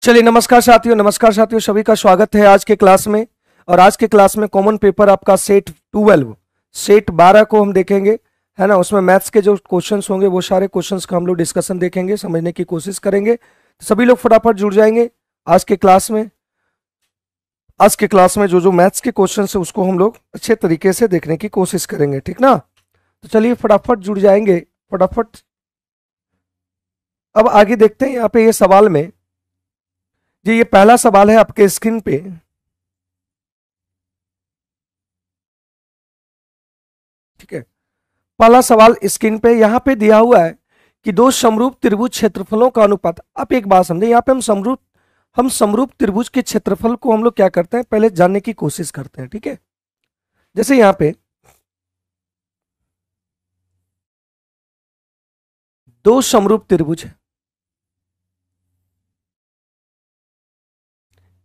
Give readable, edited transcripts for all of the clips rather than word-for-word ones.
चलिए नमस्कार साथियों सभी का स्वागत है आज के क्लास में। और आज के क्लास में कॉमन पेपर आपका सेट 12 को हम देखेंगे, है ना। उसमें मैथ्स के जो क्वेश्चंस होंगे वो सारे क्वेश्चंस का हम लोग डिस्कशन देखेंगे, समझने की कोशिश करेंगे। तो सभी लोग फटाफट जुड़ जाएंगे आज के क्लास में। आज के क्लास में जो मैथ्स के क्वेश्चन है उसको हम लोग अच्छे तरीके से देखने की कोशिश करेंगे, ठीक ना। तो चलिए फटाफट जुड़ जाएंगे फटाफट। अब आगे देखते हैं यहाँ पे ये सवाल में, ये पहला सवाल है आपके स्क्रीन पे। ठीक है, पहला सवाल स्क्रीन पे यहाँ पे दिया हुआ है कि दो समरूप त्रिभुज क्षेत्रफलों का अनुपात। आप एक बात समझे, यहाँ पे हम समरूप त्रिभुज के क्षेत्रफल को हम लोग क्या करते हैं, पहले जानने की कोशिश करते हैं। ठीक है, जैसे यहाँ पे दो समरूप त्रिभुज है,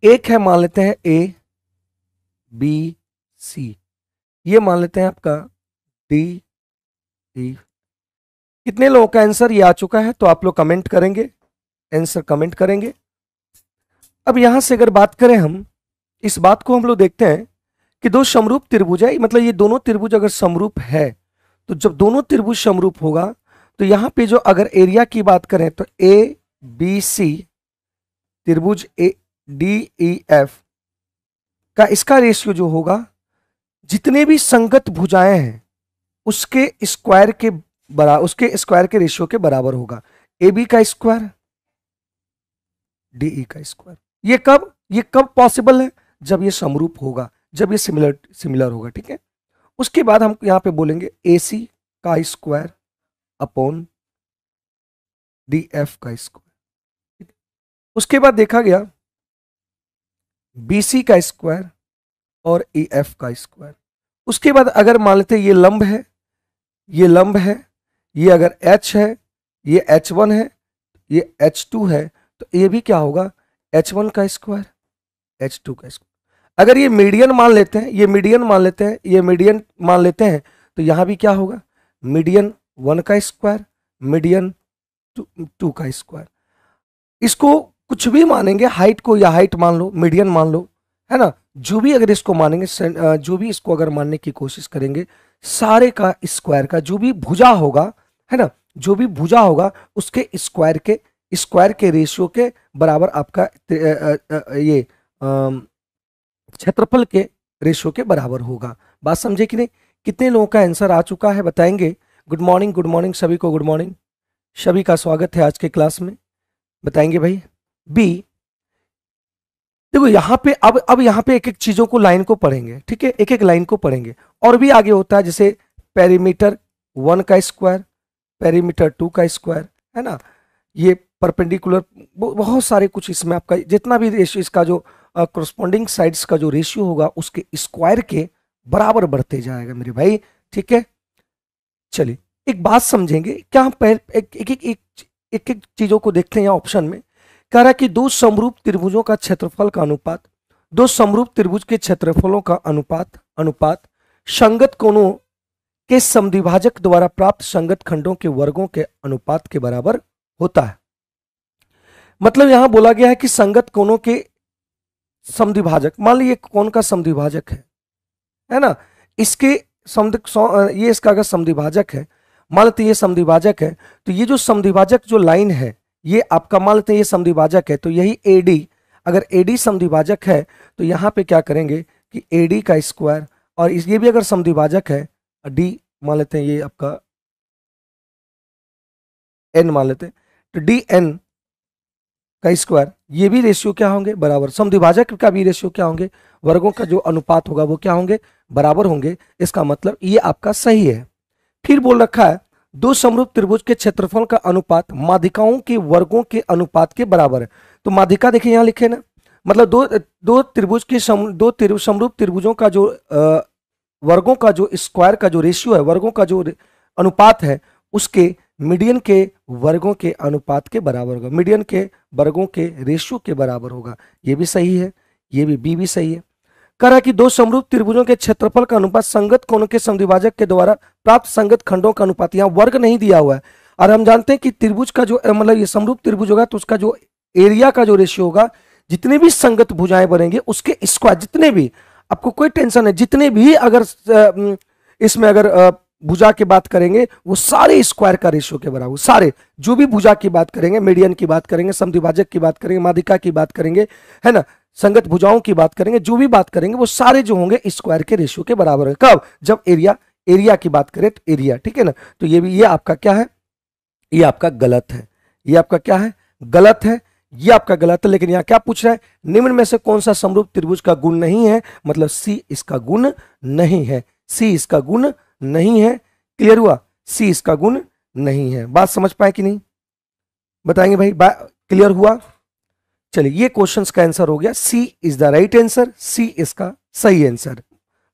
एक है मान लेते हैं ए बी सी, ये मान लेते हैं आपका डी ई। कितने लोगों का आंसर ये आ चुका है तो आप लोग कमेंट करेंगे, आंसर कमेंट करेंगे। अब यहां से अगर बात करें हम, इस बात को हम लोग देखते हैं कि दो समरूप त्रिभुज है, मतलब ये दोनों त्रिभुज अगर समरूप है तो जब दोनों त्रिभुज समरूप होगा तो यहां पे जो अगर एरिया की बात करें तो ए बी सी त्रिभुज ए डी ई एफ का इसका रेशियो जो होगा, जितने भी संगत भुजाएं हैं उसके स्क्वायर के रेशियो के बराबर होगा। ए बी का स्क्वायर डी ई का स्क्वायर। ये कब पॉसिबल है, जब ये समरूप होगा, जब ये सिमिलर होगा। ठीक है, उसके बाद हम यहां पे बोलेंगे ए सी का स्क्वायर अपॉन डी एफ का स्क्वायर। उसके बाद देखा गया BC का स्क्वायर और EF का स्क्वायर। उसके बाद अगर मान लेते ये लंब है, ये लंब है, ये अगर H है, ये H1 है, ये H2 है, तो ये भी क्या होगा H1 का स्क्वायर H2 का स्क्वायर। अगर ये मीडियन मान लेते हैं, ये मीडियन मान लेते हैं, ये मीडियन मान लेते हैं, तो यहां भी क्या होगा मीडियन 1 का स्क्वायर, मीडियन 2 का स्क्वायर। इसको कुछ भी मानेंगे, हाइट को या हाइट मान लो, मीडियन मान लो, है ना। जो भी अगर इसको मानेंगे, जो भी इसको अगर मानने की कोशिश करेंगे, सारे का स्क्वायर का जो भी भुजा होगा, है ना, जो भी भुजा होगा उसके स्क्वायर के रेशियो के बराबर आपका ये क्षेत्रफल के रेशियो के बराबर होगा। बात समझे कि नहीं। कितने लोगों का आंसर आ चुका है बताएंगे। गुड मॉर्निंग सभी को, गुड मॉर्निंग, सभी का स्वागत है आज के क्लास में। बताएंगे भाई। बी देखो यहाँ पे अब यहाँ पे एक एक चीजों को लाइन को पढ़ेंगे, ठीक है, एक एक लाइन को पढ़ेंगे। और भी आगे होता है, जैसे पेरीमीटर 1 का स्क्वायर, पेरीमीटर 2 का स्क्वायर, है ना, ये परपेंडिकुलर, बहुत सारे कुछ इसमें आपका जितना भी रेशियो, इसका जो कोरस्पॉन्डिंग साइड्स का जो रेशियो होगा उसके स्क्वायर के बराबर बढ़ते जाएगा मेरे भाई। ठीक है, चलिए एक बात समझेंगे क्या हम एक एक चीजों को देखते हैं। यहाँ ऑप्शन में कह रहा है कि दो समरूप त्रिभुजों का क्षेत्रफल का अनुपात, दो समरूप त्रिभुज के क्षेत्रफलों का अनुपात संगत कोणों के समद्विभाजक द्वारा प्राप्त संगत खंडों के वर्गों के अनुपात के बराबर होता है। मतलब यहां बोला गया है कि संगत कोणों के समद्विभाजक, मान लीजिए कोण का समद्विभाजक है ना, इसके ये इसका अगर समद्विभाजक है, मान लेते ये समद्विभाजक है, तो ये जो समद्विभाजक जो लाइन है ये आपका मान लेते हैं ये समद्विभाजक है, तो यही AD, अगर AD समद्विभाजक है तो यहाँ पे क्या करेंगे कि AD का स्क्वायर, और ये भी अगर समद्विभाजक है D मान लेते हैं, ये आपका N मान लेते हैं, तो DN का स्क्वायर, ये भी रेशियो क्या होंगे बराबर, समद्विभाजक का भी रेशियो क्या होंगे, वर्गों का जो अनुपात होगा वो क्या होंगे बराबर होंगे। इसका मतलब ये आपका सही है। फिर बोल रखा है दो समरूप त्रिभुज के क्षेत्रफल का अनुपात माध्यिकाओं के वर्गों के अनुपात के बराबर है। तो माध्यिका देखिए यहां लिखे ना, मतलब दो त्रिभुज के समरूप त्रिभुजों का जो वर्गों का जो स्क्वायर का जो रेशियो है, वर्गों का जो अनुपात है, उसके मीडियन के वर्गों के अनुपात के बराबर होगा, मीडियन के वर्गों के रेशियो के बराबर होगा। ये भी सही है, ये भी बी भी सही है। कह रहा है कि दो समरूप त्रिभुजों के क्षेत्रफल का अनुपात संगत कोणों के समद्विभाजक के द्वारा प्राप्त संगत खंडों का अनुपात, यहाँ वर्ग नहीं दिया हुआ है। और हम जानते हैं कि त्रिभुज का जो मतलब ये समरूप त्रिभुज होगा तो उसका जो एरिया का जो रेशियो होगा, जितने भी संगत भुजाएं बनेंगे उसके स्क्वायर, जितने भी, आपको कोई टेंशन है, जितने भी अगर इसमें अगर भुजा की बात करेंगे वो सारे स्क्वायर का रेशियो के बराबर, सारे जो भी भुजा की बात करेंगे, मीडियन की बात करेंगे, समद्विभाजक की बात करेंगे, माध्यिका की बात करेंगे, है ना, संगत भुजाओं की बात करेंगे, जो भी बात करेंगे वो सारे जो होंगे स्क्वायर के रेशियो के बराबर है। कब? जब एरिया की बात करें तो एरिया, ठीक है ना। तो ये आपका क्या है, ये आपका गलत है, ये आपका क्या है, गलत है, ये आपका गलत है। लेकिन यहां क्या पूछ रहा है, निम्न में से कौन सा समरूप त्रिभुज का गुण नहीं है, मतलब सी इसका गुण नहीं है, सी इसका गुण नहीं है। क्लियर हुआ, सी इसका गुण नहीं है। बात समझ पाए कि नहीं, बताएंगे भाई, क्लियर हुआ। चलिए ये क्वेश्चंस का आंसर हो गया, सी इज द राइट आंसर, सी इसका सही आंसर।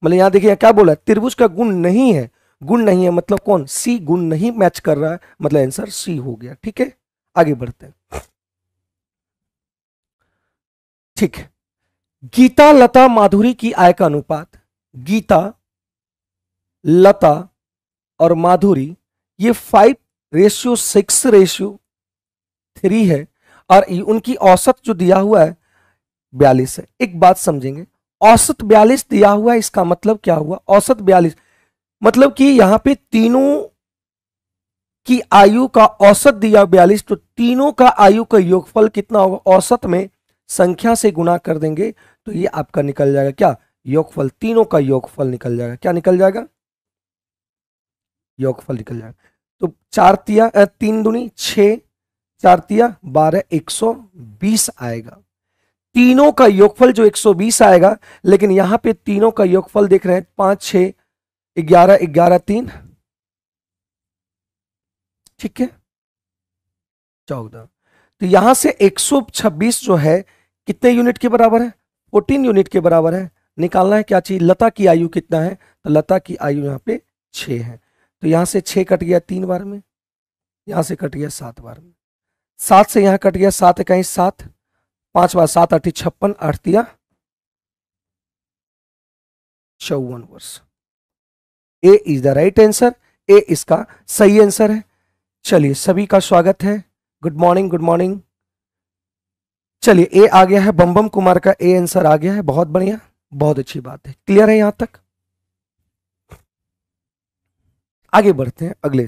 मतलब यहां देखिए क्या बोला, त्रिभुज का गुण नहीं है, गुण नहीं है मतलब कौन, सी गुण नहीं मैच कर रहा है, मतलब आंसर सी हो गया। ठीक है, आगे बढ़ते हैं। ठीक है, गीता लता माधुरी की आय का अनुपात, गीता लता और माधुरी ये 5:6:3 है, और उनकी औसत जो दिया हुआ है 42 है। एक बात समझेंगे, औसत 42 दिया हुआ है, इसका मतलब क्या हुआ, औसत 42 मतलब कि यहां पे तीनों की आयु का औसत दिया 42, तो तीनों का आयु का योगफल कितना होगा, औसत में संख्या से गुणा कर देंगे तो ये आपका निकल जाएगा क्या, योगफल, तीनों का योगफल निकल जाएगा। क्या निकल जाएगा, योगफल निकल जाएगा। तो 3 दूनी 6, 4 तिया 12, 120 आएगा। तीनों का योगफल जो 120 आएगा, लेकिन यहां पे तीनों का योगफल देख रहे हैं 5, 6, 11, 11, 3, ठीक है 14। तो यहां से 126 जो है कितने यूनिट के बराबर है, 14 यूनिट के बराबर है। निकालना है क्या चीज, लता की आयु कितना है, तो लता की आयु यहां पे 6 है। तो यहां से 6 कट गया 3 बार में, यहां से कट गया 7 बार में, 7 से यहां कट गया 7 कहीं 7, 5 बार 7 8 56, 8 तिया 54 वर्ष। ए इज द राइट आंसर, ए इसका सही आंसर है। चलिए सभी का स्वागत है, गुड मॉर्निंग गुड मॉर्निंग। चलिए ए आ गया है, बम कुमार का ए आंसर आ गया है, बहुत बढ़िया, बहुत अच्छी बात है। क्लियर है यहां तक, आगे बढ़ते हैं अगले।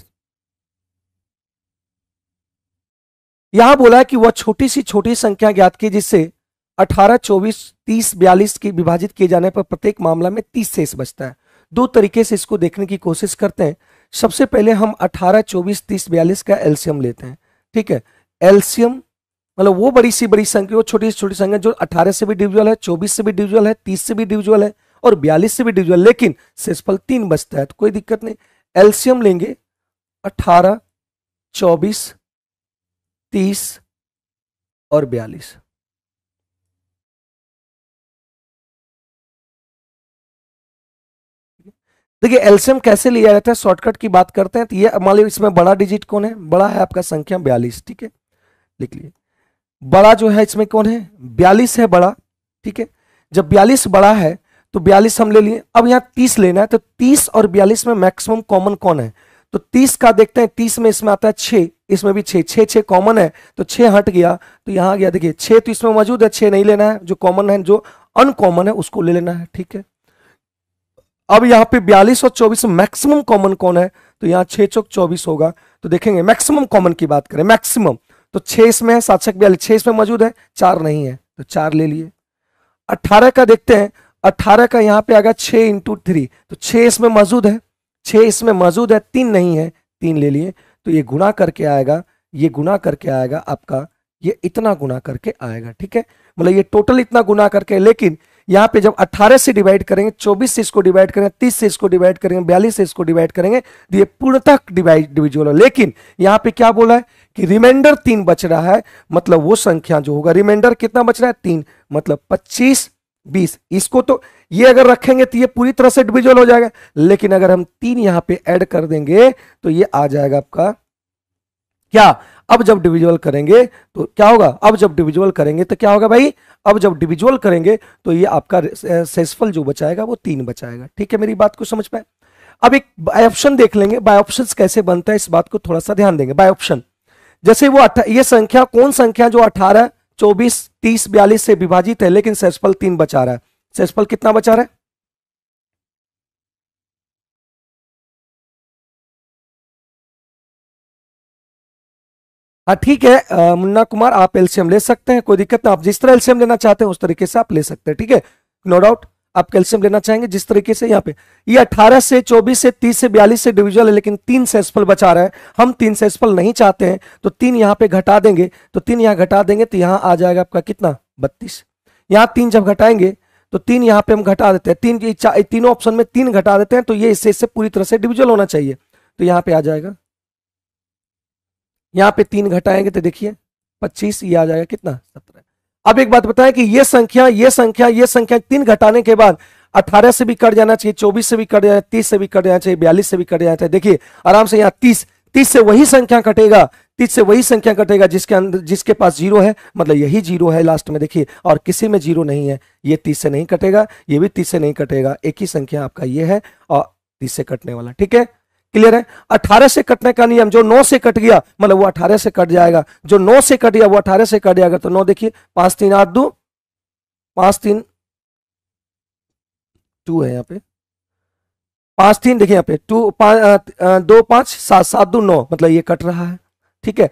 यहां बोला है कि वह छोटी सी छोटी संख्या ज्ञात की जिससे 18, 24, 30, 42 की विभाजित किए जाने पर प्रत्येक मामला में 30 शेष बचता है। दो तरीके से इसको देखने की कोशिश करते हैं। सबसे पहले हम 18, 24, 30, 42 का एलसीएम लेते हैं। ठीक है, एलसीएम मतलब वो बड़ी सी बड़ी संख्या, वो छोटी सी छोटी संख्या जो 18 से भी डिविजुअल है, 24 से भी डिविजुअल है, 30 से भी डिविजुअल है और 42 से भी डिविजुअल, लेकिन शेषफल 3 बचता है, तो कोई दिक्कत नहीं। एलसीएम लेंगे 18, 24, 30 और 42। देखिए एलसीएम कैसे लिया जाता है, शॉर्टकट की बात करते हैं। तो ये मान लीजिए इसमें बड़ा डिजिट कौन है, बड़ा है आपका संख्या 42, ठीक है, लिख लिए। बड़ा जो है इसमें कौन है, 42 है बड़ा, ठीक है। जब 42 बड़ा है तो 42 हम ले लिए। अब यहाँ 30 लेना है, तो 30 और 42 में मैक्सिमम कॉमन कौन है, तो 30 का देखते हैं, 30 में इसमें आता है 6, इसमें भी 6, 6 6 कॉमन है, तो 6 हट गया, तो यहाँ गया, देखिए 6 तो इसमें मौजूद है, 6 नहीं लेना है, जो कॉमन है, जो अनकॉमन है उसको ले लेना है, ठीक है। अब यहाँ पे 42 और 24 में मैक्सिमम कॉमन कौन है, तो यहाँ 6 चौक 24 होगा। तो देखेंगे मैक्सिमम कॉमन की बात करें, मैक्सिमम तो 6 इसमें है, 7 6 42, 6 इसमें मौजूद है, 4 नहीं है, तो 4 ले लिए। 18 का देखते हैं, 18 का यहाँ पे आएगा 6 × 3, तो 6 इसमें मौजूद है, 6 इसमें मौजूद है, 3 नहीं है, 3 ले लिए। तो ये गुना करके आएगा, ये गुना करके आएगा आपका, ये इतना गुना करके आएगा, ठीक है, मतलब ये टोटल इतना गुना करके। लेकिन यहाँ पे जब 18 से डिवाइड करेंगे, 24 से इसको डिवाइड करेंगे, 30 से इसको डिवाइड करेंगे, 42 से इसको डिवाइड करेंगे, तो ये पूर्णतः डिविजुअल है। लेकिन यहाँ पे क्या बोला है कि रिमाइंडर 3 बच रहा है, मतलब वो संख्या जो होगा, रिमाइंडर कितना बच रहा है 3, मतलब 25, 20। इसको तो ये अगर रखेंगे तो ये पूरी तरह से डिविजुअल हो जाएगा, लेकिन अगर हम 3 यहाँ पे ऐड कर देंगे तो ये आ जाएगा आपका क्या, अब जब डिविजुअल करेंगे तो क्या होगा, अब जब डिविजुअल करेंगे तो क्या होगा भाई, अब जब डिविजुअल करेंगे तो ये आपका शेषफल जो बचाएगा वो 3 बचाएगा, ठीक है, मेरी बात को समझ पाए। अब एक बाय ऑप्शन देख लेंगे, बाय ऑप्शन कैसे बनता है इस बात को थोड़ा सा ध्यान देंगे। बाय ऑप्शन जैसे वो ये संख्या, कौन संख्या जो 18 24, 30, 42 से विभाजित है, लेकिन सेक्सफल 3 बचा रहा है। सेक्सफल कितना बचा रहा है? हाँ ठीक है मुन्ना कुमार, आप एलसीएम ले सकते हैं, कोई दिक्कत नहीं। आप जिस तरह एलसीएम लेना चाहते हैं उस तरीके से आप ले सकते हैं, ठीक है, नो डाउट। आप कैल्शियम लेना चाहेंगे जिस तरीके से यहाँ पे ये 18 से 24 से 30 से 42 से डिविजल है, लेकिन 3 सेक्सफल बचा रहा है। हम 3 सेक्सफल नहीं चाहते हैं तो 3 यहाँ पे घटा देंगे, तो 3 यहाँ घटा देंगे तो यहाँ आ जाएगा आपका कितना 32। यहाँ 3 जब घटाएंगे तो 3 यहाँ पे हम घटा देते हैं, तीनों ऑप्शन में 3 घटा देते हैं, तो ये इससे पूरी तरह से डिविजल होना चाहिए। तो यहाँ पे आ जाएगा, यहाँ पे 3 घटाएंगे तो देखिए 25, ये आ जाएगा कितना 17। अब एक बात बताएं कि ये संख्या 3 घटाने के बाद 18 से भी कट जाना चाहिए, 24 से भी कट जाना, 30 से भी कट जाना चाहिए, 42 से भी कट जाना चाहिए। देखिए आराम से यहाँ 30 से वही संख्या कटेगा, 30 से वही संख्या कटेगा जिसके अंदर जिसके पास 0 है, मतलब यही 0 है लास्ट में, देखिए, और किसी में 0 नहीं है। ये 30 से नहीं कटेगा, ये भी 30 से नहीं कटेगा, एक ही संख्या आपका ये है और 30 से कटने वाला, ठीक है, क्लियर है। 18 से कटने का नियम, जो 9 से कट गया मतलब वो 18 से कट जाएगा, जो 9 से कट गया वो 18 से कट जाएगा। तो 9 देखिए 5 3 8 2, 5 3 2 है यहाँ पे, 5 3 देखिए यहाँ पे 2 2 5 7 7 2 9, मतलब ये कट रहा है, ठीक है,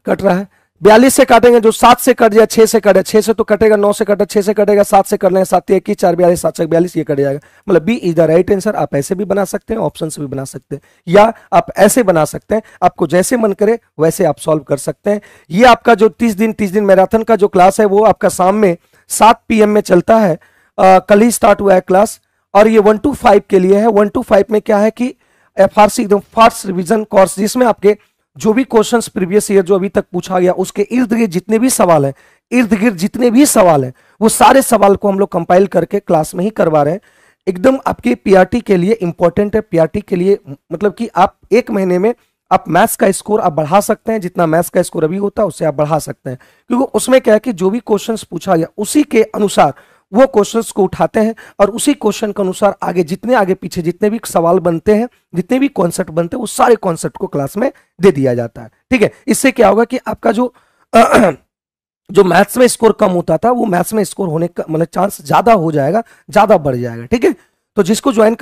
कट रहा है। 42 से काटेंगे, जो 7 से कट जाए, 6 से कटे, 6 से तो कटेगा, 9 से कटे, 6 से कटेगा, 7 से कर लेंगे, 7 1 4 42, 7 42, ये कट जाएगा। मतलब B is the right answer. आप ऐसे भी बना सकते हैं, ऑप्शन से भी बना सकते हैं, या आप ऐसे बना सकते हैं, आपको जैसे मन करे वैसे आप सॉल्व कर सकते हैं। ये आपका जो 30 दिन मैराथन का जो क्लास है वो आपका शाम में 7 PM में चलता है। कल ही स्टार्ट हुआ है क्लास, और ये 1 to 5 के लिए है। 1 to 5 में क्या है कि FRC एकदम फास्ट रिवीजन कोर्स, जिसमें आपके जो भी क्वेश्चंस प्रीवियस ईयर जो अभी तक पूछा गया उसके इर्द गिर्द जितने भी सवाल हैं, वो सारे सवाल को हम लोग कंपाइल करके क्लास में ही करवा रहे हैं। एकदम आपके पीआरटी के लिए इंपॉर्टेंट है। पीआरटी के लिए मतलब कि आप 1 महीने में आप मैथ्स का स्कोर आप बढ़ा सकते हैं, जितना मैथ्स का स्कोर अभी होता है उससे आप बढ़ा सकते हैं, क्योंकि उसमें क्या है कि जो भी क्वेश्चंस पूछा गया उसी के अनुसार वो क्वेश्चंस को उठाते हैं, और उसी क्वेश्चन के अनुसार आगे पीछे जितने भी सवाल बनते हैं, जितने भी कॉन्सेप्ट बनते हैं, वो सारे कॉन्सेप्ट को क्लास में दे दिया जाता है, ठीक है। इससे क्या होगा कि आपका जो जो मैथ्स में स्कोर कम होता था वो मैथ्स में स्कोर होने का मतलब चांस ज्यादा हो जाएगा, ज्यादा बढ़ जाएगा, ठीक है। तो जिसको ज्वाइन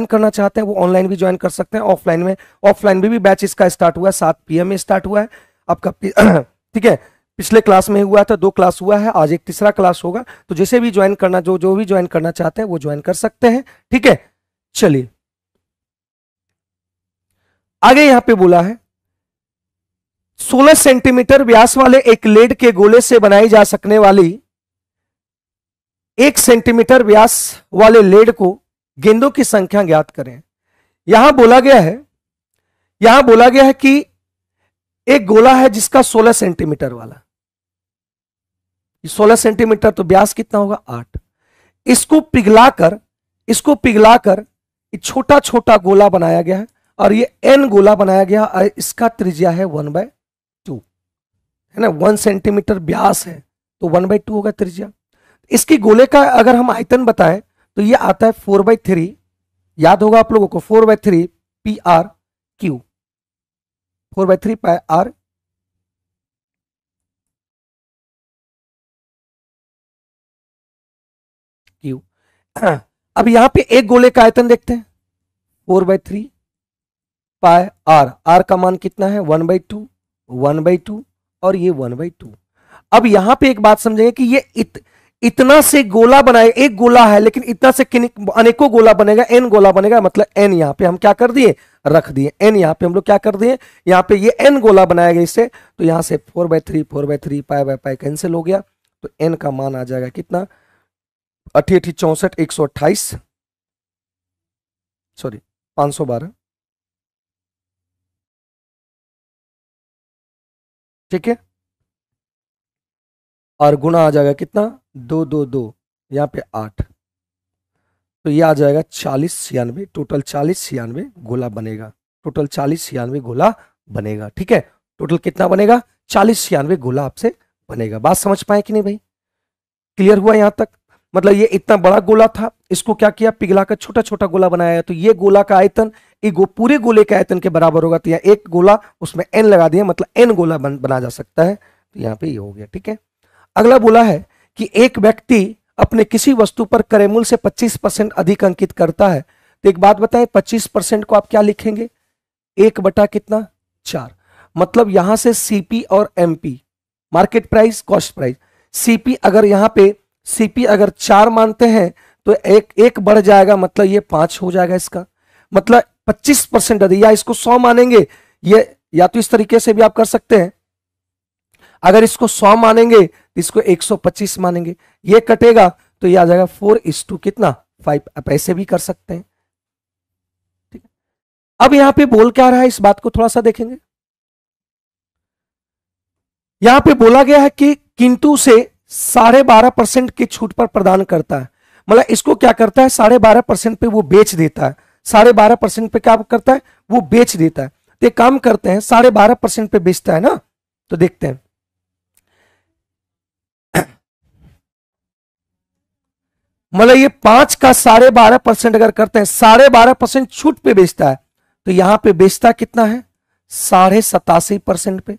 करना चाहते हैं वो ऑनलाइन भी ज्वाइन कर सकते हैं, ऑफलाइन में भी बैच इसका स्टार्ट हुआ है, 7 PM में स्टार्ट हुआ है आपका ठीक है। पिछले क्लास में हुआ था, 2 क्लास हुआ है, आज एक तीसरा क्लास होगा। तो जैसे भी ज्वाइन करना, जो भी ज्वाइन करना चाहते हैं वो ज्वाइन कर सकते हैं, ठीक है। चलिए आगे यहां पे बोला है 16 सेंटीमीटर व्यास वाले एक लेड के गोले से बनाई जा सकने वाली 1 सेंटीमीटर व्यास वाले लेड को गेंदों की संख्या ज्ञात करें। यहां बोला गया है कि एक गोला है जिसका 16 सेंटीमीटर वाला, 16 सेंटीमीटर तो व्यास कितना होगा 8। इसको पिघलाकर छोटा छोटा गोला बनाया गया है, और ये n गोला बनाया गया, और इसका त्रिज्या है 1/2, है ना। 1 सेंटीमीटर व्यास है तो 1/2 होगा त्रिज्या। इसकी गोले का अगर हम आयतन बताएं तो ये आता है 4/3, याद होगा आप लोगों को 4/3 PR3, 4/3 PR क्यू। अब यहां पे एक गोले का आयतन देखते हैं, 4/3 PR, R का मान कितना है 1/2 और ये 1/2। अब यहां पे एक बात समझेंगे कि ये इतना से गोला बनाए, एक गोला है लेकिन इतना से अनेकों गोला बनेगा, n गोला बनेगा, मतलब n यहां पे हम क्या कर दिए रख दिए, n यहां पे हम लोग क्या कर दिए, यहां पे ये n गोला बनाया गया इससे, तो यहां से 4/3 पाई कैंसिल हो गया, तो n का मान आ जाएगा कितना 88 64 128, सॉरी 512, ठीक है, और गुना आ जाएगा कितना 2 2 2, यहां पे 8, तो ये आ जाएगा 40 96, टोटल 40 96 गोला बनेगा, टोटल 40 96 गोला बनेगा, ठीक है। टोटल कितना बनेगा 40 96 गोला आपसे बनेगा। बात समझ पाए कि नहीं भाई, क्लियर हुआ यहां तक। मतलब ये इतना बड़ा गोला था, इसको क्या किया पिघलाकर छोटा छोटा गोला बनाया, तो ये गोला का आयतन पूरे गोले के आयतन के बराबर होगा, तो यहाँ एक गोला उसमें n लगा दिया, मतलब n गोला बना जा सकता है, तो यहाँ पे ये हो गया, ठीक है। अगला बोला है कि एक व्यक्ति अपने किसी वस्तु पर क्रय मूल्य से 25% अधिक अंकित करता है, तो एक बात बताएं 25% को आप क्या लिखेंगे, 1 बटा कितना 4। मतलब यहां से सीपी और MP market price cost price, CP अगर यहां पे सीपी अगर 4 मानते हैं तो एक बढ़ जाएगा, मतलब ये 5 हो जाएगा इसका, मतलब 25% अधिक, या इसको 100 मानेंगे, ये या तो इस तरीके से भी आप कर सकते हैं, अगर इसको 100 मानेंगे तो इसको 125 मानेंगे, ये कटेगा तो ये आ जाएगा 4:5 कितना 5, आप ऐसे भी कर सकते हैं। ठीक है, अब यहां पे बोल क्या रहा है इस बात को थोड़ा सा देखेंगे। यहां पे बोला गया है कि किंतु से 12.5% की छूट पर प्रदान करता है, मतलब इसको क्या करता है 12.5% पे वो बेच देता है, 12.5% पे क्या करता है वो बेच देता है। तो एक काम करते हैं 12.5% पे बेचता है ना, तो देखते हैं मतलब ये 5 का 12.5% अगर करते हैं, 12.5% छूट पे बेचता है, तो यहां पे बेचता कितना है 87.5% पे।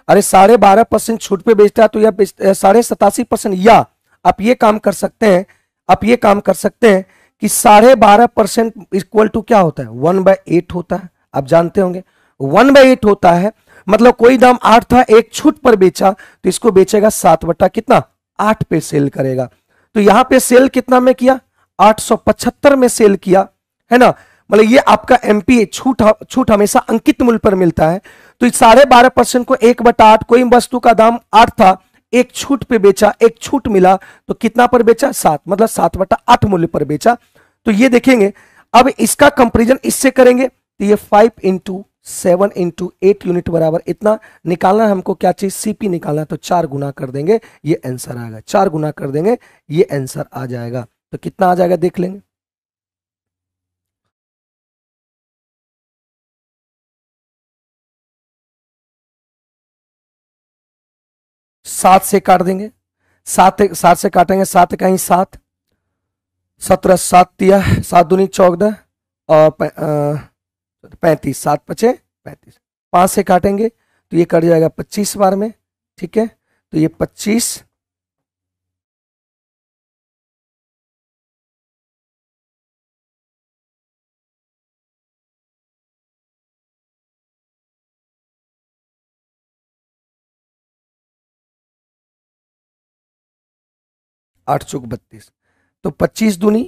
अरे 12.5% छूट पे बेचता है तो यह 87.5%, या आप ये काम कर सकते हैं, आप ये काम कर सकते हैं कि 12.5% इक्वल टू क्या होता है 1/8 होता है, आप जानते होंगे 1/8 होता है, मतलब कोई दाम 8 था, एक छूट पर बेचा तो इसको बेचेगा 7 बटा कितना 8 पे सेल करेगा। तो यहां पे सेल कितना में किया 875 में सेल किया, है ना, मतलब ये आपका एमपी छूट हमेशा अंकित मूल्य पर मिलता है। तो 12.5% को 1/8, कोई वस्तु का दाम 8 था, एक छूट पे बेचा, एक छूट मिला तो कितना पर बेचा 7, मतलब 7/8 मूल्य पर बेचा। तो ये देखेंगे, अब इसका कंपेरिजन इससे करेंगे तो ये 5 × 7 × 8 यूनिट बराबर इतना निकालना है हमको, क्या चीज सीपी निकालना है, तो 4 गुना कर देंगे ये आंसर आएगा, 4 गुना कर देंगे ये आंसर आ जाएगा। तो कितना आ जाएगा देख लेंगे, 7 से काट देंगे, 7 से काटेंगे, 7 का ही 7, 17 7 दिया, 7 दूनी 14 और 35, 7 पचे 35, 5 से काटेंगे तो ये कट जाएगा 25 बार में, ठीक है, तो ये 25 8 चौक 32, तो 25 दूनी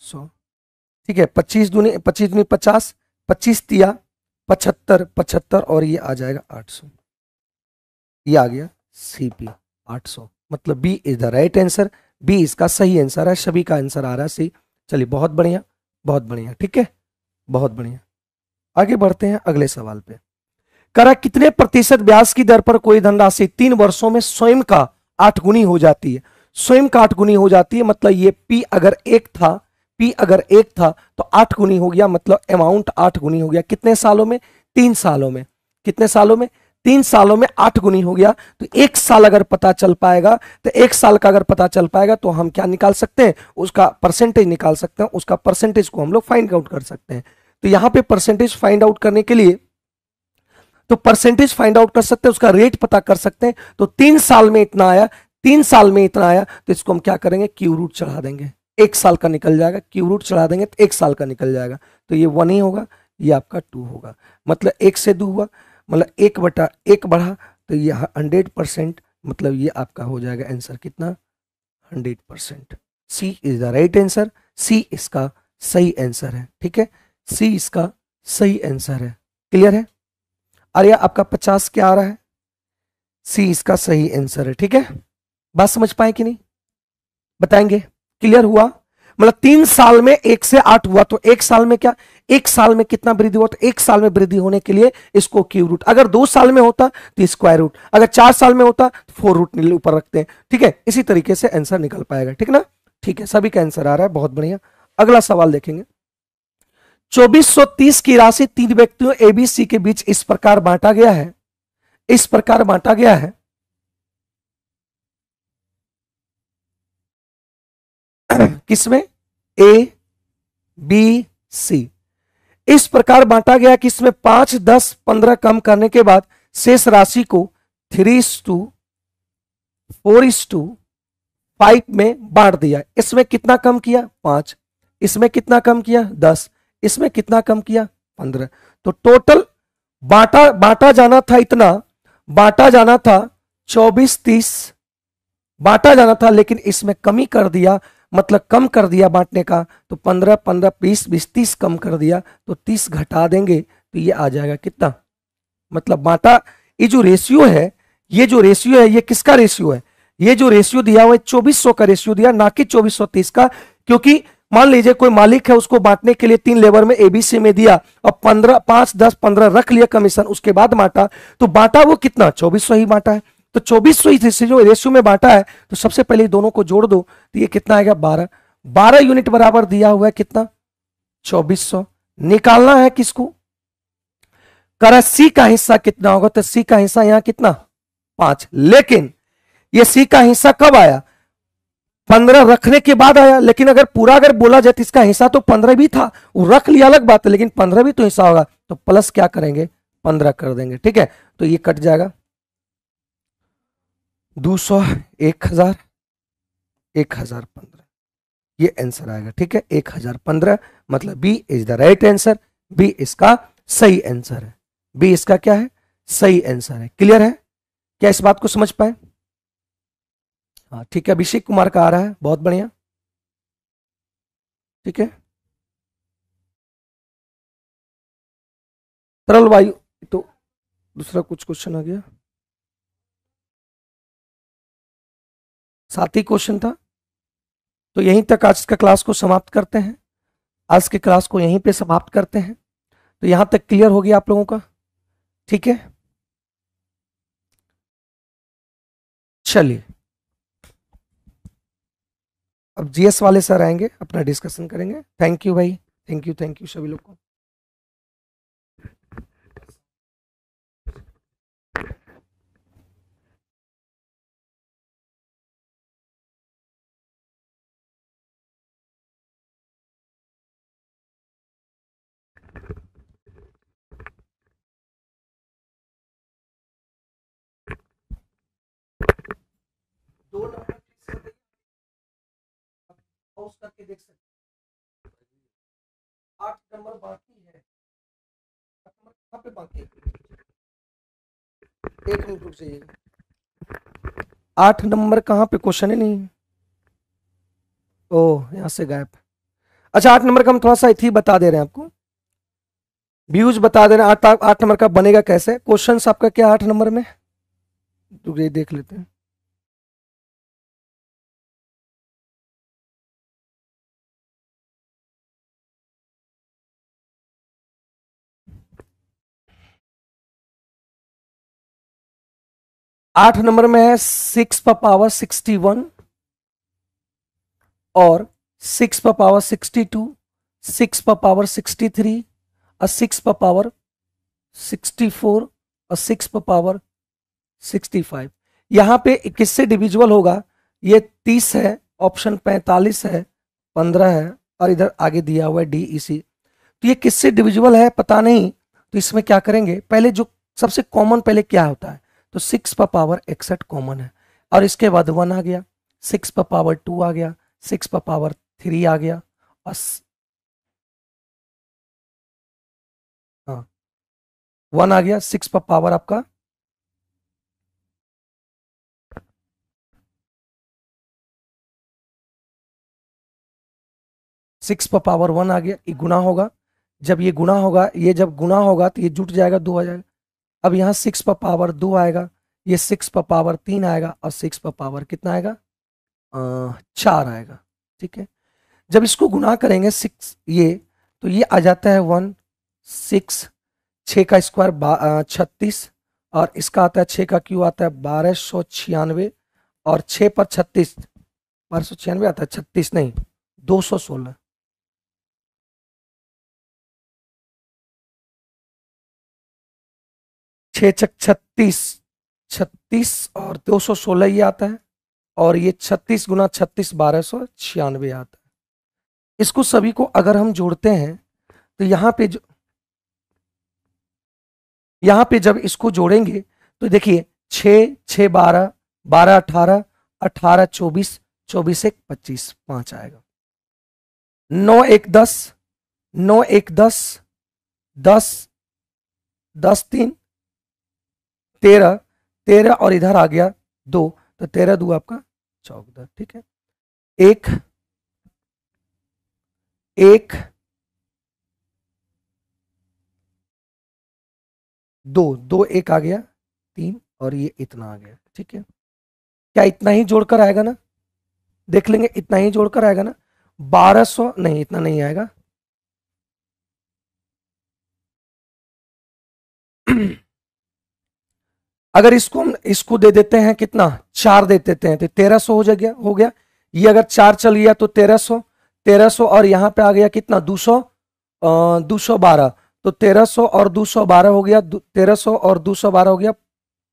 100, ठीक है, 25 दूनी 50, 25 दिया 75, 75 और ये आ जाएगा 800, ये आ गया सीपी 800, मतलब B is the right answer, B इसका सही आंसर है, सभी का आंसर आ रहा है सी। चलिए बहुत बढ़िया, बहुत बढ़िया, ठीक है, बहुत बढ़िया। आगे बढ़ते हैं अगले सवाल पे। करा कितने प्रतिशत ब्याज की दर पर कोई धनराशि 3 वर्षों में स्वयं का 8 गुनी हो जाती है, स्वयं का 8 गुनी हो जाती है, मतलब ये पी अगर 1 था, पी अगर 1 था तो 8 गुनी हो गया, मतलब अमाउंट 8 गुनी हो गया, कितने सालों में 3 सालों में, कितने सालों में 3 सालों में 8 गुनी हो गया। तो 1 साल अगर पता चल पाएगा, तो 1 साल का अगर पता चल पाएगा तो हम क्या निकाल सकते हैं, उसका परसेंटेज निकाल सकते हैं, उसका परसेंटेज को हम लोग फाइंड आउट कर सकते हैं। तो यहां पे परसेंटेज फाइंड आउट करने के लिए, तो परसेंटेज फाइंड आउट कर सकते हैं, उसका रेट पता कर सकते हैं। तो 3 साल में इतना आया, 3 साल में इतना आया, तो इसको हम क्या करेंगे क्यू रूट चढ़ा देंगे, 1 साल का निकल जाएगा, क्यू रूट चढ़ा देंगे तो 1 साल का निकल जाएगा, तो ये 1 ही होगा, ये आपका 2 होगा, मतलब 1 से 2 हुआ, मतलब 1/1 बढ़ा, तो ये 100%, मतलब ये आपका हो जाएगा आंसर कितना 100%। सी इज द राइट आंसर, सी इसका सही आंसर है, ठीक है, सी इसका सही आंसर है। क्लियर है, अरे आपका 50 क्या आ रहा है, सी इसका सही आंसर है, ठीक है, बात समझ पाए कि नहीं बताएंगे, क्लियर हुआ, मतलब 3 साल में 1 से 8 हुआ, तो 1 साल में क्या, 1 साल में कितना वृद्धि हुआ, तो 1 साल में वृद्धि होने के लिए इसको क्यू रूट, अगर 2 साल में होता तो स्क्वायर रूट, अगर 4 साल में होता तो 4 रूट ऊपर रखते हैं, ठीक है, इसी तरीके से आंसर निकल पाएगा, ठीक ना, ठीक है, सभी का आंसर आ रहा है, बहुत बढ़िया। अगला सवाल देखेंगे, 2430 की राशि 3 व्यक्तियों एबीसी के बीच इस प्रकार बांटा गया है, इस प्रकार बांटा गया है, किसमें, ए बी सी, इस प्रकार बांटा गया कि इसमें 5 10 15 कम करने के बाद शेष राशि को 3:2 4:5 में बांट दिया। इसमें कितना कम किया? 5। इसमें कितना कम किया? 10। इसमें कितना कम किया? 15। तो टोटल बांटा बांटा जाना था इतना, बांटा जाना था 24-30 बांटा जाना था, लेकिन इसमें कमी कर दिया, मतलब कम कर दिया बांटने का। तो 15 15 20 20 30 कम कर दिया, तो 30 घटा देंगे तो ये आ जाएगा कितना, मतलब बांटा। ये जो रेशियो है, ये जो रेशियो है, ये किसका रेशियो है? ये जो रेशियो दिया हुआ है 2400 का रेशियो दिया, ना कि 2430 का। क्योंकि मान लीजिए कोई मालिक है, उसको बांटने के लिए 3 लेबर में एबीसी में दिया और 15 5 10 15 रख लिया कमीशन, उसके बाद बांटा, तो बांटा वो कितना? 2400 ही बांटा है। तो 2400 ही जो रेशियो में बांटा है, तो सबसे पहले दोनों को जोड़ दो, तो ये कितना आएगा? 12। 12 यूनिट बराबर दिया हुआ है कितना? 2400। निकालना है किसको? करा सी का हिस्सा कितना होगा, तो सी का हिस्सा यहां कितना? 5। लेकिन ये सी का हिस्सा कब आया? 15 रखने के बाद आया। लेकिन अगर पूरा अगर बोला जाए तो इसका हिस्सा तो 15 भी था, वो रख लिया अलग बात है, लेकिन 15 भी तो हिस्सा होगा, तो प्लस क्या करेंगे? 15 कर देंगे। ठीक है, तो ये कट जाएगा। 200 1000 1015, ये आंसर आएगा। ठीक है, 1015, मतलब B is the right answer. B इसका सही आंसर है। बी इसका क्या है? सही आंसर है। क्लियर है? क्या इस बात को समझ पाए? हाँ ठीक है, अभिषेक कुमार का आ रहा है, बहुत बढ़िया। ठीक है, तरल वायु, तो दूसरा कुछ क्वेश्चन आ गया, 7 ही क्वेश्चन था। तो यहीं तक आज का क्लास को समाप्त करते हैं। आज के क्लास को यहीं पे समाप्त करते हैं। तो यहां तक क्लियर हो गया आप लोगों का? ठीक है, चलिए अब जीएस वाले सर आएंगे, अपना डिस्कशन करेंगे। थैंक यू भाई, थैंक यू सभी लोग को। दो नंबर पॉज करके देख सकते, 8 नंबर बाकी है। 8 नंबर कहाँ पे बाकी है? एक मिनट रुक जाइए, 8 नंबर कहाँ पे? क्वेश्चन ही नहीं। ओह, यहाँ से गायब। अच्छा, 8 नंबर का हम थोड़ा सा इथी बता दे रहे हैं आपको, व्यूज बता दे रहे हैं। 8 नंबर का बनेगा कैसे? क्वेश्चन आपका क्या 8 नंबर में? रुक जाइए, देख लेते हैं। आठ नंबर में है 6 पर पावर 61 और 6 पर पावर 62, 6 पर पावर 63 और 6 पर पावर 64 और 6 पर पावर 65। यहां पे किससे डिविजिबल होगा? ये 30 है, ऑप्शन 45 है, 15 है, और इधर आगे दिया हुआ है DEC। तो ये किससे डिविजिबल है पता नहीं, तो इसमें क्या करेंगे? पहले जो सबसे कॉमन पहले क्या होता है, तो 6 पर पावर 61 कॉमन है, और इसके बाद 1 आ गया, 6 पर पावर 2 आ गया, 6 पर पावर 3 आ गया, और हाँ 1 आ गया, 6 पर पावर आपका 6 पर पावर 1 आ गया। ये गुना होगा, जब ये गुना होगा, ये जब गुना होगा तो ये जुट जाएगा, 2 आ जाएगा। अब यहाँ 6 पर पावर 2 आएगा, ये 6 पर पावर 3 आएगा, और 6 पर पावर कितना आएगा? 4 आएगा। ठीक है, जब इसको गुना करेंगे 6 ये, तो ये आ जाता है 1 6, 6 का स्क्वायर 36, और इसका आता है 6 का क्यू आता है 1296, और 6 पर 36, 1296 आता है, 36 नहीं 216। 6 छक 36, 36 और 216 ये आता है, और ये 36 गुना 36 1296 आता है। इसको सभी को अगर हम जोड़ते हैं, तो यहाँ पे जब इसको जोड़ेंगे, तो देखिए 6 6 12 12 18, 18 24, 24 1 25, 5 आएगा। 9 1 10, 9 1 10, 10 10 3 13, 13 और इधर आ गया 2, तो 13 2 आपका 14, ठीक है। 1 1 2 2 1 आ गया 3 और ये इतना आ गया, ठीक है। क्या इतना ही जोड़कर आएगा ना? देख लेंगे, इतना ही जोड़कर आएगा ना? 1200 नहीं, इतना नहीं आएगा। अगर इसको हम इसको दे देते हैं कितना, 4 दे देते हैं तो 1300 हो गया, हो गया। ये अगर 4 चल गया तो 1300, 1300 और यहाँ पे आ गया कितना 200, 212, तो 1300 और 212 हो गया, 1300 और 212 हो गया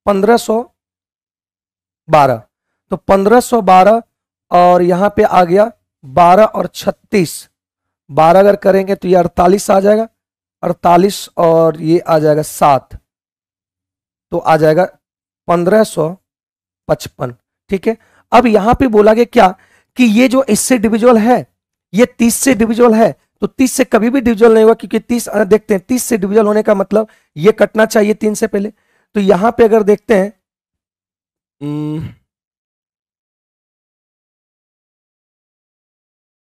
1512, तो 1512 और यहाँ पे आ गया 12 और 36, 12 अगर करेंगे तो ये 48 आ जाएगा, 48 और ये आ जाएगा 7, तो आ जाएगा 1555, ठीक है। अब यहां पे बोला गया क्या कि ये जो इससे डिविजुअल है ये 30 से डिविजुअल है, तो 30 से कभी भी डिविजुअल नहीं होगा, क्योंकि 30 देखते हैं 30 से डिविजुअल होने का मतलब ये कटना चाहिए 3 से पहले। तो यहां पे अगर देखते हैं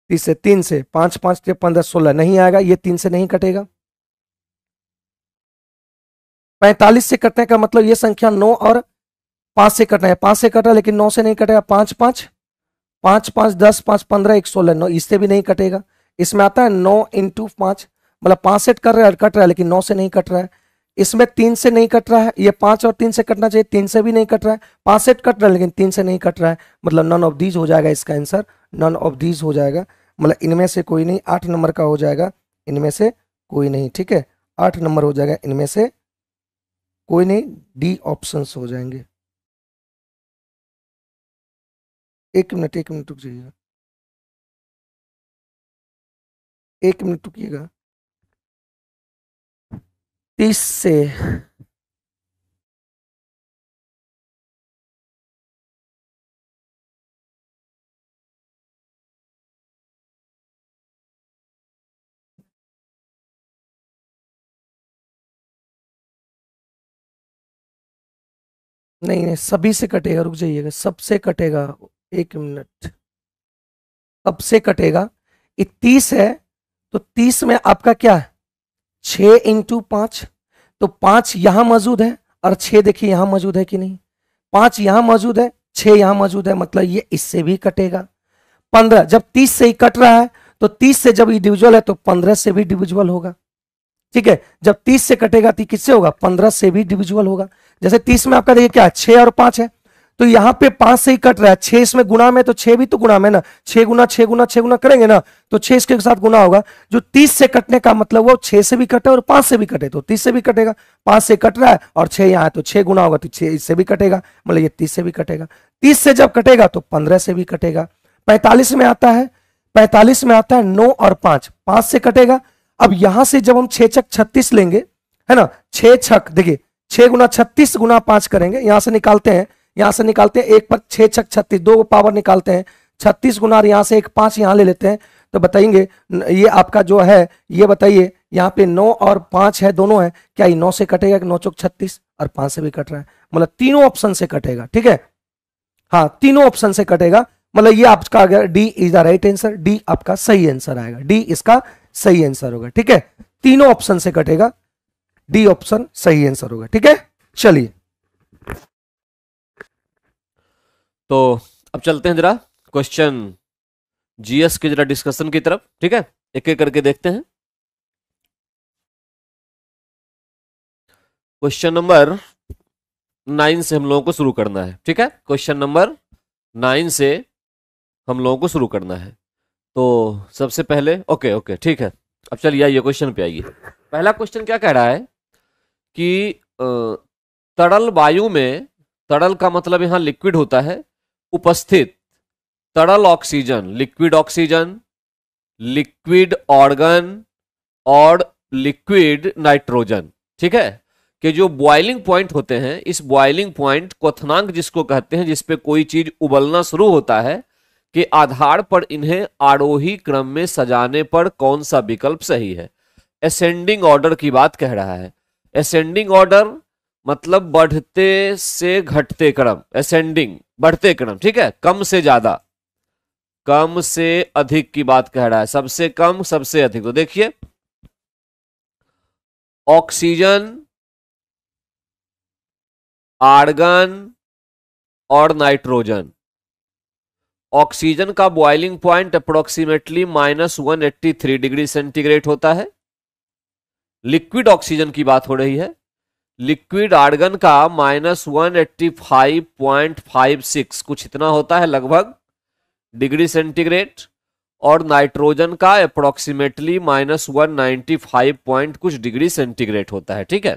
30 से 3 से 5 5 से 15 16 नहीं आएगा, ये 3 से नहीं कटेगा। 45 से कटने का मतलब ये संख्या 9 और 5 से कटना है, 5 से कटा लेकिन 9 से नहीं कटेगा। 5 5 5 5 10 5 15 1 16, 9 इससे भी नहीं कटेगा। इसमें आता है 9 इंटू 5, मतलब 5 से कट रहा है लेकिन 9 से नहीं कट रहा है। इसमें 3 से नहीं कट रहा है, ये 5 और 3 से कटना चाहिए, 3 से भी नहीं कट रहा है। 5 से कट रहा है लेकिन 3 से नहीं कट रहा है, मतलब नन ऑफ दीज हो जाएगा इसका आंसर, नन ऑफ दीज हो जाएगा, मतलब इनमें से कोई नहीं। 8 नंबर का हो जाएगा, इनमें से कोई नहीं, ठीक है। 8 नंबर हो जाएगा, इनमें से कोई नहीं, डी ऑप्शंस हो जाएंगे। एक मिनट रुक जाइएगा, 1 मिनट रुकिएगा। 30 से नहीं नहीं, सभी से कटेगा, रुक जाइएगा, सबसे कटेगा। 1 मिनट, सबसे कटेगा। ये 30 है, तो 30 में आपका क्या है, 6 इंटू 5, तो 5 यहां मौजूद है और 6 देखिए यहां मौजूद है कि नहीं, 5 यहां मौजूद है, 6 यहां मौजूद है, मतलब ये इससे भी कटेगा। 15 जब 30 से ही कट रहा है, तो 30 से जब इंडिविजुअल है तो 15 से भी डिविजुअल होगा, ठीक है। जब 30 से कटेगा तो किससे होगा, 15 से भी डिविजुअल होगा। जैसे 30 में आपका देखिए क्या है, 6 और 5 है, तो यहां पे 5 से ही कट रहा है, 6 इसमें गुणा में, तो 6 भी तो गुणा में ना, 6 गुना 6 गुना 6 गुना करेंगे ना, तो 6 इसके साथ गुना होगा। जो 30 से कटने का मतलब वो 6 से भी कटे और 5 से भी कटे, तो 30 से भी कटेगा। 5 से कट रहा है और 6 यहाँ है, तो 6 गुना होगा, तो 6 इससे भी कटेगा, मतलब ये 30 से भी कटेगा। 30 से जब कटेगा तो 15 से भी कटेगा। 45 में आता है, 45 में आता है 9 और 5, 5 से कटेगा। अब यहां से जब हम 6 छक 36 लेंगे, है ना, 6 छक देखिए 6 गुना 36 गुना 5 करेंगे, यहां से निकालते हैं, यहां से निकालते हैं, एक पर 6 छक 36, दो पावर निकालते हैं, 36 गुना, यहां से एक 5 यहां ले लेते हैं, तो बताएंगे ये आपका जो है, ये बताइए यहाँ पे 9 और 5 है, दोनों है, क्या ये 9 से कटेगा कि 9 चौक 36 और 5 से भी कट रहा है, मतलब तीनों ऑप्शन से कटेगा, ठीक है। हाँ, तीनों ऑप्शन से कटेगा, मतलब ये आपका आ गया D is the right answer, D आपका सही आंसर आएगा, डी इसका सही आंसर होगा, ठीक है। तीनों ऑप्शन से कटेगा, डी ऑप्शन सही आंसर होगा, ठीक है। चलिए, तो अब चलते हैं जरा क्वेश्चन जीएस के जरा डिस्कशन की तरफ, ठीक है, एक एक करके देखते हैं। क्वेश्चन नंबर 9 से हम लोगों को शुरू करना है, ठीक है। क्वेश्चन नंबर 9 से हम लोगों को शुरू करना है। तो सबसे पहले ओके ओके ठीक है, अब चलिए आइए क्वेश्चन पे आइए। पहला क्वेश्चन क्या कह रहा है कि तरल वायु में, तरल का मतलब यहां लिक्विड होता है, उपस्थित तरल oxygen, liquid oxygen, liquid organ और लिक्विड नाइट्रोजन, ठीक है, कि जो बॉइलिंग पॉइंट होते हैं, इस बॉइलिंग पॉइंट क्वथनांक जिसको कहते हैं, जिसपे कोई चीज उबलना शुरू होता है, के आधार पर इन्हें आरोही क्रम में सजाने पर कौन सा विकल्प सही है। असेंडिंग ऑर्डर की बात कह रहा है। असेंडिंग ऑर्डर मतलब बढ़ते से घटते क्रम, असेंडिंग बढ़ते क्रम, ठीक है, कम से ज्यादा, कम से अधिक की बात कह रहा है, सबसे कम सबसे अधिक। तो देखिए ऑक्सीजन, आर्गन और नाइट्रोजन। ऑक्सीजन का boiling point approximately -183 degree centigrade होता है। लिक्विड ऑक्सीजन की बात हो रही है। लिक्विड आर्गन का -185.56 कुछ इतना होता है लगभग डिग्री सेंटीग्रेड, और नाइट्रोजन का अप्रोक्सीमेटली -195 कुछ डिग्री सेंटीग्रेड होता है, ठीक है।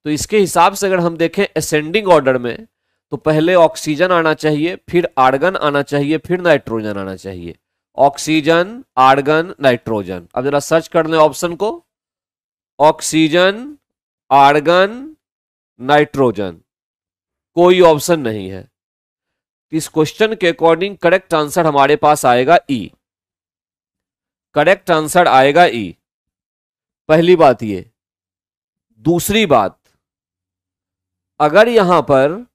तो इसके हिसाब से अगर हम देखें असेंडिंग ऑर्डर में, तो पहले ऑक्सीजन आना चाहिए, फिर आर्गन आना चाहिए, फिर नाइट्रोजन आना चाहिए। Oxygen, argon, nitrogen. अब जरा सर्च कर लें ऑप्शन को, ऑक्सीजन, आर्गन, नाइट्रोजन, कोई ऑप्शन नहीं है। इस क्वेश्चन के अकॉर्डिंग करेक्ट आंसर हमारे पास आएगा ई। करेक्ट आंसर आएगा ई। पहली बात ये। दूसरी बात, अगर यहां पर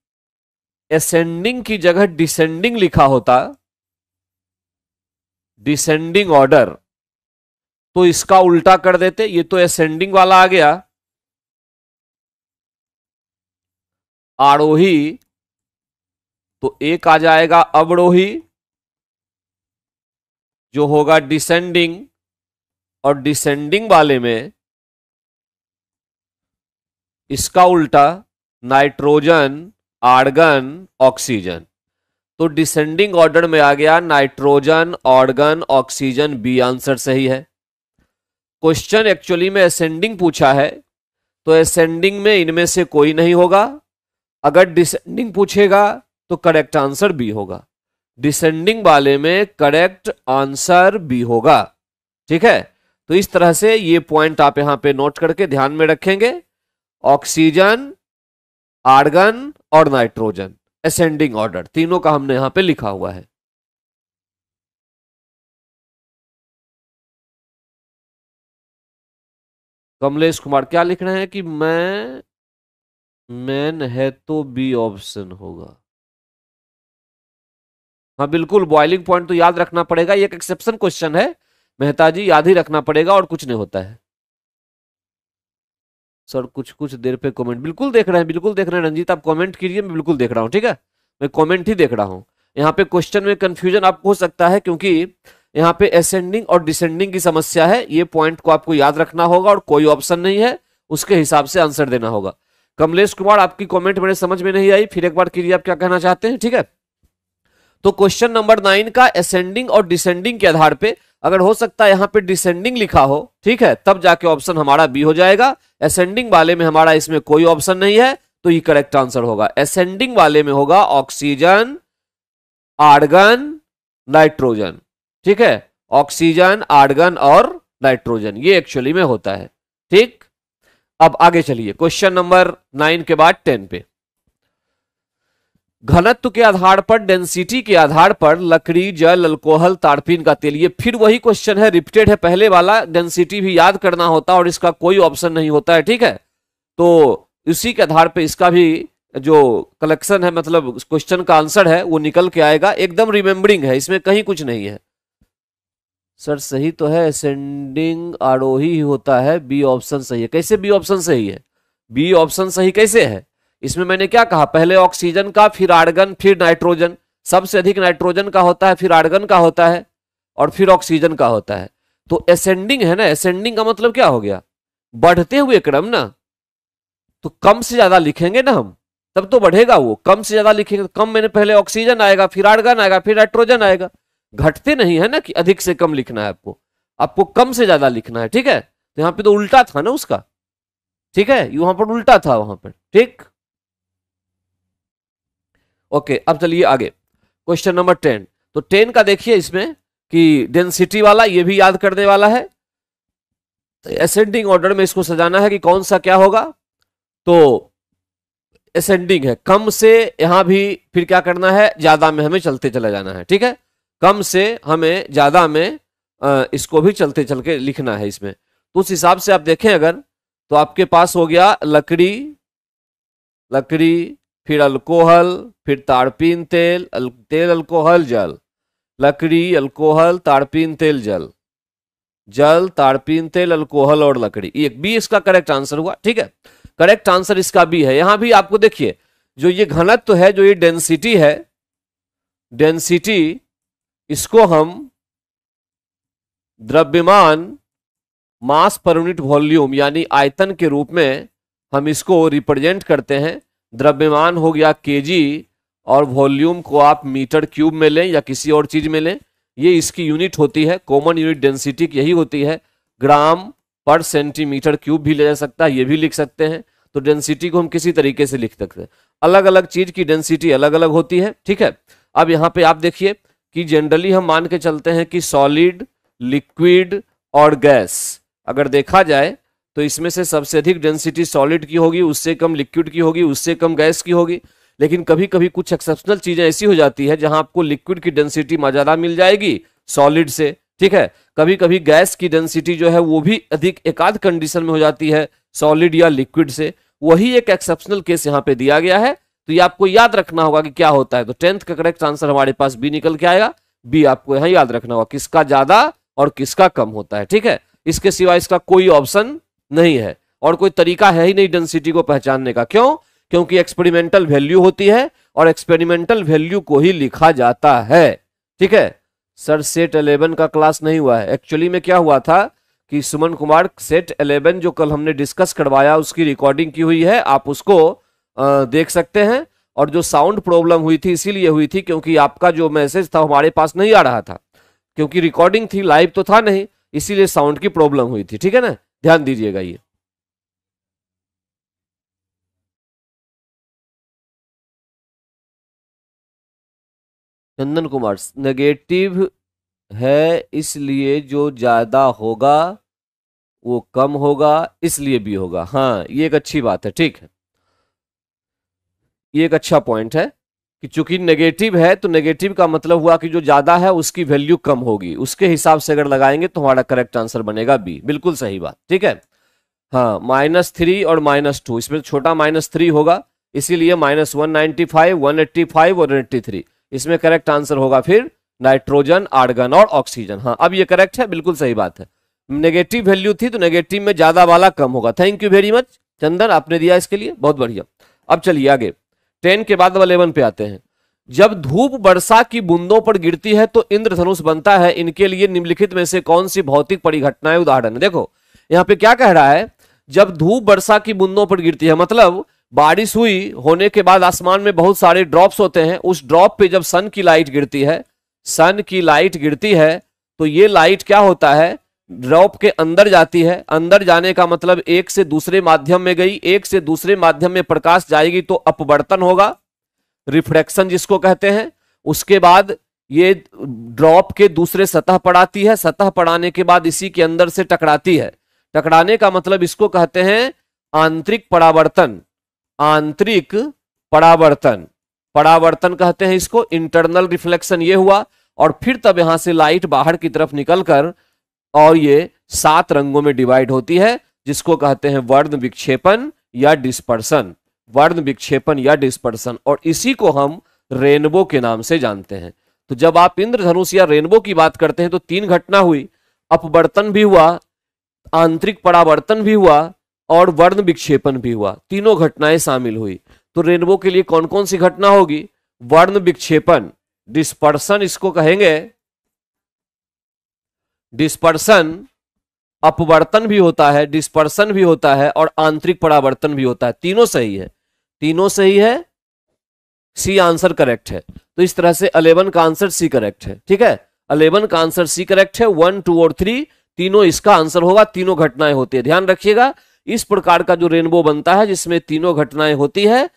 असेंडिंग की जगह डिसेंडिंग लिखा होता, डिसेंडिंग ऑर्डर, तो इसका उल्टा कर देते। ये तो असेंडिंग वाला आ गया, आरोही, तो एक आ जाएगा अवरोही जो होगा डिसेंडिंग, और डिसेंडिंग वाले में इसका उल्टा नाइट्रोजन, आर्गन, ऑक्सीजन। तो डिसेंडिंग ऑर्डर में आ गया nitrogen, argon, oxygen, B answer सही है। क्वेश्चन एक्चुअली में असेंडिंग पूछा है, तो असेंडिंग में इनमें से कोई नहीं होगा। अगर डिसेंडिंग पूछेगा तो करेक्ट आंसर बी होगा। डिसेंडिंग वाले में करेक्ट आंसर बी होगा, ठीक है। तो इस तरह से ये पॉइंट आप यहां पे नोट करके ध्यान में रखेंगे। ऑक्सीजन, आर्गन और नाइट्रोजन, असेंडिंग ऑर्डर, तीनों का हमने यहां पे लिखा हुआ है। कमलेश कुमार क्या लिख रहे हैं कि मैन है तो बी ऑप्शन होगा। हाँ बिल्कुल, बॉइलिंग पॉइंट तो याद रखना पड़ेगा, ये एक एक्सेप्शन क्वेश्चन है मेहता जी, याद ही रखना पड़ेगा और कुछ नहीं होता है। सर कुछ कुछ देर पे कमेंट, बिल्कुल देख रहे हैं, बिल्कुल देख रहे हैं रंजीत, आप कमेंट कीजिए, मैं बिल्कुल देख रहा हूँ, ठीक है, मैं कमेंट ही देख रहा हूँ। यहाँ पे क्वेश्चन में कंफ्यूजन आपको हो सकता है, क्योंकि यहाँ पे असेंडिंग और डिसेंडिंग की समस्या है। ये पॉइंट को आपको याद रखना होगा, और कोई ऑप्शन नहीं है, उसके हिसाब से आंसर देना होगा। कमलेश कुमार आपकी कमेंट मेरे समझ में नहीं आई, फिर एक बार कीजिए आप क्या कहना चाहते हैं, ठीक है। तो क्वेश्चन नंबर 9 का असेंडिंग और डिसेंडिंग के आधार पे, अगर हो सकता है यहां पे डिसेंडिंग लिखा हो, ठीक है, तब जाके ऑप्शन हमारा बी हो जाएगा। असेंडिंग वाले में हमारा इसमें कोई ऑप्शन नहीं है, तो ये करेक्ट आंसर होगा। असेंडिंग वाले में होगा ऑक्सीजन, आर्गन, नाइट्रोजन, ठीक है, ऑक्सीजन, आर्गन और नाइट्रोजन, ये एक्चुअली में होता है, ठीक। अब आगे चलिए क्वेश्चन नंबर 9 के बाद 10 पे। घनत्व के आधार पर, डेंसिटी के आधार पर लकड़ी, जल, अल्कोहल, तारपीन का तेल, ये फिर वही क्वेश्चन है, रिपीटेड है पहले वाला। डेंसिटी भी याद करना होता है और इसका कोई ऑप्शन नहीं होता है, ठीक है। तो इसी के आधार पे इसका भी जो कलेक्शन है, मतलब क्वेश्चन का आंसर है, वो निकल के आएगा। एकदम रिमेंबरिंग है, इसमें कहीं कुछ नहीं है। सर सही तो है, असेंडिंग आरोही ही होता है, बी ऑप्शन सही है। कैसे बी ऑप्शन सही है? बी ऑप्शन सही कैसे है? इसमें मैंने क्या कहा, पहले ऑक्सीजन का, फिर आर्गन, फिर नाइट्रोजन, सबसे अधिक नाइट्रोजन का होता है, फिर आर्गन का होता है, और फिर ऑक्सीजन का होता है। तो असेंडिंग है ना, असेंडिंग का मतलब क्या हो गया, बढ़ते हुए क्रम ना। तो कम से ज्यादा लिखेंगे ना हम, तब तो बढ़ेगा वो। कम से ज्यादा लिखेंगे तो कम में पहले ऑक्सीजन आएगा, फिर आर्गन आएगा, फिर नाइट्रोजन आएगा। घटते नहीं है ना कि अधिक से कम लिखना है आपको, आपको कम से ज्यादा लिखना है, ठीक है। तो यहां पे तो उल्टा था ना उसका, ठीक है, वहां पर उल्टा था वहां पर, ठीक। ओके, अब चलिए आगे क्वेश्चन नंबर 10। तो 10 का देखिए इसमें कि डेंसिटी वाला, ये भी याद करने वाला है। तो असेंडिंग ऑर्डर में इसको सजाना है कि कौन सा क्या होगा। तो असेंडिंग है, कम से यहां भी फिर क्या करना है, ज्यादा में हमें चलते चला जाना है, ठीक है। कम से हमें ज्यादा में इसको भी चलते चल के लिखना है इसमें। तो उस हिसाब से आप देखें अगर, तो आपके पास हो गया लकड़ी, लकड़ी, फिर अल्कोहल, फिर ताड़पीन तेल, तेल अल्कोहल जल, लकड़ी अल्कोहल ताड़पीन तेल जल, जल ताड़पीन तेल अल्कोहल और लकड़ी। एक बी इसका करेक्ट आंसर हुआ, ठीक है। करेक्ट आंसर इसका बी है। यहां भी आपको देखिए जो ये घनत्व है, जो ये डेंसिटी है, डेंसिटी, इसको हम द्रव्यमान मास पर यूनिट वॉल्यूम यानी आयतन के रूप में हम इसको रिप्रेजेंट करते हैं। द्रव्यमान हो गया केजी और वॉल्यूम को आप मीटर क्यूब में लें या किसी और चीज में लें, ये इसकी यूनिट होती है। कॉमन यूनिट डेंसिटी की यही होती है। ग्राम पर सेंटीमीटर क्यूब भी ले जा सकता है, ये भी लिख सकते हैं। तो डेंसिटी को हम किसी तरीके से लिख सकते हैं। अलग अलग चीज की डेंसिटी अलग अलग होती है, ठीक है। अब यहां पे आप देखिए कि जनरली हम मान के चलते हैं कि सॉलिड, लिक्विड और गैस, अगर देखा जाए तो इसमें से सबसे अधिक डेंसिटी सॉलिड की होगी, उससे कम लिक्विड की होगी, उससे कम गैस की होगी। लेकिन कभी कभी कुछ एक्सेप्शनल चीजें ऐसी हो जाती है जहां आपको लिक्विड की डेंसिटी ज्यादा मिल जाएगी सॉलिड से, ठीक है। कभी कभी गैस की डेंसिटी जो है वो भी अधिक एकाध कंडीशन में हो जाती है सॉलिड या लिक्विड से। वही एक एक्सेप्शनल केस यहाँ पे दिया गया है, तो ये आपको याद रखना होगा कि क्या होता है। तो 10th का करेक्ट आंसर हमारे पास बी निकल के आएगा। बी आपको यहाँ याद रखना होगा, किसका ज्यादा और किसका कम होता है, ठीक है। इसके सिवा इसका कोई ऑप्शन नहीं है और कोई तरीका है ही नहीं डेंसिटी को पहचानने का। क्यों? क्योंकि एक्सपेरिमेंटल वैल्यू होती है और एक्सपेरिमेंटल वैल्यू को ही लिखा जाता है, ठीक है। सर सेट 11 का क्लास नहीं हुआ है। एक्चुअली में क्या हुआ था कि सुमन कुमार सेट 11 जो कल हमने डिस्कस करवाया उसकी रिकॉर्डिंग की हुई है, आप उसको देख सकते हैं। और जो साउंड प्रॉब्लम हुई थी इसीलिए हुई थी क्योंकि आपका जो मैसेज था हमारे पास नहीं आ रहा था, क्योंकि रिकॉर्डिंग थी, लाइव तो था नहीं, इसीलिए साउंड की प्रॉब्लम हुई थी, ठीक है ना। ध्यान दीजिएगा ये। चंदन कुमार, नेगेटिव है इसलिए जो ज्यादा होगा वो कम होगा, इसलिए भी होगा। हाँ, ये एक अच्छी बात है, ठीक है। ये एक अच्छा पॉइंट है कि चूंकि नेगेटिव है तो नेगेटिव का मतलब हुआ कि जो ज्यादा है उसकी वैल्यू कम होगी। उसके हिसाब से अगर लगाएंगे तो हमारा करेक्ट आंसर बनेगा बी। बिल्कुल सही बात, ठीक है। हाँ, -3 और -2, इसमें छोटा -3 होगा, इसीलिए -195, 185 और 183। इसमें करेक्ट आंसर होगा फिर नाइट्रोजन, आर्गन और ऑक्सीजन। हाँ, अब ये करेक्ट है, बिल्कुल सही बात है। नेगेटिव वैल्यू थी तो नेगेटिव में ज्यादा वाला कम होगा। थैंक यू वेरी मच चंदन, आपने दिया इसके लिए, बहुत बढ़िया। अब चलिए आगे, 10 के बाद 11 पे आते हैं। जब धूप वर्षा की बूंदों पर गिरती है तो इंद्रधनुष बनता है। इनके लिए निम्नलिखित में से कौन सी भौतिक परिघटनाएं उदाहरण है। देखो यहां पे क्या कह रहा है, जब धूप वर्षा की बूंदों पर गिरती है मतलब बारिश हुई होने के बाद आसमान में बहुत सारे ड्रॉप्स होते हैं, उस ड्रॉप पे जब सन की लाइट गिरती है, सन की लाइट गिरती है तो ये लाइट क्या होता है, ड्रॉप के अंदर जाती है। अंदर जाने का मतलब एक से दूसरे माध्यम में गई, एक से दूसरे माध्यम में प्रकाश जाएगी तो अपवर्तन होगा, रिफ्रैक्शन जिसको कहते हैं। उसके बाद ये ड्रॉप के दूसरे सतह पर आती है, सतह पर आने के बाद इसी के अंदर से टकराती है। टकराने का मतलब इसको कहते हैं आंतरिक परावर्तन, आंतरिक परावर्तन, परावर्तन कहते हैं इसको, इंटरनल रिफ्लेक्शन ये हुआ। और फिर तब यहां से लाइट बाहर की तरफ निकलकर और ये 7 रंगों में डिवाइड होती है, जिसको कहते हैं वर्ण विक्षेपण या डिस्पर्सन, वर्ण विक्षेपण या डिस्पर्सन। और इसी को हम रेनबो के नाम से जानते हैं। तो जब आप इंद्रधनुष या रेनबो की बात करते हैं तो 3 घटना हुई, अपवर्तन भी हुआ, आंतरिक परावर्तन भी हुआ और वर्ण विक्षेपण भी हुआ। तीनों घटनाएं शामिल हुई। तो रेनबो के लिए कौन कौन सी घटना होगी, वर्ण विक्षेपण, डिस्पर्सन इसको कहेंगे, डिस्पर्सन, अपवर्तन भी होता है, डिस्पर्सन भी होता है और आंतरिक परावर्तन भी होता है। तीनों सही है, तीनों सही है, सी आंसर करेक्ट है। तो इस तरह से 11 का आंसर सी करेक्ट है, ठीक है। 11 का आंसर सी करेक्ट है, 1, 2 और 3 तीनों इसका आंसर होगा। तीनों घटनाएं होती है, ध्यान रखिएगा। इस प्रकार का जो रेनबो बनता है जिसमें तीनों घटनाएं होती है,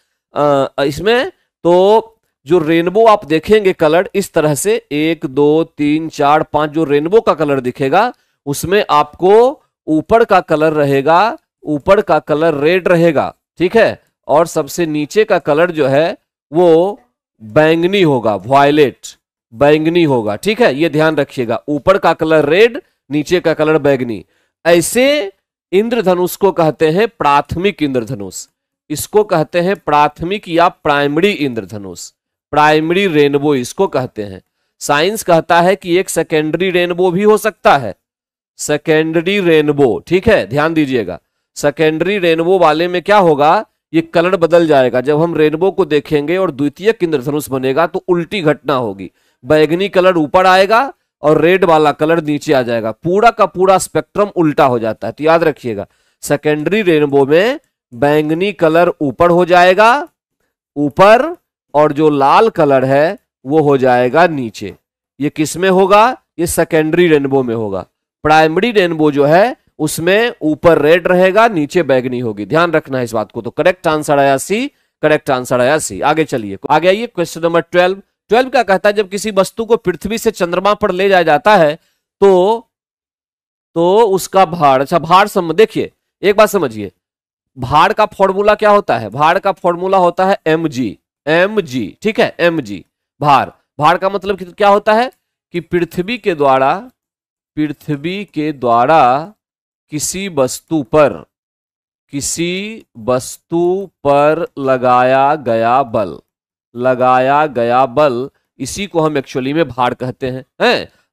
इसमें तो जो रेनबो आप देखेंगे कलर इस तरह से 1, 2, 3, 4, 5 जो रेनबो का कलर दिखेगा उसमें आपको ऊपर का कलर रहेगा, ऊपर का कलर रेड रहेगा, ठीक है, और सबसे नीचे का कलर जो है वो बैंगनी होगा, वायलेट, बैंगनी होगा। ठीक है, ये ध्यान रखिएगा, ऊपर का कलर रेड, नीचे का कलर बैंगनी। ऐसे इंद्रधनुष को कहते हैं प्राथमिक इंद्रधनुष, इसको कहते हैं प्राथमिक या प्राइमरी इंद्रधनुष, प्राइमरी रेनबो इसको कहते हैं। साइंस कहता है कि एक सेकेंडरी रेनबो भी हो सकता है, सेकेंडरी रेनबो। ठीक है, ध्यान दीजिएगा, सेकेंडरी रेनबो वाले में क्या होगा, ये कलर बदल जाएगा। जब हम रेनबो को देखेंगे और द्वितीयक इंद्रधनुष बनेगा तो उल्टी घटना होगी, बैगनी कलर ऊपर आएगा और रेड वाला कलर नीचे आ जाएगा, पूरा का पूरा स्पेक्ट्रम उल्टा हो जाता है। तो याद रखिएगा, सेकेंडरी रेनबो में बैंगनी कलर ऊपर हो जाएगा, ऊपर, और जो लाल कलर है वो हो जाएगा नीचे। ये किस में होगा, ये सेकेंडरी रेनबो में होगा। प्राइमरी रेनबो जो है उसमें ऊपर रेड रहेगा, नीचे बैगनी होगी, ध्यान रखना है इस बात को। तो करेक्ट आंसर आया सी, करेक्ट आंसर आया सी। आगे चलिए, आगे आइए, क्वेश्चन नंबर 12। 12 क्या कहता है, जब किसी वस्तु को पृथ्वी से चंद्रमा पर ले जाया जाता है तो उसका भार, अच्छा भार देखिए एक बात समझिए, भार का फॉर्मूला क्या होता है, भार का फॉर्मूला होता है mg, mg। ठीक है, mg भार, भार का मतलब क्या होता है कि पृथ्वी के द्वारा किसी वस्तु पर लगाया गया बल, इसी को हम एक्चुअली में भार कहते हैं।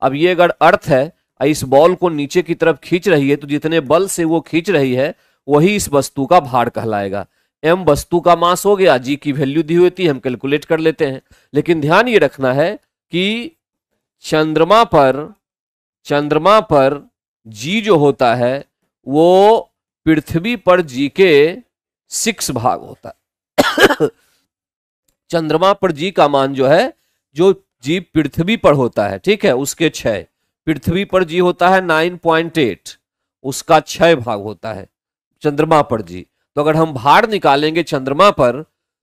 अब ये अगर अर्थ है, इस बॉल को नीचे की तरफ खींच रही है, तो जितने बल से वो खींच रही है वही इस वस्तु का भार कहलाएगा। m वस्तु का मास हो गया, g की वैल्यू दी हुई थी, हम कैलकुलेट कर लेते हैं। लेकिन ध्यान ये रखना है कि चंद्रमा पर g जो होता है वो पृथ्वी पर g के 6 भाग होता है। चंद्रमा पर g का मान जो है, जो g पृथ्वी पर होता है, ठीक है, उसके 6, पृथ्वी पर g होता है 9.8, उसका 6 भाग होता है चंद्रमा पर g। तो अगर हम भार निकालेंगे चंद्रमा पर,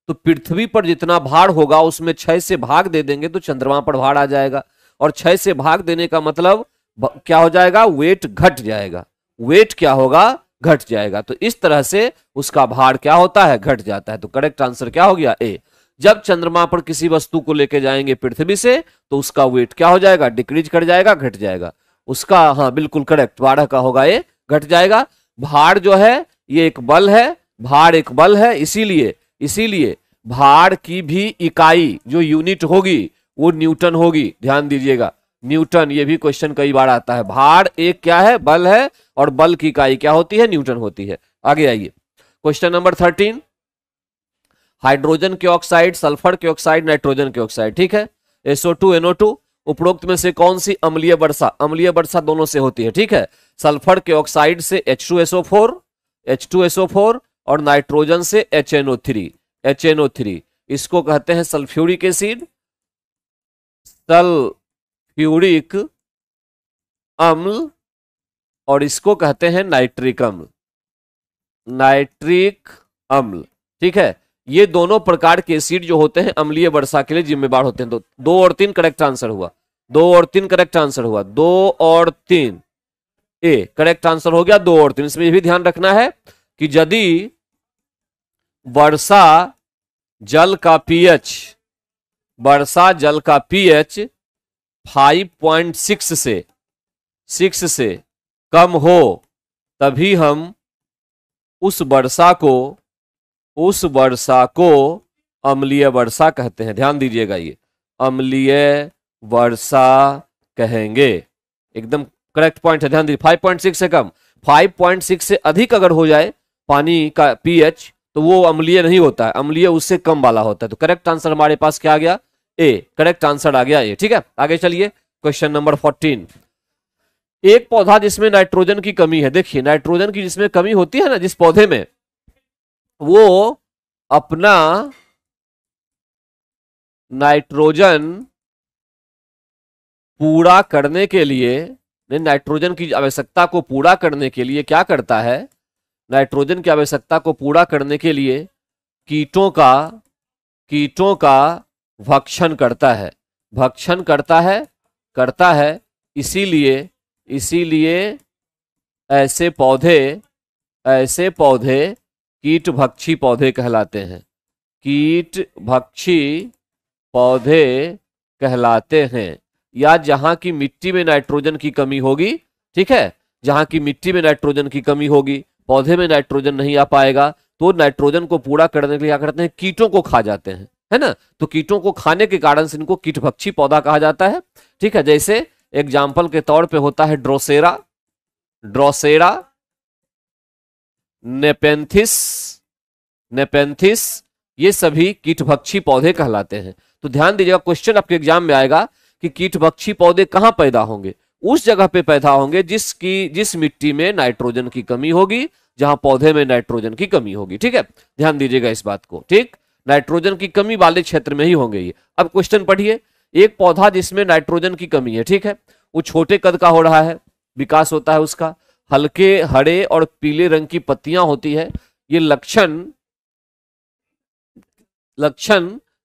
तो पृथ्वी पर जितना भार होगा उसमें 6 से भाग दे देंगे तो चंद्रमा पर भार आ जाएगा। और 6 से भाग देने का मतलब क्या हो जाएगा, वेट घट जाएगा, वेट क्या होगा, घट जाएगा। तो इस तरह से उसका भार क्या होता है, घट जाता है। तो करेक्ट आंसर क्या हो गया, ए। जब चंद्रमा पर किसी वस्तु को लेके जाएंगे पृथ्वी से तो उसका वेट क्या हो जाएगा, डिक्रीज कर जाएगा, घट जाएगा उसका। हाँ बिल्कुल करेक्ट, 12 का होगा ए, घट जाएगा। भार जो है ये एक बल है, भार एक बल है, इसीलिए भार की भी इकाई जो यूनिट होगी वो न्यूटन होगी। ध्यान दीजिएगा, न्यूटन, ये भी क्वेश्चन कई बार आता है। भार एक क्या है, बल है, और बल की इकाई क्या होती है, न्यूटन होती है। आगे आइए, क्वेश्चन नंबर 13। हाइड्रोजन के ऑक्साइड, सल्फर के ऑक्साइड, नाइट्रोजन के ऑक्साइड, ठीक है, SO2 NO2, उपरोक्त में से कौन सी अम्लीय वर्षा, अम्लीय वर्षा दोनों से होती है, ठीक है। सल्फर के ऑक्साइड से H2SO4 और नाइट्रोजन से HNO3, इसको कहते हैं सल्फ्यूरिक एसिड, सल्फ्यूरिक अम्ल, और इसको कहते हैं नाइट्रिक अम्ल, ठीक है। ये दोनों प्रकार के एसिड जो होते हैं अम्लीय वर्षा के लिए जिम्मेदार होते हैं। तो 2 और 3 करेक्ट आंसर हुआ, 2 और 3 करेक्ट आंसर हुआ, 2 और 3 ए करेक्ट आंसर हो गया, 2 और 3। इसमें भी ध्यान रखना है कि यदि वर्षा जल का पीएच 5.6 से कम हो तभी हम उस वर्षा को अम्लीय वर्षा कहते हैं। ध्यान दीजिएगा, ये अम्लीय वर्षा कहेंगे, एकदम करेक्ट पॉइंट है। ध्यान दीजिए, 5.6 से कम, 5.6 से अधिक अगर हो जाए पानी का पीएच तो वो अम्लीय नहीं होता है, अम्लीय उससे कम वाला होता है। तो करेक्ट आंसर हमारे पास क्या आ गया, ए, करेक्ट आंसर आ गया ए, ठीक है। आगे चलिए, क्वेश्चन नंबर 14। एक पौधा जिसमें नाइट्रोजन की कमी है, देखिए नाइट्रोजन की जिसमें कमी होती है ना जिस पौधे में, वो अपना नाइट्रोजन पूरा करने के लिए, नाइट्रोजन की आवश्यकता को पूरा करने के लिए क्या करता है, नाइट्रोजन की आवश्यकता को पूरा करने के लिए कीटों का भक्षण करता है। इसीलिए ऐसे पौधे कीट भक्षी पौधे कहलाते हैं, कीट भक्षी पौधे कहलाते हैं। या जहां की मिट्टी में नाइट्रोजन की कमी होगी, ठीक है, जहां की मिट्टी में नाइट्रोजन की कमी होगी, पौधे में नाइट्रोजन नहीं आ पाएगा, तो नाइट्रोजन को पूरा करने के लिए क्या करते हैं, कीटों को खा जाते हैं, है ना। तो कीटों को खाने के कारण से इनको कीटभक्षी पौधा कहा जाता है, ठीक है। जैसे एग्जाम्पल के तौर पे होता है ड्रोसेरा, ड्रोसेरा, नेपेंथिस, नेपेंथिस, ये सभी कीटभक्षी पौधे कहलाते हैं। तो ध्यान दीजिएगा, क्वेश्चन आपके एग्जाम में आएगा कि कीटभक्षी पौधे कहां पैदा होंगे, उस जगह पे पैदा होंगे जिस मिट्टी में नाइट्रोजन की कमी होगी, जहां पौधे में नाइट्रोजन की कमी होगी, ठीक है। ध्यान दीजिएगा इस बात को, ठीक, नाइट्रोजन की कमी वाले क्षेत्र में ही होंगे ये। अब क्वेश्चन पढ़िए, एक पौधा जिसमें नाइट्रोजन की कमी है, ठीक है, वो छोटे कद का हो रहा है, विकास होता है उसका, हल्के हरे और पीले रंग की पत्तियां होती है। ये लक्षण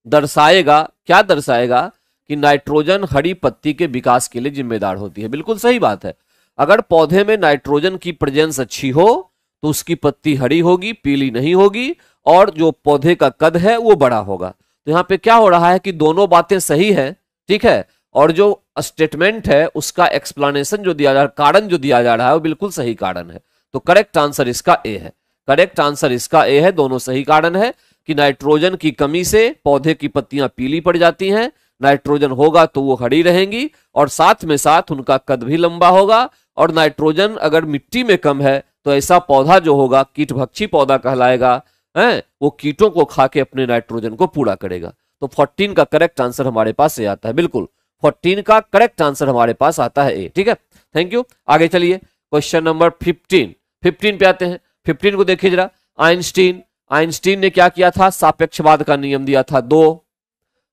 दर्शाएगा, क्या दर्शाएगा, कि नाइट्रोजन हरी पत्ती के विकास के लिए जिम्मेदार होती है। बिल्कुल सही बात है, अगर पौधे में नाइट्रोजन की प्रेजेंस अच्छी हो तो उसकी पत्ती हरी होगी, पीली नहीं होगी, और जो पौधे का कद है वो बड़ा होगा। तो यहाँ पे क्या हो रहा है कि दोनों बातें सही है, ठीक है, और जो स्टेटमेंट है उसका एक्सप्लेनेशन जो दिया जा रहा है, कारण जो दिया जा रहा है वो बिल्कुल सही कारण है। तो करेक्ट आंसर इसका ए है, करेक्ट आंसर इसका ए है, दोनों सही कारण है कि नाइट्रोजन की कमी से पौधे की पत्तियां पीली पड़ जाती हैं, नाइट्रोजन होगा तो वो हरी रहेंगी, और साथ में साथ उनका कद भी लंबा होगा। और नाइट्रोजन अगर मिट्टी में कम है तो ऐसा पौधा जो होगा कीटभक्षी पौधा कहलाएगा, है, वो कीटों को खा के अपने नाइट्रोजन को पूरा करेगा। तो 14 का करेक्ट आंसर हमारे पास ये आता है, बिल्कुल 14 का करेक्ट आंसर हमारे पास आता है ए, ठीक है। थैंक यू, आगे चलिए, क्वेश्चन नंबर 15 पे आते हैं। 15 को देखिए जरा, आइंस्टीन ने क्या किया था, सापेक्षवाद का नियम दिया था। दो,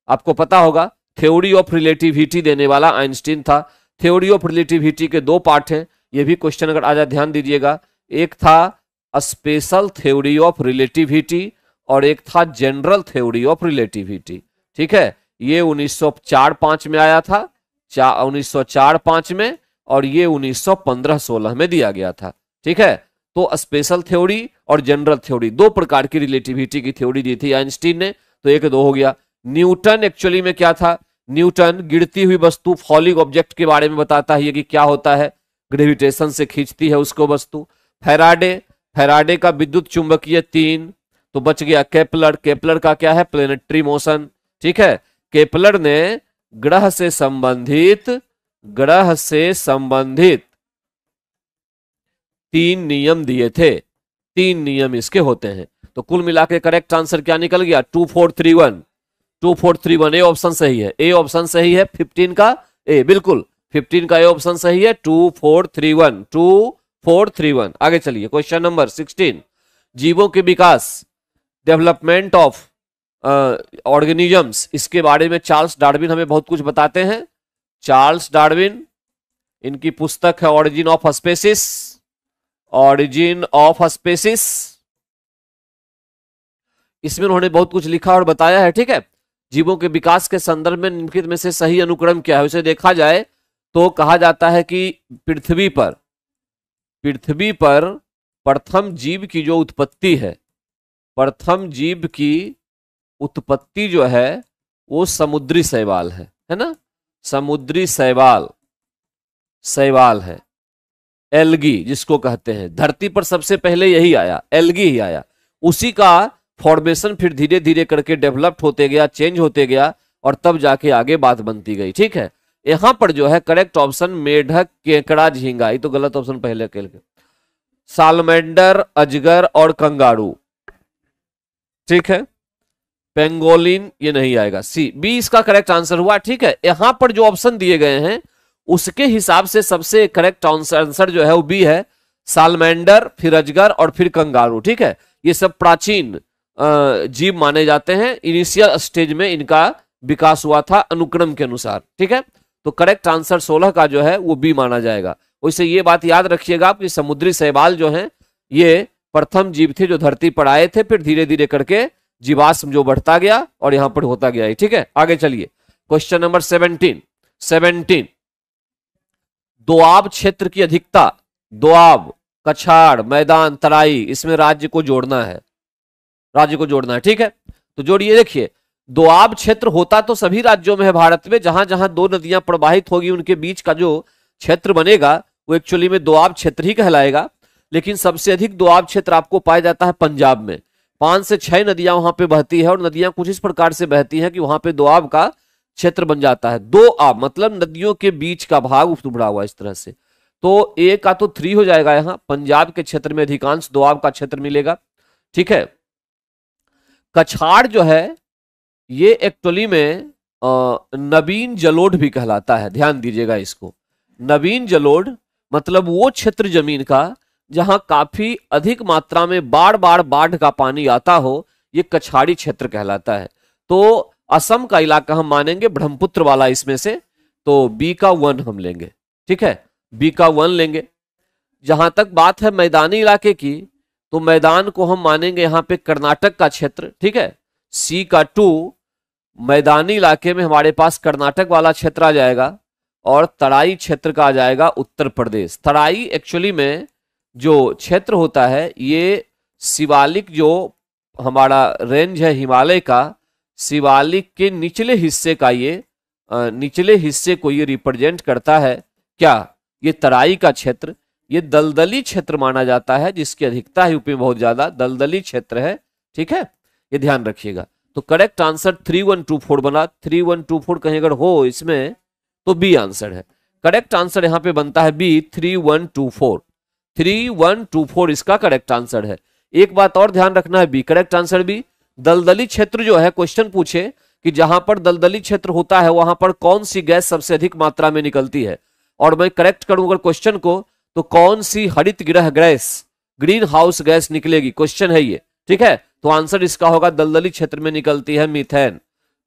आपको पता होगा थ्योरी ऑफ रिलेटिविटी देने वाला आइंस्टीन था। थ्योरी ऑफ रिलेटिविटी के दो पार्ट हैं, ये भी क्वेश्चन अगर आ जाए ध्यान दीजिएगा, एक था स्पेशल थ्योरी ऑफ रिलेटिविटी और एक था जनरल थ्योरी ऑफ रिलेटिविटी, ठीक है। ये 1904-05 में आया था, 1904-05 में, और ये 1915-16 में दिया गया था, ठीक है। तो स्पेशल थ्योरी और जनरल थ्योरी, दो प्रकार की रिलेटिविटी की थ्योरी दी थी आइंस्टीन ने, तो एक दो हो गया। न्यूटन एक्चुअली में क्या था, न्यूटन गिरती हुई वस्तु, फॉलिंग ऑब्जेक्ट के बारे में बताता है कि क्या होता है, ग्रेविटेशन से खींचती है उसको वस्तु। फैराडे का विद्युत चुंबकीय 3, तो बच गया केपलर का क्या है, प्लेनेटरी मोशन, ठीक है। केपलर ने ग्रह से संबंधित 3 नियम दिए थे, 3 नियम इसके होते हैं। तो कुल मिला के करेक्ट आंसर क्या निकल गया, 2431 ए ऑप्शन सही है, ए ऑप्शन सही है 15 का ए, बिल्कुल 15 का ए ऑप्शन सही है, 2431। आगे चलिए, क्वेश्चन नंबर 16, जीवों के विकास, डेवलपमेंट ऑफ ऑर्गेनिजम्स, इसके बारे में चार्ल्स डार्विन हमें बहुत कुछ बताते हैं। चार्ल्स डार्विन, इनकी पुस्तक है ऑरिजिन ऑफ स्पेसिस, इसमें उन्होंने बहुत कुछ लिखा और बताया है, ठीक है। जीवों के विकास के संदर्भ में निम्नलिखित में से सही अनुक्रम क्या है, उसे देखा जाए तो कहा जाता है कि पृथ्वी पर प्रथम जीव की जो उत्पत्ति है, प्रथम जीव की उत्पत्ति जो है वो समुद्री शैवाल है ना, समुद्री शैवाल है, एल्गी जिसको कहते हैं। धरती पर सबसे पहले यही आया, एल्गी ही आया, उसी का फॉर्मेशन फिर धीरे धीरे करके डेवलप्ड होते गया, चेंज होते गया, और तब जाके आगे बात बनती गई, ठीक है। यहां पर जो है करेक्ट ऑप्शन मेढक, केकड़ा, झींगा, ये तो गलत ऑप्शन पहले के, सालमेंडर, अजगर और कंगारू, ठीक है। पेंगोलिन ये नहीं आएगा, सी बी इसका करेक्ट आंसर हुआ, ठीक है। यहां पर जो ऑप्शन दिए गए हैं उसके हिसाब से सबसे करेक्ट आंसर जो है वो बी है, सालमेंडर, फिर अजगर और फिर कंगारू, ठीक है। ये सब प्राचीन जीव माने जाते हैं, इनिशियल स्टेज में इनका विकास हुआ था अनुक्रम के अनुसार, ठीक है। तो करेक्ट आंसर 16 का जो है वो बी माना जाएगा। वैसे ये बात याद रखिएगा आप कि समुद्री शैवाल जो है ये प्रथम जीव थे जो धरती पर आए थे, फिर धीरे धीरे करके जीवाश्म जो बढ़ता गया और यहां पर होता गया, ठीक है। आगे चलिए, क्वेश्चन नंबर 17, दोआब क्षेत्र की अधिकता, दोआब, कछाड़, मैदान, तराई, इसमें राज्य को जोड़ना है, राज्य को जोड़ना है, ठीक है। तो जोड़िए, देखिए दोआब क्षेत्र होता तो सभी राज्यों में है भारत में, जहां जहां दो नदियां प्रवाहित होगी उनके बीच का जो क्षेत्र बनेगा वो एक्चुअली में दोआब क्षेत्र ही कहलाएगा। लेकिन सबसे अधिक दोआब क्षेत्र आपको पाया जाता है पंजाब में, 5 से 6 नदियां वहां पे बहती है, और नदियां कुछ इस प्रकार से बहती हैं कि वहां पे दोआब का क्षेत्र बन जाता है। दो आब मतलब नदियों के बीच का भाग उभरा हुआ इस तरह से। तो ए का तो 3 हो जाएगा, यहाँ पंजाब के क्षेत्र में अधिकांश दोआब का क्षेत्र मिलेगा, ठीक है। कछाड़ जो है ये एक्चुअली में नवीन जलोढ़ भी कहलाता है, ध्यान दीजिएगा इसको। नवीन जलोढ़ मतलब वो क्षेत्र जमीन का जहां काफी अधिक मात्रा में बार बार बाढ़ का पानी आता हो, ये कछाड़ी क्षेत्र कहलाता है। तो असम का इलाका हम मानेंगे ब्रह्मपुत्र वाला इसमें से, तो बी का 1 हम लेंगे, ठीक है, बी का 1 लेंगे। जहां तक बात है मैदानी इलाके की, तो मैदान को हम मानेंगे यहां पे कर्नाटक का क्षेत्र, ठीक है, सी का 2। मैदानी इलाके में हमारे पास कर्नाटक वाला क्षेत्र आ जाएगा, और तराई क्षेत्र का आ जाएगा उत्तर प्रदेश। तराई एक्चुअली में जो क्षेत्र होता है ये शिवालिक जो हमारा रेंज है हिमालय का, शिवालिक के निचले हिस्से का, ये निचले हिस्से को ये रिप्रेजेंट करता है। क्या ये तराई का क्षेत्र, ये दलदली क्षेत्र माना जाता है, जिसकी अधिकता है यूपी में बहुत ज्यादा, दलदली क्षेत्र है, ठीक है, ये ध्यान रखिएगा। तो करेक्ट आंसर 3124 बना। 3124 कहीं अगर हो इसमें तो बी आंसर है। करेक्ट आंसर यहां पे बनता है बी, 3124। 3124 इसका करेक्ट आंसर है। एक बात और ध्यान रखना है, बी करेक्ट आंसर बी। दलदली क्षेत्र जो है, क्वेश्चन पूछे कि जहां पर दलदली क्षेत्र होता है वहां पर कौन सी गैस सबसे अधिक मात्रा में निकलती है, और मैं करेक्ट करूं अगर क्वेश्चन को, तो कौन सी हरित गृह गैस, ग्रीन हाउस गैस निकलेगी, क्वेश्चन है ये, ठीक है। तो आंसर इसका होगा दलदली क्षेत्र में निकलती है मीथेन।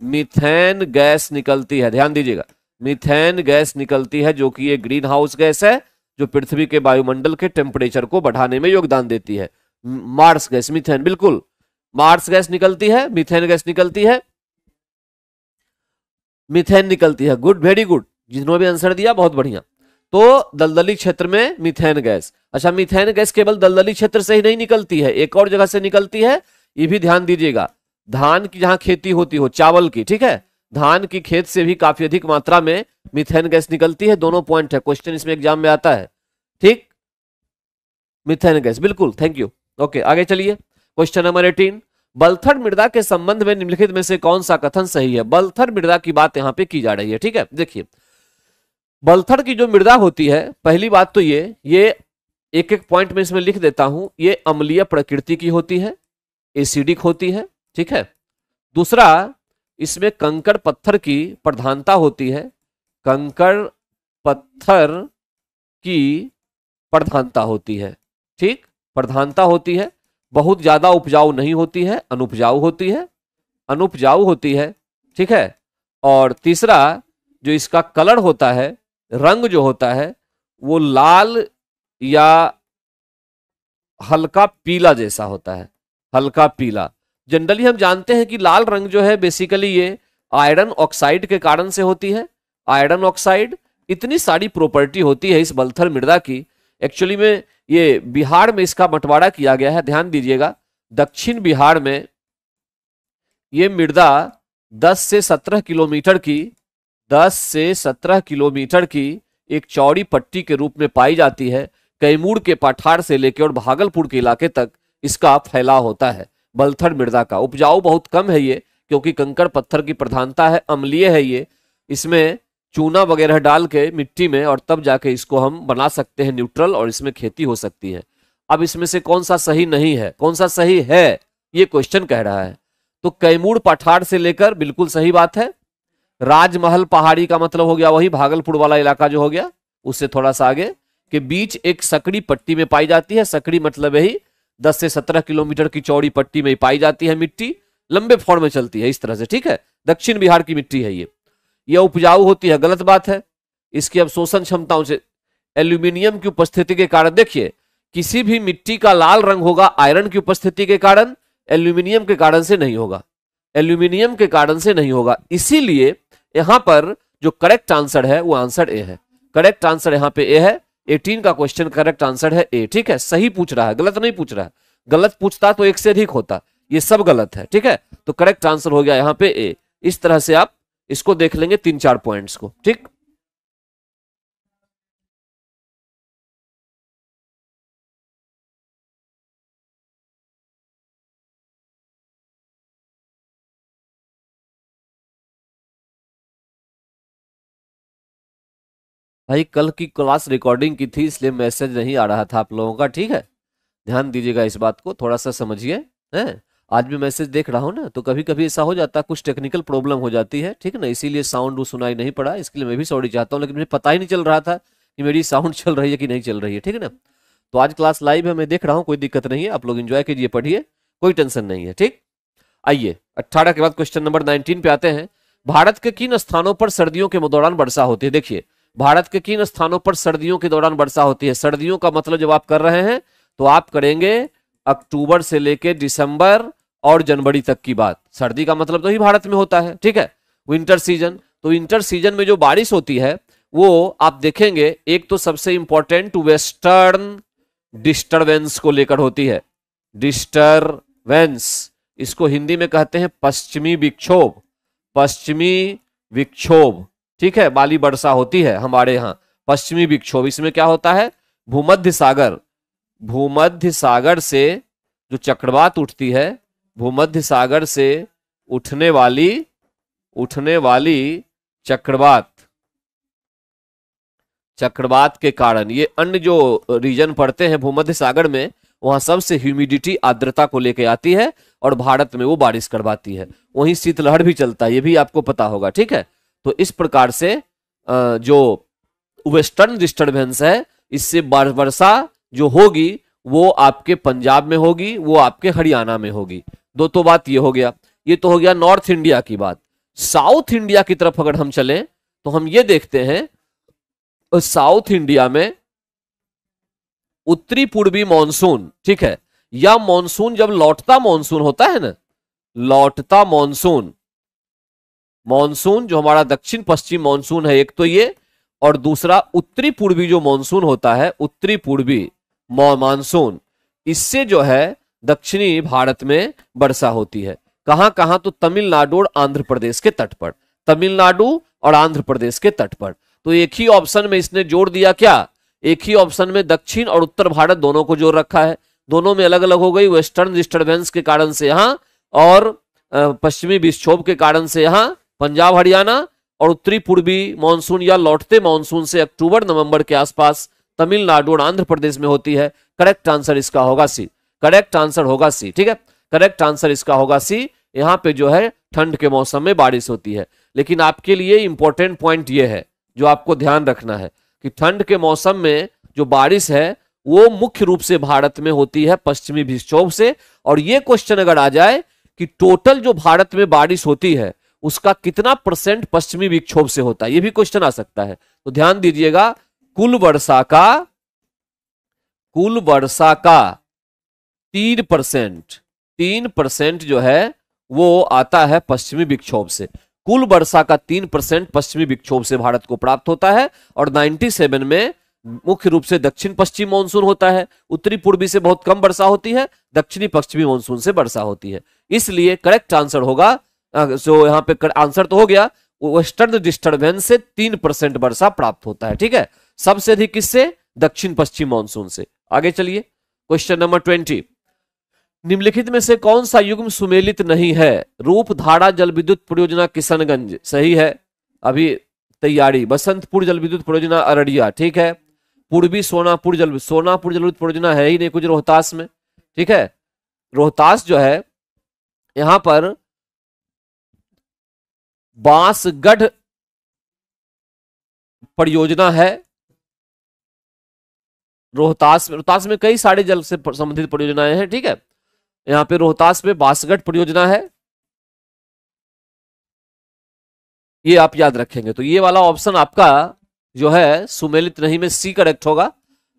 मीथेन गैस निकलती है, ध्यान दीजिएगा, मीथेन गैस निकलती है, जो कि ये ग्रीन हाउस गैस है जो पृथ्वी के वायुमंडल के टेम्परेचर को बढ़ाने में योगदान देती है। मार्स गैस, मीथेन, बिल्कुल मार्स गैस निकलती है, मीथेन गैस निकलती है, मीथेन निकलती है। गुड, वेरी गुड, जिन्होंने भी आंसर दिया बहुत बढ़िया। तो दलदली क्षेत्र में मीथेन गैस। अच्छा, मीथेन गैस केवल दलदली क्षेत्र से ही नहीं निकलती है, एक और जगह से निकलती है, ये भी ध्यान दीजिएगा। धान की जहां खेती होती हो, चावल की, ठीक है, धान की खेत से भी काफी अधिक मात्रा में मीथेन गैस निकलती है। दोनों पॉइंट है, क्वेश्चन इसमें एग्जाम में आता है, ठीक, मीथेन गैस, बिल्कुल, थैंक यू। ओके, आगे चलिए। क्वेश्चन नंबर 18, बलथर मृदा के संबंध में निम्नलिखित में से कौन सा कथन सही है। बलथर मृदा की बात यहां पे की जा रही है, ठीक है। देखिए बलथर की जो मृदा होती है, पहली बात तो ये एक एक पॉइंट में इसमें लिख देता हूं, ये अम्लीय प्रकृति की होती है, एसिडिक होती है, ठीक है। दूसरा, इसमें कंकड़ पत्थर की प्रधानता होती है, कंकड़ पत्थर की प्रधानता होती है, ठीक, प्रधानता होती है। बहुत ज्यादा उपजाऊ नहीं होती है, अनुपजाऊ होती है, अनुपजाऊ होती है, ठीक है। और तीसरा, जो इसका कलर होता है, रंग जो होता है, वो लाल या हल्का पीला जैसा होता है, हल्का पीला। जनरली हम जानते हैं कि लाल रंग जो है बेसिकली ये आयरन ऑक्साइड के कारण से होती है। आयरन ऑक्साइड, इतनी सारी प्रॉपर्टी होती है इस बलथर मृदा की। एक्चुअली में ये बिहार में इसका बंटवारा किया गया है, ध्यान दीजिएगा। दक्षिण बिहार में ये मृदा 10 से 17 किलोमीटर की 10 से 17 किलोमीटर की एक चौड़ी पट्टी के रूप में पाई जाती है। कैमूर के पठार से लेकर और भागलपुर के इलाके तक इसका फैलाव होता है। बलथर मृदा का उपजाऊ बहुत कम है ये, क्योंकि कंकड़ पत्थर की प्रधानता है, अम्लीय है ये। इसमें चूना वगैरह डाल के मिट्टी में, और तब जाके इसको हम बना सकते हैं न्यूट्रल, और इसमें खेती हो सकती है। अब इसमें से कौन सा सही नहीं है, कौन सा सही है, ये क्वेश्चन कह रहा है। तो कैमूर पठार से लेकर, बिल्कुल सही बात है। राजमहल पहाड़ी का मतलब हो गया वही भागलपुर वाला इलाका जो हो गया, उससे थोड़ा सा आगे के बीच एक सकड़ी पट्टी में पाई जाती है। सकड़ी मतलब यही 10 से 17 किलोमीटर की चौड़ी पट्टी में पाई जाती है मिट्टी, लंबे फॉर्म में चलती है इस तरह से, ठीक है। दक्षिण बिहार की मिट्टी है ये उपजाऊ होती है, गलत बात है। इसकी अवशोषण क्षमताओं से एल्यूमिनियम की उपस्थिति के कारण, देखिए किसी भी मिट्टी का लाल रंग होगा आयरन की उपस्थिति के कारण, एल्यूमिनियम के कारण से नहीं होगा, एल्यूमिनियम के कारण से नहीं होगा। इसीलिए यहां पर जो करेक्ट आंसर है वो आंसर ए है। करेक्ट आंसर यहां पे ए है। 18 का क्वेश्चन करेक्ट आंसर है ए, ठीक है। सही पूछ रहा है, गलत नहीं पूछ रहा है। गलत पूछता तो एक से अधिक होता, ये सब गलत है, ठीक है। तो करेक्ट आंसर हो गया यहाँ पे ए। इस तरह से आप इसको देख लेंगे 3-4 पॉइंट्स को, ठीक। भाई कल की क्लास रिकॉर्डिंग की थी, इसलिए मैसेज नहीं आ रहा था आप लोगों का, ठीक है। ध्यान दीजिएगा इस बात को, थोड़ा सा समझिए हैं। आज भी मैसेज देख रहा हूँ ना, तो कभी कभी ऐसा हो जाता है, कुछ टेक्निकल प्रॉब्लम हो जाती है, ठीक है ना, इसीलिए साउंड सुनाई नहीं पड़ा। इसके लिए मैं भी सॉरी चाहता हूँ, लेकिन मुझे पता ही नहीं चल रहा था कि मेरी साउंड चल रही है कि नहीं चल रही है, ठीक है ना। तो आज क्लास लाइव है, मैं देख रहा हूँ, कोई दिक्कत नहीं है, आप लोग एंजॉय कीजिए, पढ़िए, कोई टेंशन नहीं है, ठीक। आइए 18 के बाद क्वेश्चन नंबर 19 पे आते हैं। भारत के किन स्थानों पर सर्दियों के दौरान वर्षा होती है? देखिए, भारत के किन स्थानों पर सर्दियों के दौरान वर्षा होती है? सर्दियों का मतलब जब आप कर रहे हैं तो आप करेंगे अक्टूबर से लेके दिसंबर और जनवरी तक की बात। सर्दी का मतलब तो ही भारत में होता है, ठीक है। विंटर सीजन, तो विंटर सीजन में जो बारिश होती है वो आप देखेंगे, एक तो सबसे इंपॉर्टेंट वेस्टर्न डिस्टरबेंस को लेकर होती है। डिस्टरबेंस, इसको हिंदी में कहते हैं पश्चिमी विक्षोभ। पश्चिमी विक्षोभ, ठीक है, वाली वर्षा होती है हमारे यहाँ, पश्चिमी विक्षोभ। इसमें क्या होता है, भूमध्य सागर, भूमध्य सागर से जो चक्रवात उठती है, भूमध्य सागर से उठने वाली चक्रवात, चक्रवात के कारण ये अन्य जो रीजन पड़ते हैं भूमध्य सागर में, वहां सबसे ह्यूमिडिटी, आर्द्रता को लेके आती है और भारत में वो बारिश करवाती है। वहीं शीतलहर भी चलता है, ये भी आपको पता होगा, ठीक है। तो इस प्रकार से जो वेस्टर्न डिस्टरबेंस है, इससे वर्षा जो होगी वो आपके पंजाब में होगी, वो आपके हरियाणा में होगी। दो तो बात ये हो गया, ये तो हो गया नॉर्थ इंडिया की बात। साउथ इंडिया की तरफ अगर हम चलें तो हम ये देखते हैं, साउथ इंडिया में उत्तरी पूर्वी मॉनसून, ठीक है, या मॉनसून जब लौटता मॉनसून होता है ना, लौटता मॉनसून, मॉनसून जो हमारा दक्षिण पश्चिम मॉनसून है एक तो ये, और दूसरा उत्तरी पूर्वी जो मॉनसून होता है, उत्तरी पूर्वी मॉनसून, इससे जो है दक्षिणी भारत में वर्षा होती है। कहां कहां, तो तमिलनाडु और आंध्र प्रदेश के तट पर, तमिलनाडु और आंध्र प्रदेश के तट पर। तो एक ही ऑप्शन में इसने जोड़ दिया क्या, एक ही ऑप्शन में दक्षिण और उत्तर भारत दोनों को जोड़ रखा है। दोनों में अलग अलग हो गई, वेस्टर्न डिस्टर्बेंस के कारण से यहां, और पश्चिमी विक्षोभ के कारण से यहां पंजाब हरियाणा, और उत्तरी पूर्वी मानसून या लौटते मानसून से अक्टूबर नवंबर के आसपास तमिलनाडु और आंध्र प्रदेश में होती है। करेक्ट आंसर इसका होगा सी, करेक्ट आंसर होगा सी, ठीक है, करेक्ट आंसर इसका होगा सी। यहां पे जो है ठंड के मौसम में बारिश होती है। लेकिन आपके लिए इंपॉर्टेंट पॉइंट ये है जो आपको ध्यान रखना है कि ठंड के मौसम में जो बारिश है वो मुख्य रूप से भारत में होती है पश्चिमी विक्षोभ से। और ये क्वेश्चन अगर आ जाए कि टोटल जो भारत में बारिश होती है उसका कितना परसेंट पश्चिमी विक्षोभ से होता है, ये भी क्वेश्चन आ सकता है। तो ध्यान दीजिएगा, कुल वर्षा का 3%, 3% जो है वो आता है पश्चिमी विक्षोभ से। कुल वर्षा का 3% पश्चिमी विक्षोभ से भारत को प्राप्त होता है। और 97 में मुख्य रूप से दक्षिण पश्चिम मानसून होता है, उत्तरी पूर्वी से बहुत कम वर्षा होती है, दक्षिणी पश्चिमी मानसून से वर्षा होती है। इसलिए करेक्ट आंसर होगा, जो यहाँ पे आंसर तो हो गया, वेस्टर्न डिस्टर्बेंस से 3% वर्षा प्राप्त होता है, ठीक है। सबसे अधिक किससे, दक्षिण पश्चिम मानसून से। आगे चलिए, क्वेश्चन नंबर 20, निम्नलिखित में से कौन सा युग्म सुमेलित नहीं है? रूपधारा जल विद्युत परियोजना किशनगंज सही है, अभी तैयारी। बसंतपुर जल विद्युत परियोजना अररिया, ठीक है। पूर्वी सोनापुर जल विद्युत परियोजना है ही नहीं कुछ रोहतास में, ठीक है। रोहतास जो है यहां पर बांसगढ़ परियोजना है। रोहतास में कई सारे जल से संबंधित परियोजनाएं हैं, ठीक है। यहां पे रोहतास में बांसगढ़ परियोजना है, ये आप याद रखेंगे। तो ये वाला ऑप्शन आपका जो है सुमेलित नहीं में सी करेक्ट होगा,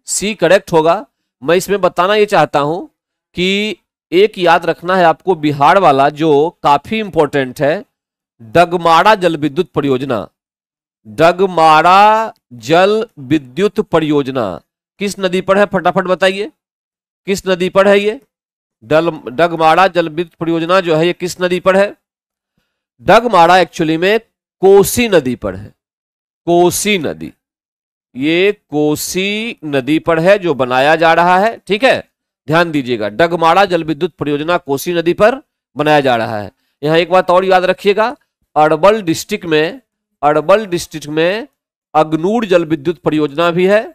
सी करेक्ट होगा। मैं इसमें बताना ये चाहता हूं कि एक याद रखना है आपको, बिहार वाला जो काफी इंपॉर्टेंट है, डगमाड़ा जल विद्युत परियोजना। डगमाड़ा जल विद्युत परियोजना किस नदी पर है, फटाफट बताइए, किस नदी पर है ये? डगमाड़ा जल विद्युत परियोजना जो है ये किस नदी पर है? डगमाड़ा एक्चुअली में कोसी नदी पर है। कोसी नदी, ये कोसी नदी पर है जो बनाया जा रहा है। ठीक है, ध्यान दीजिएगा, डगमाड़ा जल विद्युत परियोजना कोसी नदी पर बनाया जा रहा है। यहां एक बात और याद रखिएगा, अरवल डिस्ट्रिक्ट में अगनूर जल विद्युत परियोजना भी है।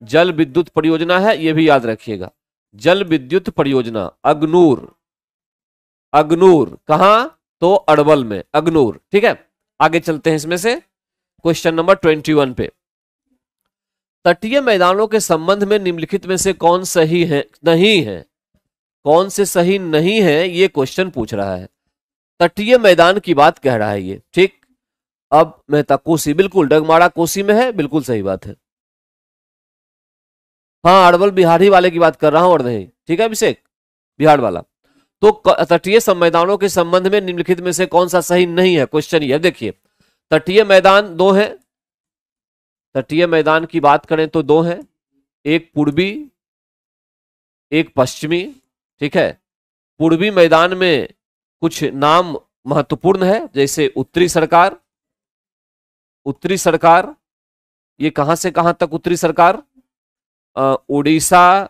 जल विद्युत परियोजना है, यह भी याद रखिएगा, जल विद्युत परियोजना अगनूर। अगनूर कहां? तो अरवल में अगनूर। ठीक है, आगे चलते हैं इसमें से क्वेश्चन नंबर 21 पे। तटीय मैदानों के संबंध में निम्नलिखित में से कौन सही है नहीं है? कौन से सही नहीं है ये क्वेश्चन पूछ रहा है। तटीय मैदान की बात कह रहा है ये। ठीक, अब मेहता कोसी, बिल्कुल डगमाड़ा कोसी में है, बिल्कुल सही बात है। हाँ, अरवल बिहारी वाले की बात कर रहा हूं और नहीं। ठीक है अभिषेक, बिहार वाला। तो तटीय मैदानों के संबंध में निम्नलिखित में से कौन सा सही नहीं है, क्वेश्चन ये देखिए। तटीय मैदान दो हैं, तटीय मैदान की बात करें तो दो हैं, एक पूर्वी एक पश्चिमी। ठीक है, पूर्वी मैदान में कुछ नाम महत्वपूर्ण है, जैसे उत्तरी सरकार। उत्तरी सरकार ये कहां से कहां तक उत्तरी सरकार? उड़ीसा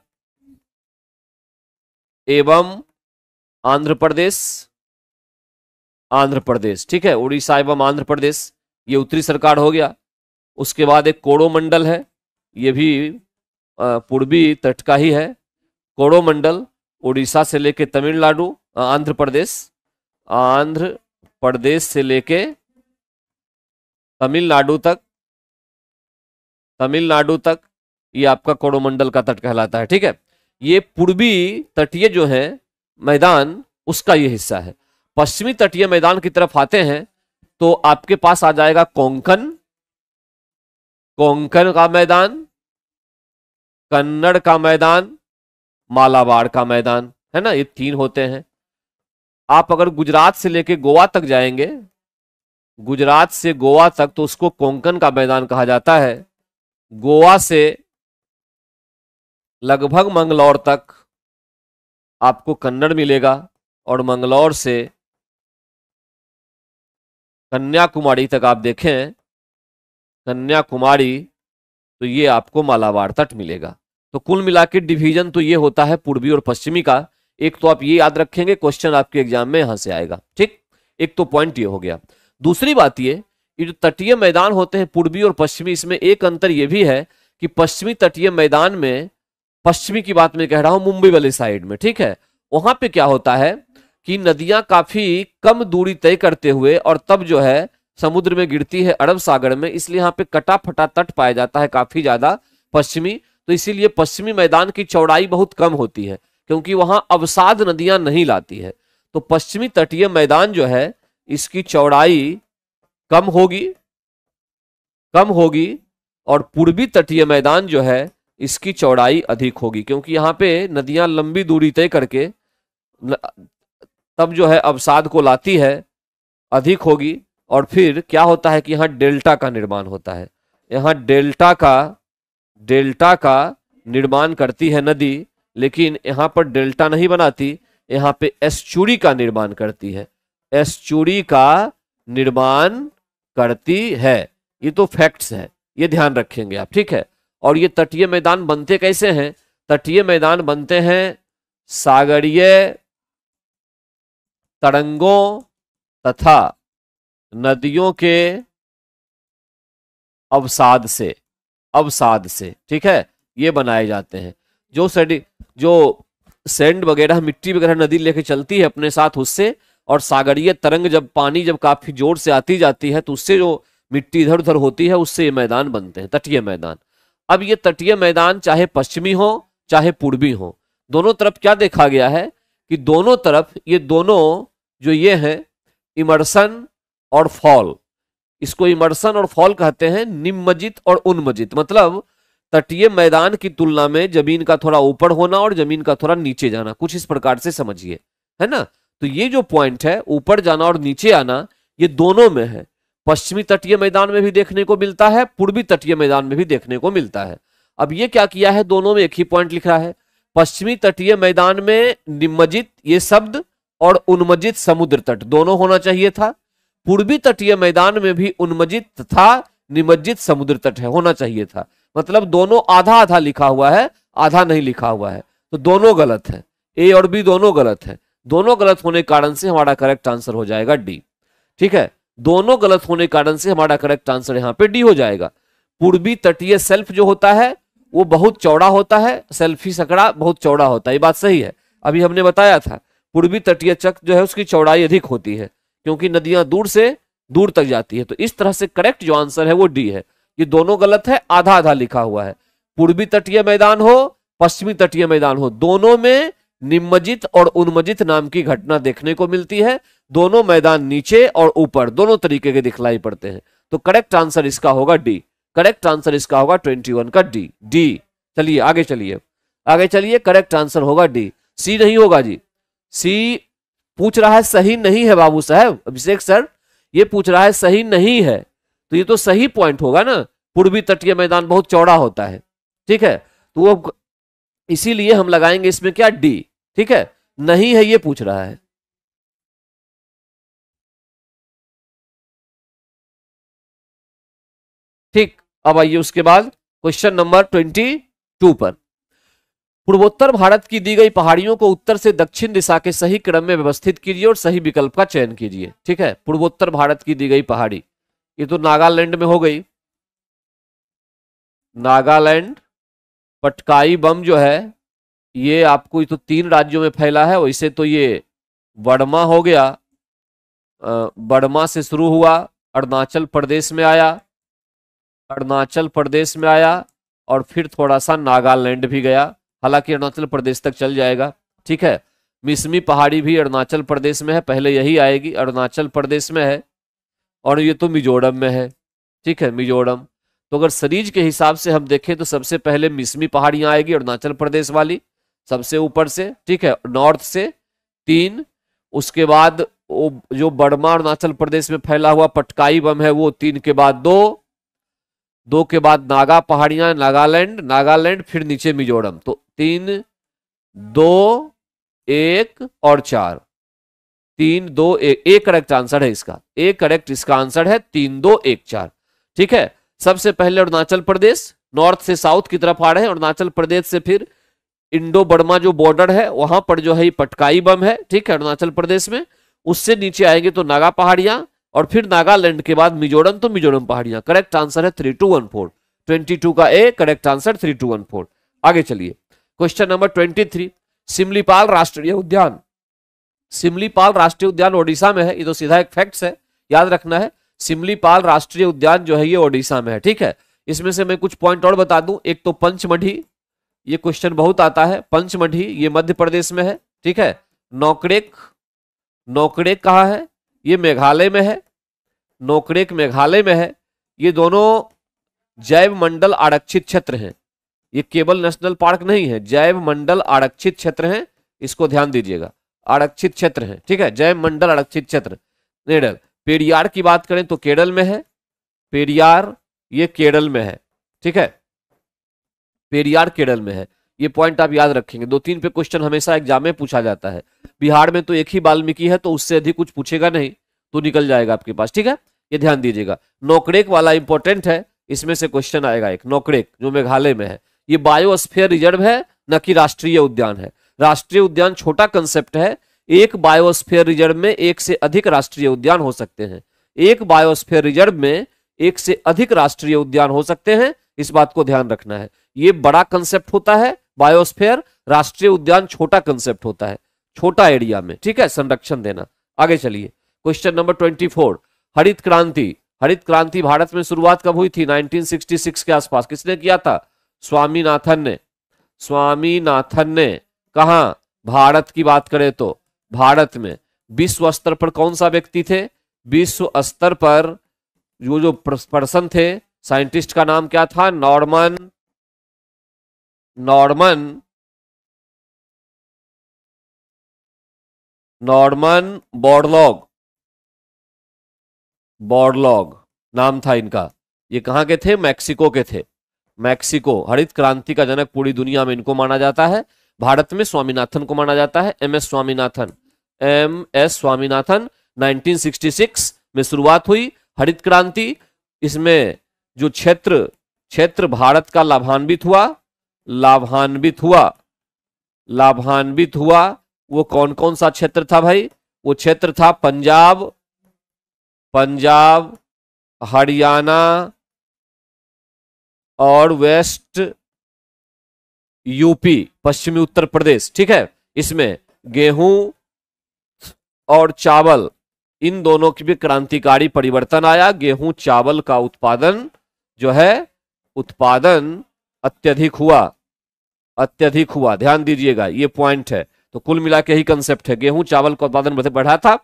एवं आंध्र प्रदेश। आंध्र प्रदेश, ठीक है, उड़ीसा एवं आंध्र प्रदेश, ये उत्तरी सरकार हो गया। उसके बाद एक कोरोमंडल है, ये भी पूर्वी तट का ही है। कोरोमंडल उड़ीसा से लेके तमिलनाडु, आंध्र प्रदेश से लेके तमिलनाडु तक ये आपका कोरोमंडल का तट कहलाता है। ठीक है, ये पूर्वी तटीय जो है मैदान उसका ये हिस्सा है। पश्चिमी तटीय मैदान की तरफ आते हैं तो आपके पास आ जाएगा कोंकण का मैदान, कन्नड़ का मैदान, मालाबार का मैदान, है ना, ये तीन होते हैं। आप अगर गुजरात से लेके गोवा तक जाएंगे, गुजरात से गोवा तक, तो उसको कोंकण का मैदान कहा जाता है। गोवा से लगभग मंगलौर तक आपको कन्नड़ मिलेगा, और मंगलौर से कन्याकुमारी तक आप देखें, कन्याकुमारी, तो ये आपको मालाबार तट मिलेगा। तो कुल मिलाकर डिवीजन तो ये होता है पूर्वी और पश्चिमी का। एक तो आप ये याद रखेंगे, क्वेश्चन आपके एग्जाम में यहां से आएगा। ठीक, एक तो पॉइंट ये हो गया। दूसरी बात ये जो तटीय मैदान होते हैं पूर्वी और पश्चिमी, इसमें एक अंतर ये भी है कि पश्चिमी तटीय मैदान में, पश्चिमी की बात मैं कह रहा हूं मुंबई वाले साइड में, ठीक है, वहां पे क्या होता है कि नदियां काफी कम दूरी तय करते हुए और तब जो है समुद्र में गिरती है अरब सागर में, इसलिए यहाँ पे कटा फटा तट पाया जाता है काफी ज्यादा पश्चिमी। तो इसीलिए पश्चिमी मैदान की चौड़ाई बहुत कम होती है, क्योंकि वहां अवसाद नदियां नहीं लाती है। तो पश्चिमी तटीय मैदान जो है इसकी चौड़ाई कम होगी और पूर्वी तटीय मैदान जो है इसकी चौड़ाई अधिक होगी, क्योंकि यहाँ पे नदियां लंबी दूरी तय करके तब जो है अवसाद को लाती है, अधिक होगी। और फिर क्या होता है कि यहाँ डेल्टा का निर्माण होता है, यहाँ डेल्टा का निर्माण करती है नदी, लेकिन यहाँ पर डेल्टा नहीं बनाती, यहाँ पे एस्चुरी का निर्माण करती है, एस्चुरी का निर्माण करती है। ये तो फैक्ट्स है, ये ध्यान रखेंगे आप, ठीक है। और ये तटीय मैदान बनते कैसे हैं? तटीय मैदान बनते हैं सागरीय तरंगों तथा नदियों के अवसाद से, ठीक है, ये बनाए जाते हैं। जो सैंड वगैरह, मिट्टी वगैरह नदी लेके चलती है अपने साथ, उससे, और सागरीय तरंग जब पानी जब काफी जोर से आती जाती है तो उससे जो मिट्टी इधर उधर होती है उससे ये मैदान बनते हैं, तटीय मैदान। अब ये तटीय मैदान चाहे पश्चिमी हो चाहे पूर्वी हो, दोनों तरफ क्या देखा गया है कि दोनों तरफ ये दोनों जो ये है इमर्सन और फॉल, इसको इमर्सन और फॉल कहते हैं, निम्नमजित और उन्मजित। मतलब तटीय मैदान की तुलना में जमीन का थोड़ा ऊपर होना और जमीन का थोड़ा नीचे जाना, कुछ इस प्रकार से समझिए, है ना। तो ये जो पॉइंट है ऊपर जाना और नीचे आना, ये दोनों में है। पश्चिमी तटीय मैदान में भी देखने को मिलता है, पूर्वी तटीय मैदान में भी देखने को मिलता है। अब ये क्या किया है, दोनों में एक ही पॉइंट लिख रहा है, पश्चिमी तटीय मैदान में निमज्जित ये शब्द और उन्मज्जित समुद्र तट दोनों होना चाहिए था। पूर्वी तटीय मैदान में भी उन्मज्जित तथा निमज्जित समुद्र तट है होना चाहिए था। मतलब दोनों आधा आधा लिखा हुआ है, आधा नहीं लिखा हुआ है, तो दोनों गलत है। ए और बी दोनों गलत है। दोनों गलत होने के कारण से हमारा करेक्ट आंसर हो जाएगा डी। ठीक है, दोनों गलत होने के कारण से हमारा करेक्ट आंसर यहाँ पे डी हो जाएगा। पूर्वी तटीय सेल्फ जो होता है वो बहुत चौड़ा होता है, सेल्फी सकड़ा बहुत चौड़ा होता है, ये बात सही है। अभी हमने बताया था पूर्वी तटीय चक जो है उसकी चौड़ाई अधिक होती है क्योंकि नदियां दूर से दूर तक जाती है। तो इस तरह से करेक्ट जो आंसर है वो डी है। ये दोनों गलत है, आधा आधा लिखा हुआ है। पूर्वी तटीय मैदान हो पश्चिमी तटीय मैदान हो, दोनों में निमज्जित और उन्मज्जित नाम की घटना देखने को मिलती है। दोनों मैदान नीचे और ऊपर दोनों तरीके के दिखलाई पड़ते हैं। तो करेक्ट आंसर इसका होगा डी। करेक्ट आंसर इसका होगा 21 का डी। डी। चलिए आगे चलिए, आगे चलिए। करेक्ट आंसर होगा डी। सी नहीं होगा जी। सी पूछ रहा है सही नहीं है बाबू साहब, अभिषेक सर ये पूछ रहा है सही नहीं है, तो ये तो सही पॉइंट होगा ना। पूर्वी तटीय मैदान बहुत चौड़ा होता है, ठीक है, तो वो इसीलिए हम लगाएंगे इसमें क्या डी। ठीक है, नहीं है ये पूछ रहा है। ठीक, अब आइए उसके बाद क्वेश्चन नंबर 22 पर। पूर्वोत्तर भारत की दी गई पहाड़ियों को उत्तर से दक्षिण दिशा के सही क्रम में व्यवस्थित कीजिए और सही विकल्प का चयन कीजिए। ठीक है, पूर्वोत्तर भारत की दी गई पहाड़ी, ये तो नागालैंड में हो गई। नागालैंड पटकाई बम जो है ये आपको तो 3 राज्यों में फैला है, वैसे तो ये बर्मा हो गया, बर्मा से शुरू हुआ, अरुणाचल प्रदेश में आया, अरुणाचल प्रदेश में आया और फिर थोड़ा सा नागालैंड भी गया, हालांकि अरुणाचल प्रदेश तक चल जाएगा। ठीक है, मिसमी पहाड़ी भी अरुणाचल प्रदेश में है, पहले यही आएगी, अरुणाचल प्रदेश में है, और ये तो मिजोरम में है। ठीक है, मिजोरम। तो अगर सीरीज के हिसाब से हम देखें तो सबसे पहले मिसमी पहाड़ियां आएगी अरुणाचल प्रदेश वाली सबसे ऊपर से, ठीक है, नॉर्थ से 3, उसके बाद वो जो बर्मा अरुणाचल प्रदेश में फैला हुआ पटकाई बम है वो 3 के बाद 2 के बाद नागा पहाड़ियां नागालैंड फिर नीचे मिजोरम। तो 3 2 1 और 4, 3 2 1, एक करेक्ट आंसर है इसका, एक करेक्ट इसका आंसर है 3 2 1 4। ठीक है, सबसे पहले अरुणाचल प्रदेश, नॉर्थ से साउथ की तरफ आ रहे हैं, अरुणाचल प्रदेश से फिर इंडो बर्मा जो बॉर्डर है वहां पर जो है पटकाई बम है। ठीक है, अरुणाचल प्रदेश में, उससे नीचे आएंगे तो नागा पहाड़ियां और फिर नागालैंड के बाद मिजोरम, तो मिजोरम पहाड़ियां। करेक्ट आंसर है 3214, 22 का ए करेक्ट आंसर 3214। आगे चलिए क्वेश्चन नंबर 23, सिमलीपाल राष्ट्रीय उद्यान। सिमलीपाल राष्ट्रीय उद्यान ओडिशा में है, ये तो सीधा एक फैक्ट है, याद रखना है। सिमलीपाल राष्ट्रीय उद्यान जो है ये ओडिशा में है। ठीक है, इसमें से मैं कुछ पॉइंट और बता दूं। एक तो पंचमढ़ी, ये क्वेश्चन बहुत आता है, पंचमढ़ी ये मध्य प्रदेश में है। ठीक है, नौकरेक, नौकरेक कहाँ है, ये मेघालय में है, नौकरेक मेघालय में है। ये दोनों जैव मंडल आरक्षित क्षेत्र हैं, ये केवल नेशनल पार्क नहीं है, जैव मंडल आरक्षित क्षेत्र हैं, इसको ध्यान दीजिएगा, आरक्षित क्षेत्र है। ठीक है, जैव मंडल आरक्षित क्षेत्र। नेडल पेरियार की बात करें तो केरल में है, पेरियार ये केरल में है। ठीक है, पेरियार केरल में है, ये पॉइंट आप याद रखेंगे। 2-3 पे क्वेश्चन हमेशा एग्जाम में पूछा जाता है। बिहार में तो एक ही वाल्मीकि है तो उससे अधिक कुछ पूछेगा नहीं, तो निकल जाएगा आपके पास। ठीक है, ये ध्यान दीजिएगा। नौकरेक वाला इंपॉर्टेंट है, इसमें से क्वेश्चन आएगा एक, नौकरेक जो मेघालय में है, ये बायोस्फीयर रिजर्व है न कि राष्ट्रीय उद्यान है। राष्ट्रीय उद्यान छोटा कंसेप्ट है, एक बायोस्फीयर रिजर्व में एक से अधिक राष्ट्रीय उद्यान हो सकते हैं, एक बायोस्फीयर रिजर्व में एक से अधिक राष्ट्रीय उद्यान हो सकते हैं, इस बात को ध्यान रखना है। ये बड़ा कंसेप्ट होता है बायोस्फीयर, राष्ट्रीय उद्यान छोटा कंसेप्ट होता है, छोटा एरिया में। ठीक है, संरक्षण देना। आगे चलिए क्वेश्चन नंबर 24, हरित क्रांति। हरित क्रांति भारत में शुरुआत कब हुई थी? 1966 के आसपास। किसने किया था? स्वामीनाथन ने। स्वामीनाथन ने। कहा? भारत की बात करें तो भारत में। विश्व स्तर पर कौन सा व्यक्ति थे? विश्व स्तर पर जो पर्सन थे, साइंटिस्ट का नाम क्या था? नॉर्मन बोरलॉग नाम था इनका। ये कहां के थे? मैक्सिको के थे। मैक्सिको। हरित क्रांति का जनक पूरी दुनिया में इनको माना जाता है। भारत में स्वामीनाथन को माना जाता है, एमएस स्वामीनाथन। एमएस स्वामीनाथन 1966 में शुरुआत हुई हरित क्रांति। इसमें जो क्षेत्र भारत का लाभान्वित हुआ वो कौन कौन सा क्षेत्र था भाई? वो क्षेत्र था पंजाब, हरियाणा और वेस्ट यूपी, पश्चिमी उत्तर प्रदेश। ठीक है, इसमें गेहूं और चावल, इन दोनों की भी क्रांतिकारी परिवर्तन आया। गेहूं चावल का उत्पादन जो है अत्यधिक हुआ। ध्यान दीजिएगा, ये पॉइंट है। तो कुल मिला के ही कंसेप्ट है, गेहूं चावल का उत्पादन बढ़ा था।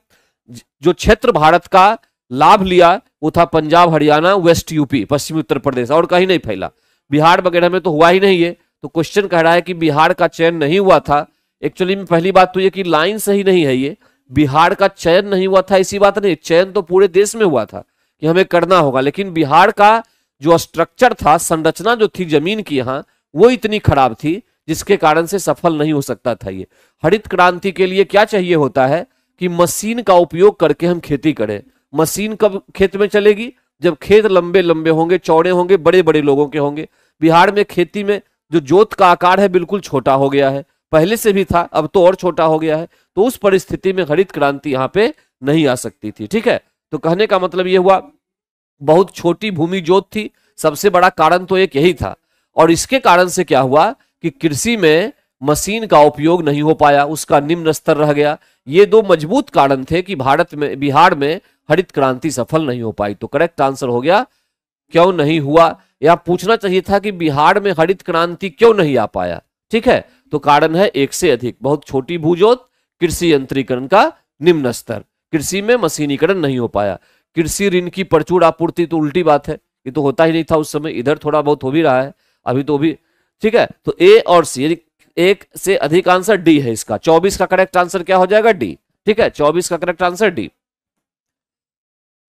जो क्षेत्र भारत का लाभ लिया वो था पंजाब, हरियाणा, वेस्ट यूपी, पश्चिमी उत्तर प्रदेश, और कहीं नहीं फैला। बिहार वगैरह में तो हुआ ही नहीं है। तो क्वेश्चन कह रहा है कि बिहार का चयन नहीं हुआ था। एक्चुअली में पहली बात तो ये कि लाइन सही नहीं है, ये बिहार का चयन नहीं हुआ था ऐसी बात नहीं, चयन तो पूरे देश में हुआ था कि हमें करना होगा, लेकिन बिहार का जो स्ट्रक्चर था, संरचना जो थी जमीन की यहाँ, वो इतनी खराब थी जिसके कारण से सफल नहीं हो सकता था ये। हरित क्रांति के लिए क्या चाहिए होता है कि मशीन का उपयोग करके हम खेती करें। मशीन कब खेत में चलेगी? जब खेत लंबे लंबे होंगे, चौड़े होंगे, बड़े बड़े लोगों के होंगे। बिहार में खेती में जो जोत का आकार है बिल्कुल छोटा हो गया है, पहले से भी था, अब तो और छोटा हो गया है। तो उस परिस्थिति में हरित क्रांति यहाँ पे नहीं आ सकती थी। ठीक है, तो कहने का मतलब ये हुआ बहुत छोटी भूमि जोत थी, सबसे बड़ा कारण तो एक यही था। और इसके कारण से क्या हुआ कि कृषि में मशीन का उपयोग नहीं हो पाया, उसका निम्न स्तर रह गया। ये दो मजबूत कारण थे कि बिहार में हरित क्रांति सफल नहीं हो पाई। तो करेक्ट आंसर हो गया क्यों नहीं हुआ। या पूछना चाहिए था कि बिहार में हरित क्रांति क्यों नहीं आ पाया। ठीक है, तो कारण है एक से अधिक, बहुत छोटी भूजोत, कृषि यंत्रीकरण का निम्न स्तर, कृषि में मशीनीकरण नहीं हो पाया। कृषि ऋण की प्रचुर आपूर्ति तो उल्टी बात है, ये तो होता ही नहीं था उस समय, इधर थोड़ा बहुत हो भी रहा है अभी तो भी। ठीक है, तो ए और सी, एक से अधिक आंसर डी है इसका। 24 का करेक्ट आंसर क्या हो जाएगा? डी। ठीक है, 24 का करेक्ट आंसर डी।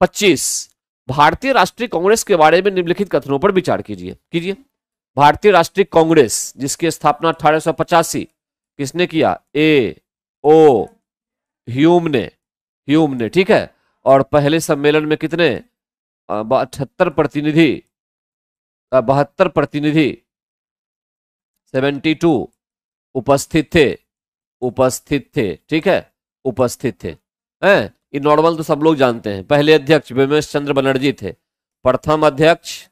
25, भारतीय राष्ट्रीय कांग्रेस के बारे में निम्नलिखित कथनों पर विचार कीजिए। भारतीय राष्ट्रीय कांग्रेस जिसकी स्थापना 1885 किसने किया? ए ओ ह्यूम ने। ठीक है, और पहले सम्मेलन में कितने 72 प्रतिनिधि 72 उपस्थित थे। ठीक है, उपस्थित थे। ये नॉर्मल तो सब लोग जानते हैं। पहले अध्यक्ष बिमलेश चंद्र बनर्जी थे। प्रथम अध्यक्ष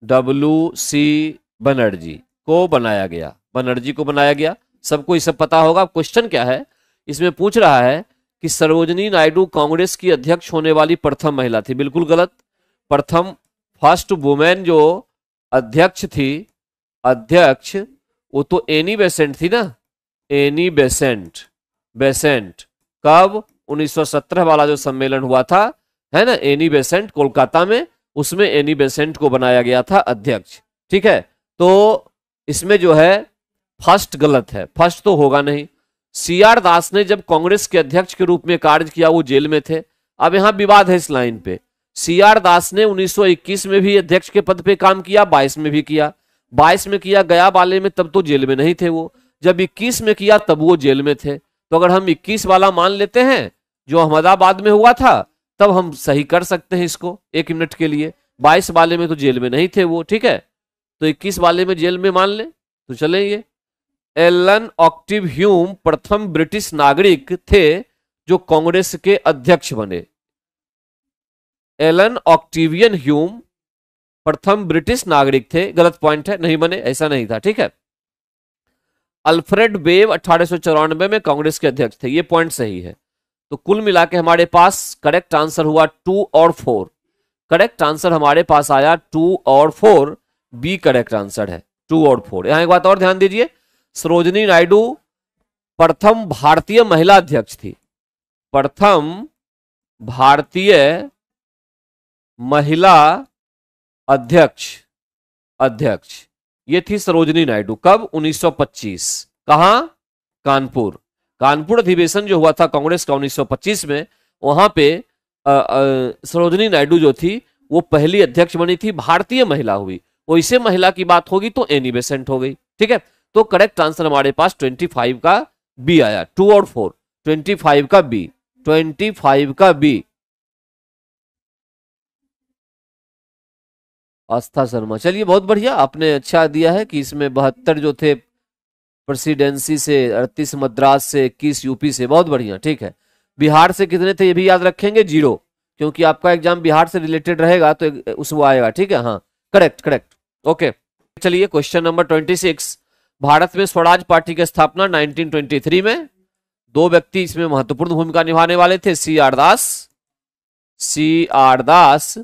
WC बनर्जी को बनाया गया। सबको ये सब पता होगा। क्वेश्चन क्या है इसमें? पूछ रहा है कि सरोजिनी नायडू कांग्रेस की अध्यक्ष होने वाली प्रथम महिला थी। बिल्कुल गलत। फर्स्ट वुमेन जो अध्यक्ष थी, वो तो एनी बेसेंट थी ना। एनी बेसेंट कब? 1917 वाला जो सम्मेलन हुआ था, है ना, एनी बेसेंट कोलकाता में, उसमें एनी बेसेंट को बनाया गया था अध्यक्ष। ठीक है, तो इसमें जो है फर्स्ट गलत है, फर्स्ट तो होगा नहीं। CR दास ने जब कांग्रेस के अध्यक्ष के रूप में कार्य किया वो जेल में थे। अब यहां विवाद है इस लाइन पे। CR दास ने 1921 में भी अध्यक्ष के पद पे काम किया, 22 में भी किया। 22 में किया गया वाले में, तब तो जेल में नहीं थे वो। जब 21 में किया तब वो जेल में थे। तो अगर हम 21 वाला मान लेते हैं जो अहमदाबाद में हुआ था, तब हम सही कर सकते हैं इसको 1 मिनट के लिए। 22 वाले में तो जेल में नहीं थे वो। ठीक है, तो 21 वाले में जेल में मान ले तो चले। ये एलन ऑक्टिव ह्यूम प्रथम ब्रिटिश नागरिक थे जो कांग्रेस के अध्यक्ष बने। एलन ऑक्टिवियन ह्यूम प्रथम ब्रिटिश नागरिक थे। गलत पॉइंट है, नहीं बने, ऐसा नहीं था। ठीक है, अल्फ्रेड वेब 1894 में कांग्रेस के अध्यक्ष थे। ये पॉइंट सही है। तो कुल मिला के हमारे पास करेक्ट आंसर हुआ 2 और 4। करेक्ट आंसर हमारे पास आया 2 और 4। बी करेक्ट आंसर है 2 और 4। यहां एक बात और ध्यान दीजिए, सरोजिनी नायडू प्रथम भारतीय महिला अध्यक्ष थी। प्रथम भारतीय महिला अध्यक्ष ये थी सरोजिनी नायडू। कब? 1925। कहां? कानपुर अधिवेशन जो हुआ था कांग्रेस का 1925 में, वहां पे सरोजिनी नायडू जो थी वो पहली अध्यक्ष बनी थी, भारतीय महिला हुई। कोई से महिला की बात होगी तो एनी बेसेंट हो गई, ठीक है। तो करेक्ट आंसर हमारे पास 25 का बी आया। 2 और 4, 25 का बी, 25 का बी। आस्था शर्मा, चलिए बहुत बढ़िया, आपने अच्छा दिया है कि इसमें 72 जो थे प्रेसिडेंसी से, 38 मद्रास से, 21 यूपी से, बहुत बढ़िया, ठीक है। बिहार से कितने थे ये भी याद रखेंगे, 0, क्योंकि आपका एग्जाम बिहार से रिलेटेड रहेगा तो उसमें आएगा, ठीक है। हाँ, करेक्ट करेक्ट, ओके। चलिए क्वेश्चन नंबर 26, भारत में स्वराज पार्टी की स्थापना 1923 में। 2 व्यक्ति इसमें महत्वपूर्ण भूमिका निभाने वाले थे, सी आर दास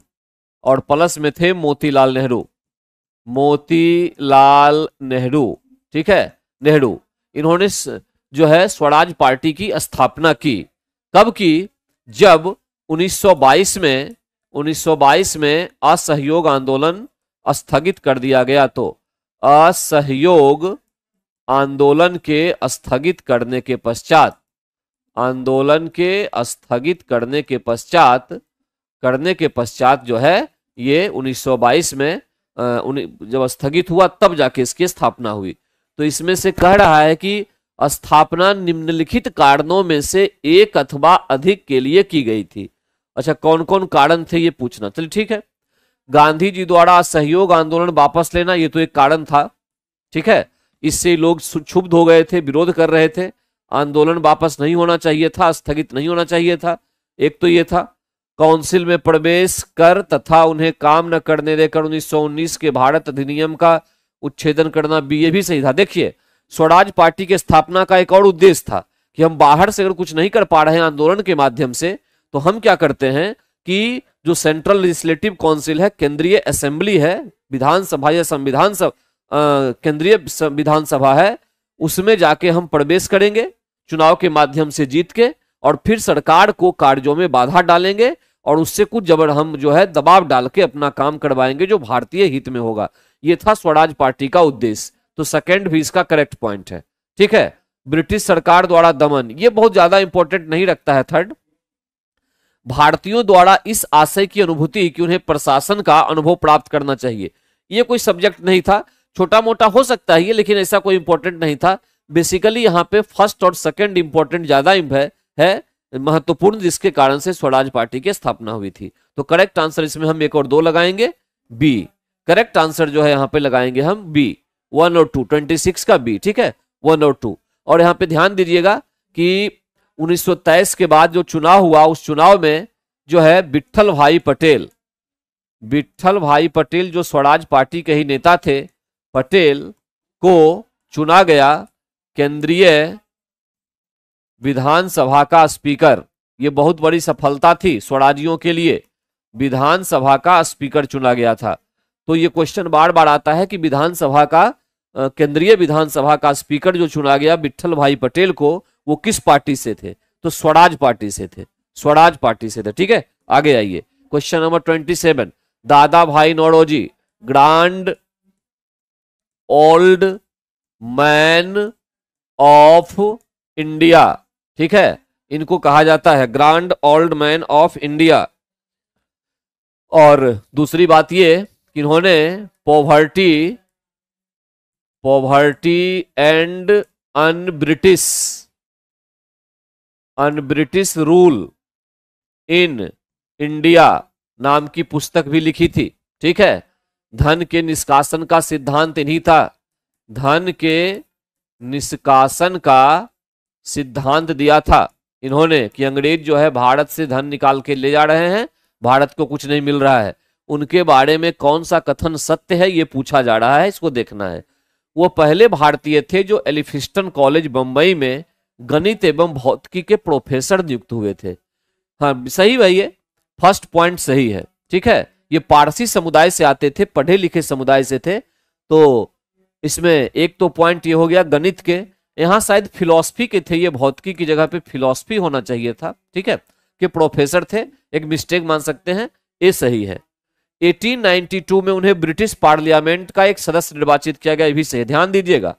और प्लस में थे मोतीलाल नेहरू, ठीक है, नेहरू। इन्होंने जो है स्वराज पार्टी की स्थापना की। कब की? जब 1922 में असहयोग आंदोलन स्थगित कर दिया गया। तो असहयोग आंदोलन के स्थगित करने के पश्चात, जो है ये 1922 में जब स्थगित हुआ तब जाके इसकी स्थापना हुई। तो इसमें से कह रहा है कि स्थापना निम्नलिखित कारणों में से एक अथवा अधिक के लिए की गई थी। अच्छा, कौन कौन कारण थे ये पूछना। चलिए ठीक है, गांधी जी द्वारा असहयोग आंदोलन वापस लेना, ये तो एक कारण था, ठीक है। इससे लोग क्षुब्ध हो गए थे, विरोध कर रहे थे, आंदोलन वापस नहीं होना चाहिए था, स्थगित नहीं होना चाहिए था, एक तो ये था। काउंसिल में प्रवेश कर तथा उन्हें काम न करने देकर 1919 के भारत अधिनियम का उच्छेदन करना भी, ये भी सही था। देखिए, स्वराज पार्टी की स्थापना का एक और उद्देश्य था कि हम बाहर से अगर कुछ नहीं कर पा रहे हैं आंदोलन के माध्यम से, तो हम क्या करते हैं कि जो सेंट्रल लेजिस्लेटिव काउंसिल है, केंद्रीय असेंबली है, विधानसभा या संविधान केंद्रीय विधानसभा है, उसमें जाके हम प्रवेश करेंगे चुनाव के माध्यम से जीत के, और फिर सरकार को कार्यों में बाधा डालेंगे और उससे कुछ जबर हम जो है दबाव डाल के अपना काम करवाएंगे जो भारतीय हित में होगा। ये था स्वराज पार्टी का उद्देश्य। तो सेकंड भी इसका करेक्ट पॉइंट है, ठीक है। ब्रिटिश सरकार द्वारा दमन, ये बहुत ज्यादा इंपॉर्टेंट नहीं रखता है। थर्ड, भारतीयों द्वारा इस आशय की अनुभूति कि उन्हें प्रशासन का अनुभव प्राप्त करना चाहिए, ये कोई सब्जेक्ट नहीं था, छोटा मोटा हो सकता है ये, लेकिन ऐसा कोई इंपॉर्टेंट नहीं था। बेसिकली यहाँ पे फर्स्ट और सेकंड इंपॉर्टेंट ज्यादा है महत्वपूर्ण, जिसके कारण से स्वराज पार्टी की स्थापना हुई थी। तो करेक्ट आंसर इसमें हम 1 और 2 लगाएंगे, बी। करेक्ट आंसर जो है यहाँ पे लगाएंगे हम बी, 1 और 2, 26 का बी, ठीक है, 1 और 2। और यहाँ पे ध्यान दीजिएगा कि 1923 के बाद जो चुनाव हुआ, उस चुनाव में जो है विट्ठल भाई पटेल जो स्वराज पार्टी के ही नेता थे, पटेल को चुना गया केंद्रीय विधानसभा का स्पीकर। ये बहुत बड़ी सफलता थी स्वराजियों के लिए, विधानसभा का स्पीकर चुना गया था। तो ये क्वेश्चन बार बार आता है कि विधानसभा का केंद्रीय विधानसभा का स्पीकर जो चुना गया विट्ठल भाई पटेल को, वो किस पार्टी से थे? तो स्वराज पार्टी से थे, स्वराज पार्टी से थे, ठीक है। आगे आइए, question number 27, Dadabhai Naoroji, grand old man of India, ठीक है, इनको कहा जाता है grand old man of India. और दूसरी बात ये कि इन्होंने poverty and unBritish rule in India नाम की पुस्तक भी लिखी थी, ठीक है। धन के निष्कासन का सिद्धांत इन्हीं था, धन के निष्कासन का सिद्धांत दिया था इन्होंने कि अंग्रेज जो है भारत से धन निकाल के ले जा रहे हैं, भारत को कुछ नहीं मिल रहा है। उनके बारे में कौन सा कथन सत्य है ये पूछा जा रहा है, इसको देखना है। वो पहले भारतीय थे जो एलिफिस्टन कॉलेज बंबई में गणित एवं भौतिकी के प्रोफेसर नियुक्त हुए थे। हाँ सही भाई, ये फर्स्ट पॉइंट सही है, ठीक है। ये पारसी समुदाय से आते थे, पढ़े लिखे समुदाय से थे। तो इसमें एक तो पॉइंट ये हो गया गणित के, यहाँ शायद फिलॉसफी के थे, ये भौतिकी की जगह पे फिलॉसफी होना चाहिए था, ठीक है, कि प्रोफेसर थे, एक मिस्टेक मान सकते हैं, ये सही है। 1892 में उन्हें ब्रिटिश पार्लियामेंट का एक सदस्य निर्वाचित किया गया, ये भी सही। ध्यान दीजिएगा,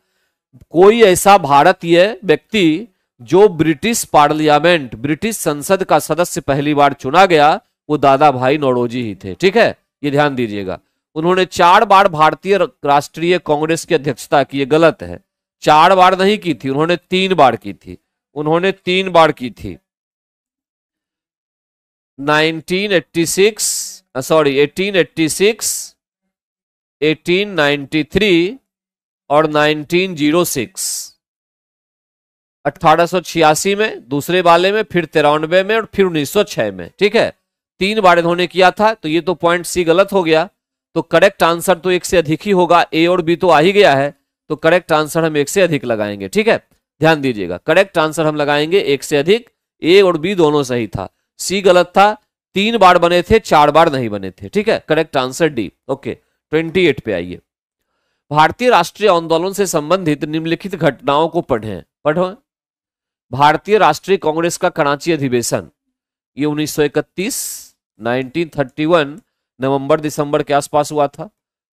कोई ऐसा भारतीय व्यक्ति जो ब्रिटिश पार्लियामेंट, ब्रिटिश संसद का सदस्य पहली बार चुना गया, वो दादा भाई नौरोजी ही थे, ठीक है, ये ध्यान दीजिएगा। उन्होंने 4 बार भारतीय राष्ट्रीय कांग्रेस की अध्यक्षता की। ये गलत है, 4 बार नहीं की थी, उन्होंने 3 बार की थी। उन्होंने 3 बार की थी। 1886 1893 और 1906। 1886 में दूसरे वाले में, फिर 93 में और फिर 1906 में। ठीक है, 3 बार इन्होंने किया था। तो ये तो पॉइंट सी गलत हो गया। तो करेक्ट आंसर तो 1 से अधिक ही होगा। ए और बी तो आ ही गया है, तो करेक्ट आंसर हम 1 से अधिक लगाएंगे। ठीक है, ध्यान दीजिएगा, करेक्ट आंसर हम लगाएंगे 1 से अधिक। ए और बी दोनों सही था, सी गलत था। 3 बार बने थे, 4 बार नहीं बने थे। ठीक है, करेक्ट आंसर डी। ओके, 28 पे आइए। भारतीय राष्ट्रीय आंदोलन से संबंधित निम्नलिखित घटनाओं को पढ़ो। भारतीय राष्ट्रीय कांग्रेस का कराची अधिवेशन, ये 1931 1931 नवंबर दिसंबर के आसपास हुआ था।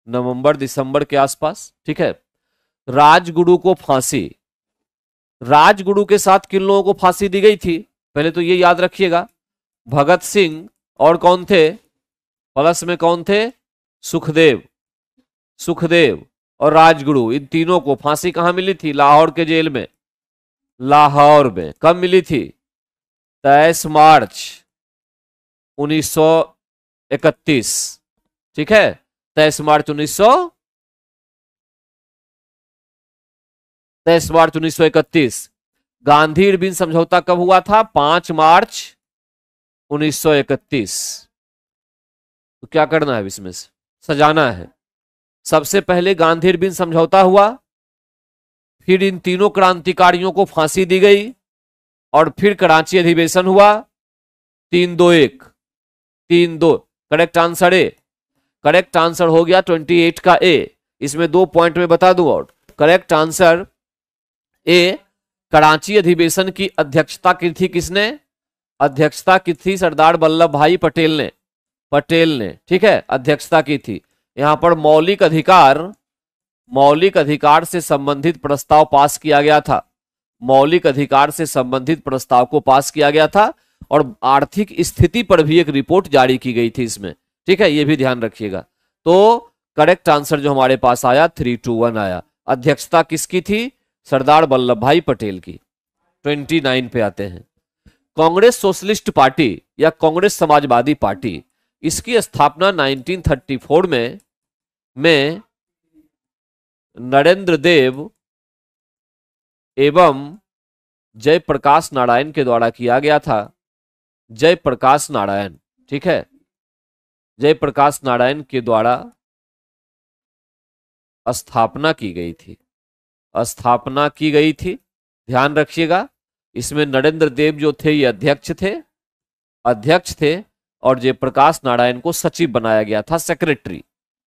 नवंबर दिसंबर के आसपास। ठीक है, राजगुरु को फांसी, राजगुरु के साथ किन लोगों को फांसी दी गई थी? पहले तो ये याद रखिएगा, भगत सिंह और कौन थे? प्लस में कौन थे? सुखदेव, सुखदेव और राजगुरु। इन तीनों को फांसी कहां मिली थी? लाहौर के जेल में। लाहौर में कब मिली थी? 23 मार्च 1931। ठीक है, 23 मार्च 1931। गांधी इरविन समझौता कब हुआ था? 5 मार्च 1931। तो क्या करना है इसमें से? सजाना है। सबसे पहले गांधी इरविन समझौता हुआ, फिर इन तीनों क्रांतिकारियों को फांसी दी गई, और फिर कराची अधिवेशन हुआ। 3-2-1 3-2। Correct answer A. Correct answer हो गया 28 का ए। इसमें 2 पॉइंट में बता दूं और करेक्ट आंसर ए। कराची अधिवेशन की अध्यक्षता की थी किसने? अध्यक्षता की थी सरदार वल्लभ भाई पटेल ने। पटेल ने, ठीक है, अध्यक्षता की थी। यहां पर मौलिक अधिकार से संबंधित प्रस्ताव पास किया गया था। मौलिक अधिकार से संबंधित प्रस्ताव को पास किया गया था, और आर्थिक स्थिति पर भी एक रिपोर्ट जारी की गई थी इसमें। ठीक है, यह भी ध्यान रखिएगा। तो करेक्ट आंसर जो हमारे पास आया 3-2-1 आया। अध्यक्षता किसकी थी? सरदार वल्लभ भाई पटेल की। 29 पे आते हैं। कांग्रेस सोशलिस्ट पार्टी या कांग्रेस समाजवादी पार्टी, इसकी स्थापना 1934 में नरेंद्र देव एवं जयप्रकाश नारायण के द्वारा किया गया था। जयप्रकाश नारायण, ठीक है, जयप्रकाश नारायण के द्वारा स्थापना की गई थी। स्थापना की गई थी, ध्यान रखिएगा। इसमें नरेंद्र देव जो थे ये अध्यक्ष थे, और जयप्रकाश नारायण को सचिव बनाया गया था, सेक्रेटरी।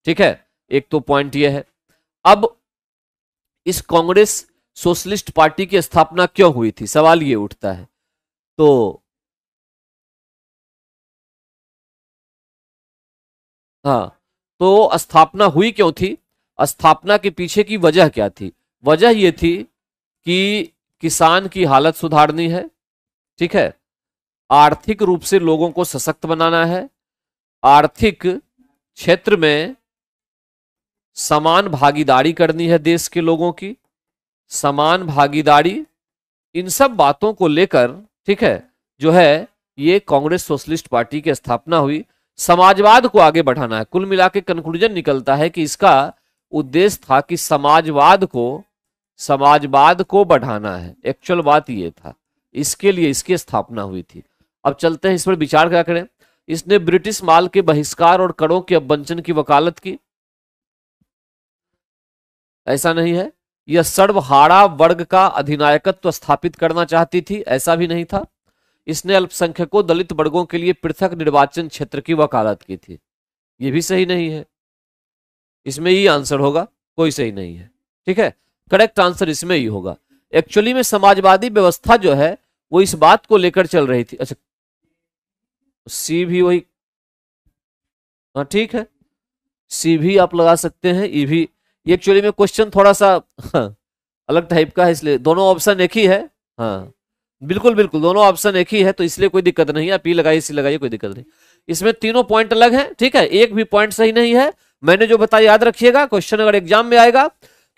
ठीक है, एक तो पॉइंट ये है। अब इस कांग्रेस सोशलिस्ट पार्टी की स्थापना क्यों हुई थी, सवाल ये उठता है। तो हाँ, तो स्थापना हुई क्यों थी? स्थापना के पीछे की वजह क्या थी? वजह यह थी कि किसान की हालत सुधारनी है। ठीक है, आर्थिक रूप से लोगों को सशक्त बनाना है, आर्थिक क्षेत्र में समान भागीदारी करनी है देश के लोगों की, समान भागीदारी। इन सब बातों को लेकर, ठीक है, जो है ये कांग्रेस सोशलिस्ट पार्टी की स्थापना हुई। समाजवाद को आगे बढ़ाना है। कुल मिला के कंक्लूजन निकलता है कि इसका उद्देश्य था कि समाजवाद को बढ़ाना है। एक्चुअल बात ये था, इसके लिए इसकी स्थापना हुई थी। अब चलते हैं इस पर विचार क्या करें। इसने ब्रिटिश माल के बहिष्कार और करों के अवंचन की वकालत की, ऐसा नहीं है। यह सर्वहारा वर्ग का अधिनायकत्व स्थापित करना चाहती थी, ऐसा भी नहीं था। इसने अल्पसंख्यकों दलित वर्गों के लिए पृथक निर्वाचन क्षेत्र की वकालत की थी, यह भी सही नहीं है। इसमें ही आंसर होगा, कोई सही नहीं है। ठीक है, करेक्ट आंसर इसमें ही होगा। एक्चुअली में समाजवादी व्यवस्था जो है वो इस बात को लेकर चल रही थी। अच्छा, सी भी वही, हाँ ठीक है, सी भी आप लगा सकते हैं, ई भी। एक्चुअली में क्वेश्चन थोड़ा सा अलग टाइप का है, इसलिए दोनों ऑप्शन एक ही है। हाँ बिल्कुल बिल्कुल, दोनों ऑप्शन एक ही है, तो इसलिए कोई दिक्कत नहीं है। आप ई लगाइए, सी लगाइए, कोई दिक्कत नहीं। इसमें तीनों पॉइंट अलग हैं। ठीक है, एक भी पॉइंट सही नहीं है। मैंने जो बताया याद रखिएगा, क्वेश्चन अगर एग्जाम में आएगा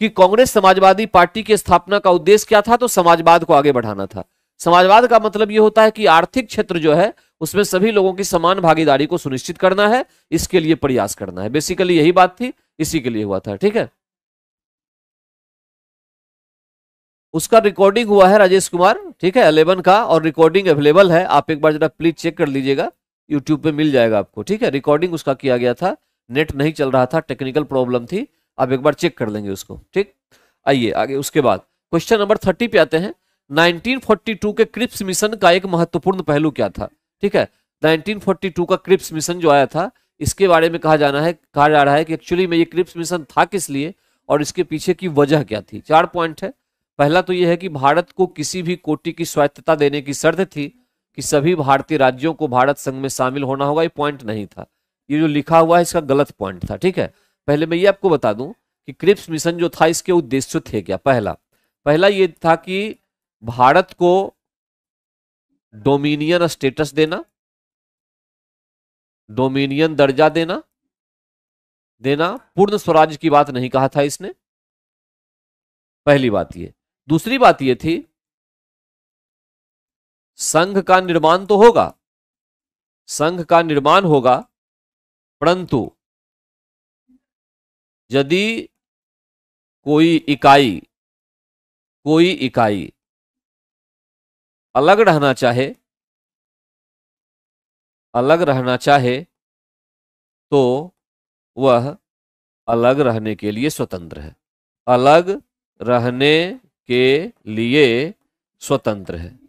कि कांग्रेस समाजवादी पार्टी की स्थापना का उद्देश्य क्या था, तो समाजवाद को आगे बढ़ाना था। समाजवाद का मतलब यह होता है कि आर्थिक क्षेत्र जो है उसमें सभी लोगों की समान भागीदारी को सुनिश्चित करना है, इसके लिए प्रयास करना है। बेसिकली यही बात थी, इसी के लिए हुआ था। ठीक है, उसका रिकॉर्डिंग हुआ है राजेश कुमार, ठीक है, 11 का, और रिकॉर्डिंग अवेलेबल है, आप एक बार जरा प्लीज चेक कर लीजिएगा, यूट्यूब पे मिल जाएगा आपको। ठीक है, रिकॉर्डिंग उसका किया गया था, नेट नहीं चल रहा था, टेक्निकल प्रॉब्लम थी, आप एक बार चेक कर लेंगे उसको। ठीक, आइए आगे। उसके बाद क्वेश्चन नंबर 30 पे आते हैं। 1942 के क्रिप्स मिशन का एक महत्वपूर्ण पहलू क्या था? ठीक है, 1942 का क्रिप्स मिशन जो आया था, इसके बारे में कहा जा रहा है कि एक्चुअली में ये क्रिप्स मिशन था किस लिए और इसके पीछे की वजह क्या थी। 4 पॉइंट है। पहला तो यह है कि भारत को किसी भी कोटि की स्वायत्तता देने की शर्त थी कि सभी भारतीय राज्यों को भारत संघ में शामिल होना होगा। ये पॉइंट नहीं था, ये जो लिखा हुआ है इसका गलत पॉइंट था। ठीक है, पहले मैं ये आपको बता दूं कि क्रिप्स मिशन जो था इसके उद्देश्य थे क्या। पहला ये था कि भारत को डोमिनियन स्टेटस देना, डोमिनियन दर्जा देना, पूर्ण स्वराज की बात नहीं कहा था इसने, पहली बात ये। दूसरी बात ये थी संघ का निर्माण तो होगा, संघ का निर्माण होगा, परंतु यदि कोई इकाई अलग रहना चाहे तो वह अलग रहने के लिए स्वतंत्र है, अलग रहने के लिए स्वतंत्र है।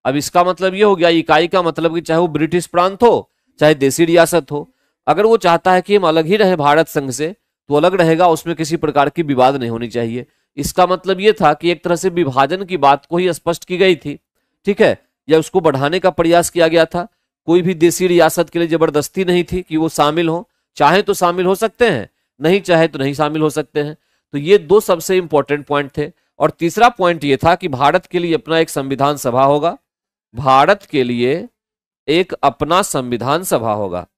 अब इसका मतलब ये हो गया, इकाई का मतलब कि चाहे वो ब्रिटिश प्रांत हो चाहे देसी रियासत हो, अगर वो चाहता है कि हम अलग ही रहे भारत संघ से तो अलग रहेगा, उसमें किसी प्रकार की विवाद नहीं होनी चाहिए। इसका मतलब ये था कि एक तरह से विभाजन की बात को ही स्पष्ट की गई थी। ठीक है, या उसको बढ़ाने का प्रयास किया गया था। कोई भी देसी रियासत के लिए जबरदस्ती नहीं थी कि वो शामिल हो, चाहे तो शामिल हो सकते हैं, नहीं चाहे तो नहीं शामिल हो सकते हैं। तो ये दो सबसे इंपॉर्टेंट पॉइंट थे। और तीसरा पॉइंट ये था कि भारत के लिए अपना एक संविधान सभा होगा, भारत के लिए एक अपना संविधान सभा होगा,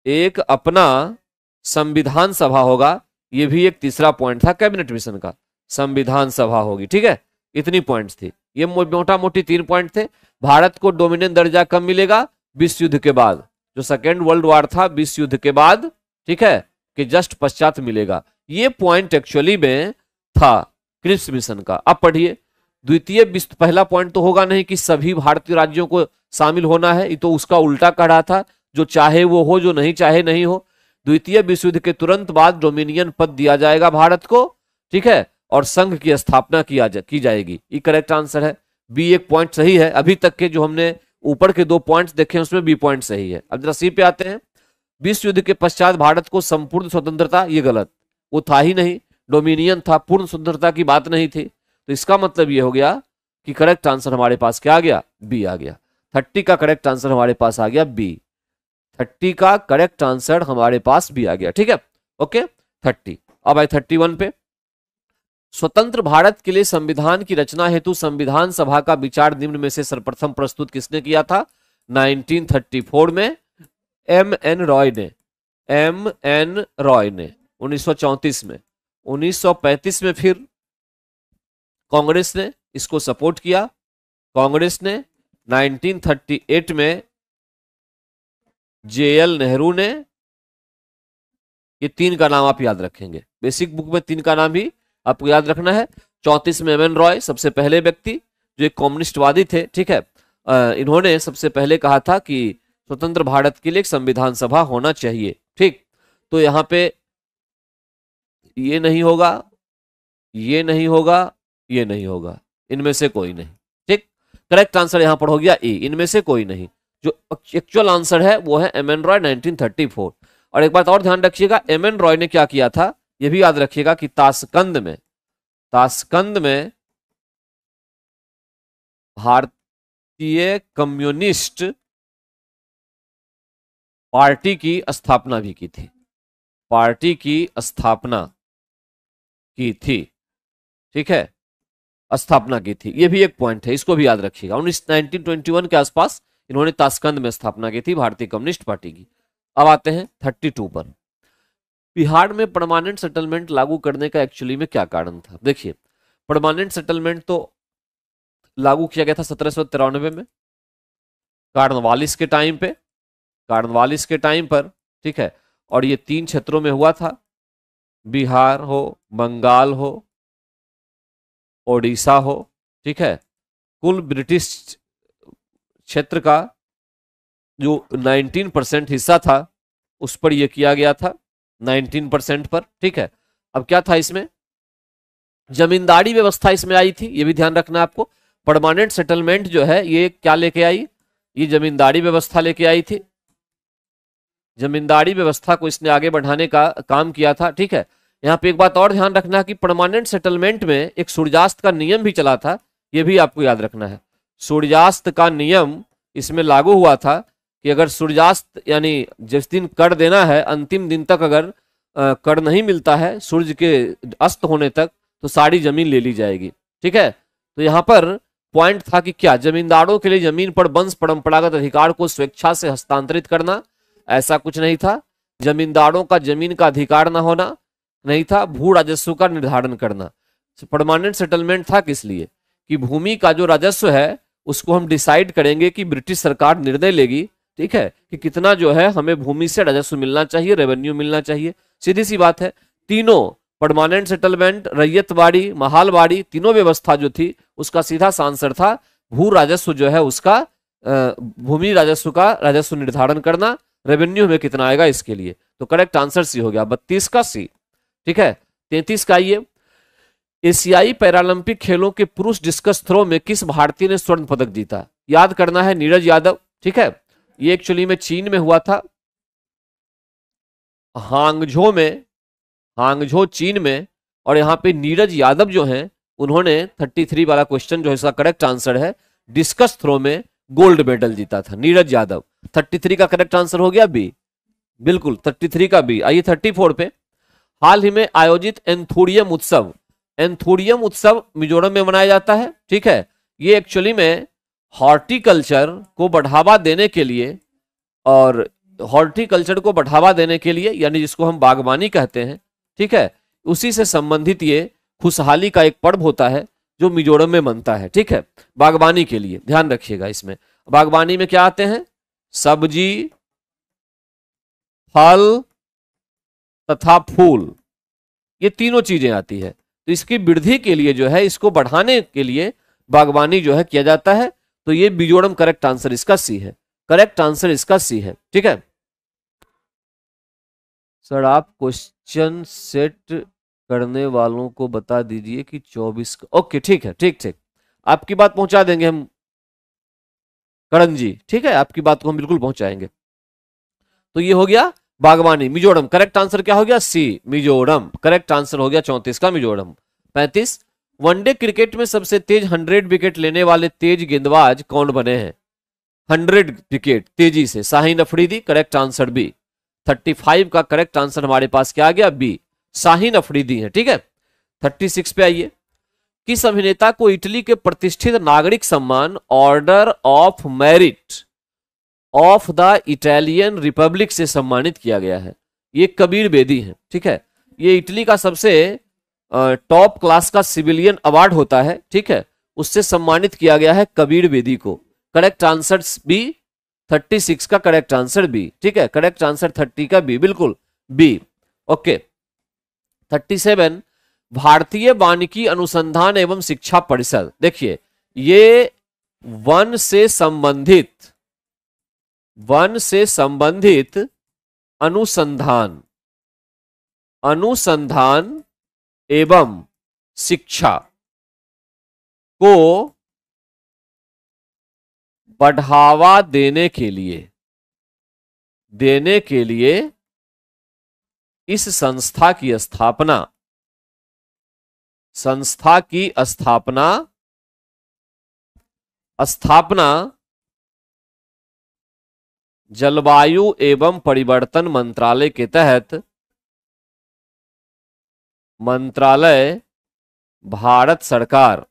एक अपना संविधान सभा होगा। ये भी एक तीसरा पॉइंट था कैबिनेट मिशन का, संविधान सभा होगी। ठीक है, इतनी पॉइंट्स थी, ये मोटा मोटी 3 पॉइंट थे। भारत को डोमिनियन दर्जा कब मिलेगा? विश्व युद्ध के बाद, जो सेकेंड वर्ल्ड वॉर था विश्व युद्ध के बाद, ठीक है, कि जस्ट पश्चात मिलेगा। ये पॉइंट एक्चुअली में था क्रिप्स मिशन का। अब पढ़िए द्वितीय विश्व, पहला पॉइंट तो होगा नहीं कि सभी भारतीय राज्यों को शामिल होना है, ये तो उसका उल्टा कह रहा था, जो चाहे वो हो, जो नहीं चाहे नहीं हो। द्वितीय विश्व युद्ध के तुरंत बाद डोमिनियन पद दिया जाएगा भारत को, ठीक है, और संघ की स्थापना की जाएगी। ये करेक्ट आंसर है। बी एक पॉइंट सही है। अभी तक के जो हमने ऊपर के 2 पॉइंट्स देखे उसमें बी पॉइंट सही है। अब जरा सी पे आते हैं। विश्व युद्ध के पश्चात भारत को संपूर्ण स्वतंत्रता, ये गलत, वो था ही नहीं, डोमिनियन था, पूर्ण स्वतंत्रता की बात नहीं थी। तो इसका मतलब ये हो गया कि करेक्ट आंसर हमारे पास क्या आ गया? बी आ गया। 30 का करेक्ट आंसर हमारे पास आ गया बी। 30 का करेक्ट आंसर हमारे पास भी आ गया। ठीक है, ओके 30। अब आए 31 पे। स्वतंत्र भारत के लिए संविधान की रचना हेतु संविधान सभा का विचार निम्न में से सर्वप्रथम प्रस्तुत किसने किया था? 1934 में एम.एन. रॉय ने, एम.एन. रॉय ने 1934 में। 1935 में फिर कांग्रेस ने इसको सपोर्ट किया, कांग्रेस ने। 1938 में जे.एल. नेहरू ने। ये 3 का नाम आप याद रखेंगे, बेसिक बुक में 3 का नाम ही आपको याद रखना है। 34 में एम.एन. रॉय, सबसे पहले व्यक्ति जो एक कम्युनिस्टवादी थे, ठीक है, इन्होंने सबसे पहले कहा था कि स्वतंत्र भारत के लिए एक संविधान सभा होना चाहिए। ठीक, तो यहां पे ये नहीं होगा, ये नहीं होगा, ये नहीं होगा, इनमें से कोई नहीं। ठीक, करेक्ट आंसर यहां पर हो गया ए, इनमें से कोई नहीं। जो एक्चुअल आंसर है वो है एम.एन. रॉय 1934। और एक बात और ध्यान रखिएगा, एम.एन. रॉय ने क्या किया था ये भी याद रखिएगा कि ताशकंद में भारतीय कम्युनिस्ट पार्टी की स्थापना भी की थी, पार्टी की स्थापना की थी। ठीक है, स्थापना की थी, ये भी एक पॉइंट है, इसको भी याद रखिएगा। 1921 के आसपास इन्होंने ताशकंद में स्थापना की थी भारतीय कम्युनिस्ट पार्टी की। अब आते हैं 32 पर। बिहार में परमानेंट सेटलमेंट लागू करने का एक्चुअली में क्या कारण था? देखिए, परमानेंट सेटलमेंट तो लागू किया गया था 1793 में कार्नवालिस के टाइम पे, कार्नवालिस के टाइम पर, ठीक है। और ये 3 क्षेत्रों में हुआ था, बिहार हो, बंगाल हो, ओडिशा हो, ठीक है। कुल ब्रिटिश क्षेत्र का जो 19% हिस्सा था उस पर यह किया गया था, 19% पर, ठीक है। अब क्या था इसमें, जमींदारी व्यवस्था इसमें आई थी, ये भी ध्यान रखना आपको। परमानेंट सेटलमेंट जो है ये क्या लेके आई, ये जमींदारी व्यवस्था लेके आई थी, जमींदारी व्यवस्था को इसने आगे बढ़ाने का काम किया था, ठीक है। यहाँ पे एक बात और ध्यान रखना कि परमानेंट सेटलमेंट में एक सूर्यास्त का नियम भी चला था, ये भी आपको याद रखना है। सूर्यास्त का नियम इसमें लागू हुआ था कि अगर सूर्यास्त यानी जिस दिन कर देना है अंतिम दिन तक अगर कर नहीं मिलता है सूर्य के अस्त होने तक तो सारी जमीन ले ली जाएगी, ठीक है। तो यहाँ पर पॉइंट था कि क्या जमींदारों के लिए जमीन पर वंश परंपरागत अधिकार को स्वेच्छा से हस्तांतरित करना, ऐसा कुछ नहीं था। जमींदारों का जमीन का अधिकार ना होना नहीं था, भू राजस्व का निर्धारण करना। परमानेंट सेटलमेंट था किस लिए कि भूमि का जो राजस्व है उसको हम डिसाइड करेंगे कि ब्रिटिश सरकार निर्णय लेगी, ठीक है, कि कितना जो है हमें भूमि से राजस्व मिलना चाहिए, रेवेन्यू मिलना चाहिए, सीधी सी बात है। तीनों परमानेंट सेटलमेंट, रैयतवाड़ी, महालवाड़ी, तीनों व्यवस्था जो थी उसका सीधा आंसर था भू राजस्व जो है उसका, भूमि राजस्व का राजस्व निर्धारण करना, रेवेन्यू में कितना आएगा इसके लिए। तो करेक्ट आंसर सी हो गया, 32 का सी, ठीक है। 33 का ये, एशियाई पैरालंपिक खेलों के पुरुष डिस्कस थ्रो में किस भारतीय ने स्वर्ण पदक जीता? याद करना है, नीरज यादव, ठीक है। ये एक्चुअली में चीन में हुआ था, हांगझो में, हांगझो चीन में। और यहां पे नीरज यादव जो हैं उन्होंने 33 वाला क्वेश्चन जो है इसका करेक्ट आंसर है, डिस्कस थ्रो में गोल्ड मेडल जीता था नीरज यादव। 33 का करेक्ट आंसर हो गया बी, बिल्कुल 33 का बी। आइए 34 पे, हाल ही में आयोजित एंथोरियम उत्सव, एंथोरियम उत्सव मिजोरम में मनाया जाता है, ठीक है। ये एक्चुअली में हॉर्टिकल्चर को बढ़ावा देने के लिए, और हॉर्टिकल्चर को बढ़ावा देने के लिए यानी जिसको हम बागवानी कहते हैं, ठीक है, उसी से संबंधित ये खुशहाली का एक पर्व होता है जो मिजोरम में मनता है, ठीक है। बागवानी के लिए ध्यान रखिएगा, इसमें बागवानी में क्या आते हैं, सब्जी, फल तथा फूल, ये तीनों चीजें आती है। तो इसकी वृद्धि के लिए जो है, इसको बढ़ाने के लिए बागवानी जो है किया जाता है। तो ये मिजोरम करेक्ट आंसर इसका सी है, करेक्ट आंसर इसका सी है, ठीक है। सर आप क्वेश्चन सेट करने वालों को बता दीजिए कि 24 का, ओके ठीक है, ठीक ठीक, आपकी बात पहुंचा देंगे हम करण जी, ठीक है, आपकी बात को हम बिल्कुल पहुंचाएंगे। तो ये हो गया बागवानी, मिजोरम, करेक्ट आंसर क्या हो गया, सी मिजोरम, करेक्ट आंसर हो गया 34 का मिजोरम। 35, वनडे क्रिकेट में सबसे तेज 100 विकेट लेने वाले तेज गेंदबाज कौन बने हैं? 100 विकेट तेजी से, Shaheen Afridi, correct answer B. 35 का करेक्ट आंसर हमारे पास क्या आ गया, बी, शाहीन अफरीदी है, ठीक है। 36 पे आइए, किस अभिनेता को इटली के प्रतिष्ठित नागरिक सम्मान order of merit of the Italian Republic से सम्मानित किया गया है? ये कबीर बेदी है, ठीक है। ये इटली का सबसे टॉप क्लास का सिविलियन अवार्ड होता है, ठीक है, उससे सम्मानित किया गया है कबीर बेदी को। करेक्ट आंसर बी, 36 का करेक्ट आंसर बी, ठीक है, करेक्ट आंसर 30 का बी, बिल्कुल बी, ओके। 37, भारतीय वानिकी अनुसंधान एवं शिक्षा परिषद, देखिए ये वन से संबंधित अनुसंधान एवं शिक्षा को बढ़ावा देने के लिए इस संस्था की स्थापना जलवायु एवं परिवर्तन मंत्रालय के तहत, मंत्रालय भारत सरकार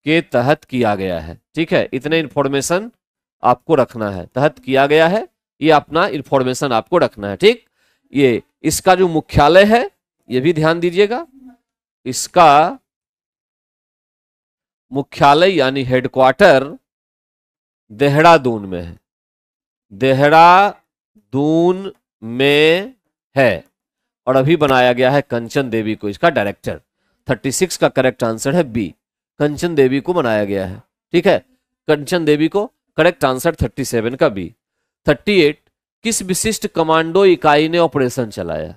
के तहत किया गया है, ठीक है। इतने इंफॉर्मेशन आपको रखना है, तहत किया गया है ये अपना इंफॉर्मेशन आपको रखना है, ठीक। ये इसका जो मुख्यालय है ये भी ध्यान दीजिएगा, इसका मुख्यालय यानी हेडक्वार्टर देहरादून में है, देहरादून में है। और अभी बनाया गया है कंचन देवी को इसका डायरेक्टर। 36 का करेक्ट आंसर है बी, कंचन देवी को बनाया गया है, ठीक है, कंचन देवी को। करेक्ट आंसर 37 का बी। 38 किस विशिष्ट कमांडो इकाई ने ऑपरेशन चलाया?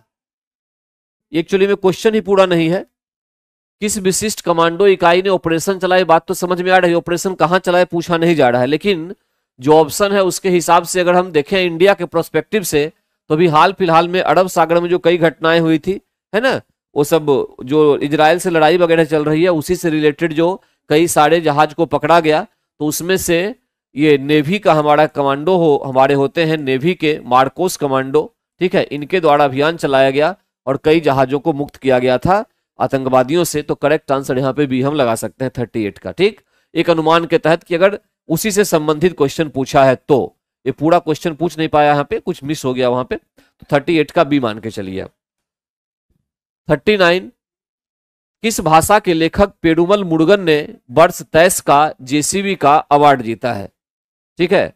एक्चुअली में क्वेश्चन ही पूरा नहीं है। किस विशिष्ट कमांडो इकाई ने ऑपरेशन चलाया, बात तो समझ में आ रही है, ऑपरेशन कहां चलाए पूछा नहीं जा रहा है, लेकिन जो ऑप्शन है उसके हिसाब से अगर हम देखें इंडिया के प्रोस्पेक्टिव से, तो अभी हाल फिलहाल में अरब सागर में जो कई घटनाएं हुई थी, है ना, वो सब जो इजराइल से लड़ाई वगैरह चल रही है उसी से रिलेटेड जो कई सारे जहाज को पकड़ा गया, तो उसमें से ये नेवी का हमारा कमांडो हमारे होते हैं नेवी के मार्कोस कमांडो, ठीक है, इनके द्वारा अभियान चलाया गया और कई जहाजों को मुक्त किया गया था आतंकवादियों से। तो करेक्ट आंसर यहाँ पे भी हम लगा सकते हैं 38 का, ठीक। एक अनुमान के तहत कि अगर उसी से संबंधित क्वेश्चन पूछा है तो, ये पूरा क्वेश्चन पूछ नहीं पाया, यहाँ पे कुछ मिस हो गया वहां पे, तो 38 का बी मान के चलिए। 39 किस भाषा के लेखक पेरुमल मुरुगन ने वर्ष 23 का जेसीबी का अवार्ड जीता है? ठीक है,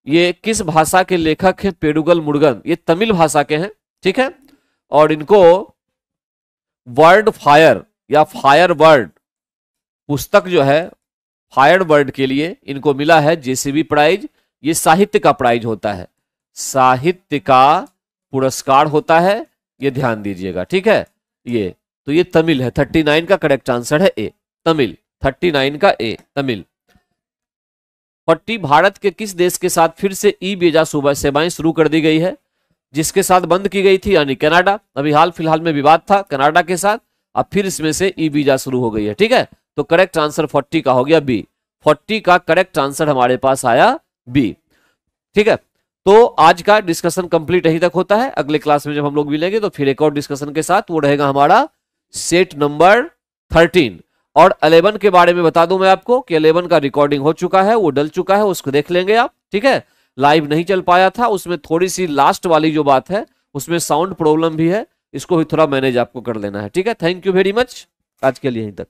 ये किस भाषा के लेखक हैं पेरुगल मुरुगन? ये तमिल भाषा के हैं, ठीक है, और इनको वर्ड फायर या फायर वर्ड पुस्तक जो है, फायर वर्ड के लिए इनको मिला है जेसीबी प्राइज। ये साहित्य का प्राइज होता है, साहित्य का पुरस्कार होता है, ये ध्यान दीजिएगा, ठीक है। ये तो ये तमिल है, 39 का करेक्ट आंसर है ए, तमिल। 39 का ए, तमिल। 40 भारत के किस देश के साथ फिर से ई वीजा सेवाएं शुरू कर दी गई है? जिसके साथ बंद की गई थी यानी कनाडा, अभी हाल फिलहाल में विवाद था कनाडा के साथ, अब फिर इसमें से ई वीजा शुरू हो गई है, ठीक है। तो करेक्ट आंसर 40 का हो गया बी, 40 का करेक्ट आंसर हमारे पास आया बी, ठीक है। तो आज का डिस्कशन कंप्लीट यहीं तक होता है। अगले क्लास में जब हम लोग मिलेंगे तो फिर एक और डिस्कशन के साथ, वो रहेगा हमारा सेट नंबर 13। और 11 के बारे में बता दूं मैं आपको कि 11 का रिकॉर्डिंग हो चुका है, वो डल चुका है, उसको देख लेंगे आप, ठीक है। लाइव नहीं चल पाया था, उसमें थोड़ी सी लास्ट वाली जो बात है उसमें साउंड प्रॉब्लम भी है, इसको भी थोड़ा मैनेज आपको कर लेना है, ठीक है। थैंक यू वेरी मच, आज के लिए यहीं तक।